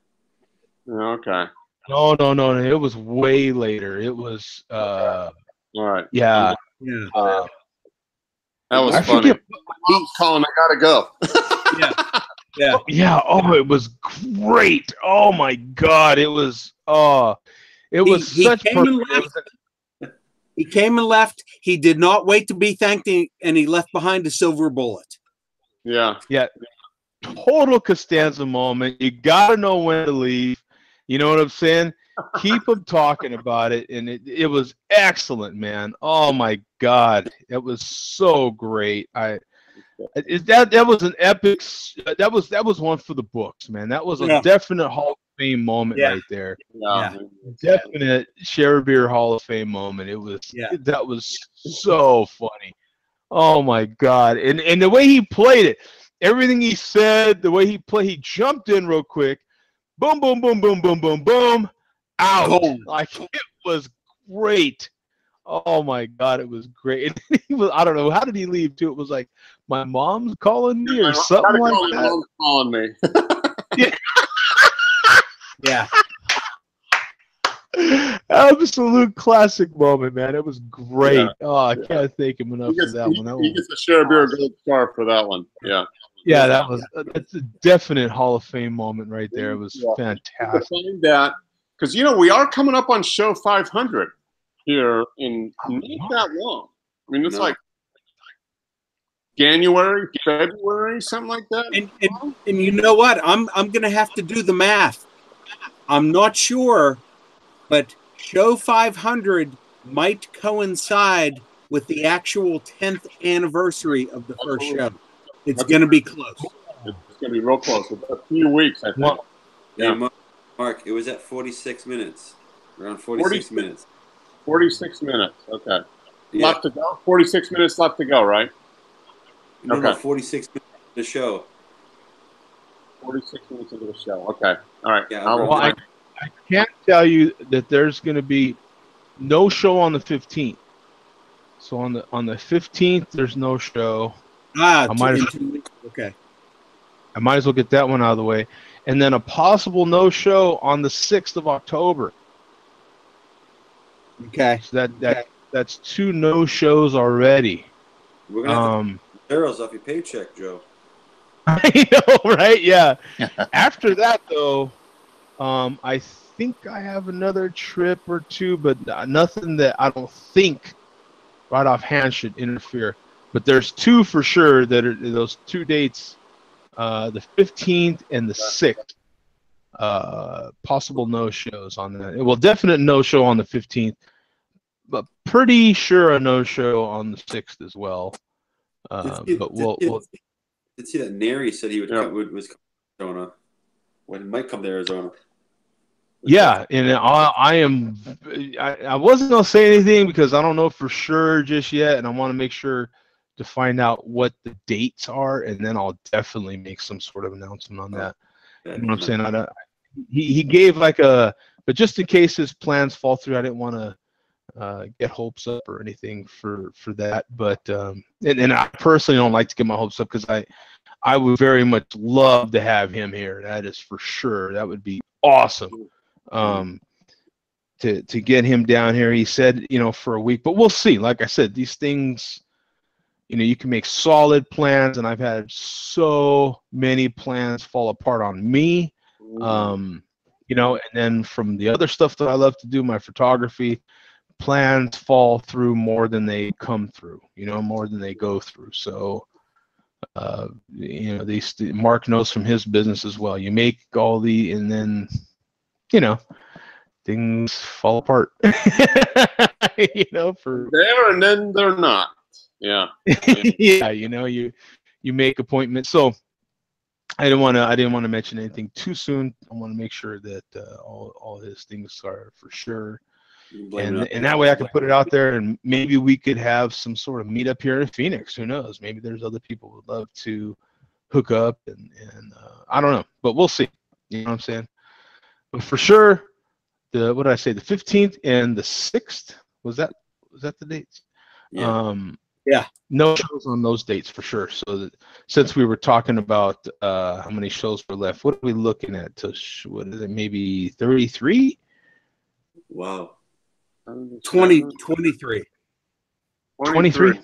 Okay.
No. It was way later. It was.
All right.
Yeah.
That was funny. Mom's calling. I gotta go.
Yeah. Oh, it was great. Oh my God, it was. It was such.
He came and left. He did not wait to be thanked, and he left behind a silver bullet.
Yeah.
Total Costanza moment. You gotta know when to leave. You know what I'm saying? Keep them talking about it, and it was excellent, man. Oh my God, it was so great. That was an epic. That was one for the books, man. That was a definite Hall of Fame moment right there.
Yeah.
Definite Share Beer Hall of Fame moment. It was. That was so funny. Oh my God, and the way he played it, everything he said, the way he played, he jumped in real quick. Boom, boom, boom, boom, boom, boom, boom. Out. Like, it was great. Oh my God, it was great. And I don't know, how did he leave too? It was like, my mom's calling me or something like that.
Mom's calling me.
Yeah.
Absolute classic moment, man. It was great. I can't thank him enough for that one.
He gets a Share Beer Gold Star for that one. Yeah.
Yeah, that's a definite Hall of Fame moment right there. It was fantastic.
That because we are coming up on show 500 here in not that long. I mean, it's like January, February, something like that.
And you know what? I'm gonna have to do the math. I'm not sure, but show 500 might coincide with the actual 10th anniversary of the first show. It's going to be close.
It's going to be real close. A few weeks, I think.
Yeah. Mark, it was at 46 minutes. Around 46 minutes.
46 minutes. Okay. Left to go? 46 minutes left to go, right?
No, 46 minutes of the show.
46 minutes into the show. Okay. All right.
Yeah,
I can't tell you that there's going to be no show on the 15th. So on the 15th, there's no show. I might as well get that one out of the way. And then a possible no-show on the 6th of October.
Okay.
So that's 2 no-shows already.
We're going to have to zeros off your paycheck, Joe.
I know, right? Yeah. After that, though, I think I have another trip or 2, but nothing that I don't think right offhand should interfere. But there's 2 for sure that are those 2 dates, the 15th and the 6th. Possible no-shows on that. Well, definite no-show on the 15th, but pretty sure a no-show on the 6th as well. But we'll
did see that Neri said he was coming to Arizona. When he might come to Arizona.
Yeah, and I wasn't gonna say anything because I don't know for sure just yet, and I want to make sure to find out what the dates are, and then I'll definitely make some sort of announcement on that. You know what I'm saying? he gave like a, but just in case his plans fall through, I didn't want to get hopes up or anything for that. But and I personally don't like to get my hopes up because I would very much love to have him here. That is for sure. That would be awesome. To get him down here. He said, for a week, but we'll see. Like I said, these things, you can make solid plans, and I've had so many plans fall apart on me. And then from the other stuff that I love to do, my photography, plans fall through more than they come through, more than they go through. So, Mark knows from his business as well. You make all and then, things fall apart. For
there and then they're not. Yeah.
Yeah, you make appointments. So I didn't want to mention anything too soon. I want to make sure that all his things are for sure. And that way I can put it out there, and maybe we could have some sort of meetup here in Phoenix. Who knows? Maybe there's other people who would love to hook up, and I don't know, but we'll see. You know what I'm saying? But for sure, what did I say? The 15th and the 6th, was that the dates?
Yeah.
Yeah.
No shows on those dates for sure. So since we were talking about how many shows were left, what are we looking at? What is it? Maybe 33?
Wow.
23.
23?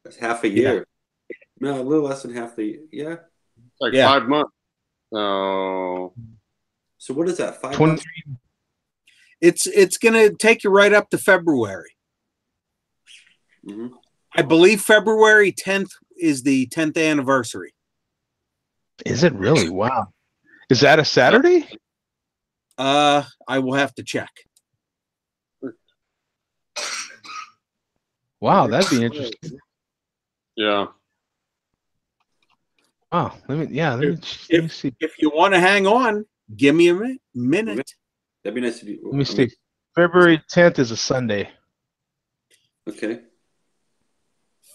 That's half a year. Yeah. No, a little less than half the year.
It's like 5 months.
So what is that? 5
23.
months?
It's going to take you right up to February.
Mm-hmm.
I believe February 10th is the 10th anniversary.
Is it really? Wow. Is that a Saturday?
I will have to check.
Wow, that'd be interesting.
Yeah.
Wow. Let me see.
If you want to hang on, give me a minute.
That'd be nice to do.
Let me see. February 10th is a Sunday.
Okay.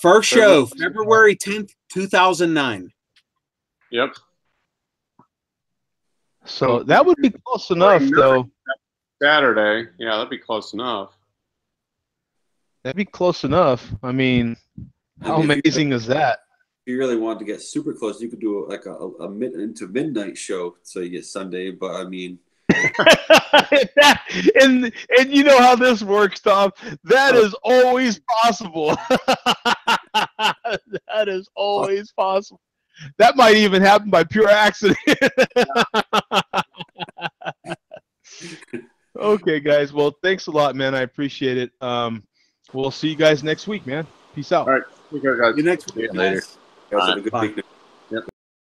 First show, February 10th, 2009.
Yep.
So that would be close enough, though.
Saturday. Yeah, that'd be close enough.
That'd be close enough. I mean, how amazing is that?
If you really wanted to get super close, you could do like a into midnight show, so you get Sunday. But I mean,
and you know how this works, Tom. That is always possible. That is always possible. That might even happen by pure accident. Okay, guys. Well, thanks a lot, man. I appreciate it. We'll see you guys next week, man. Peace out.
All right. Take care, guys.
See you next week.
later. Guys, have a good week.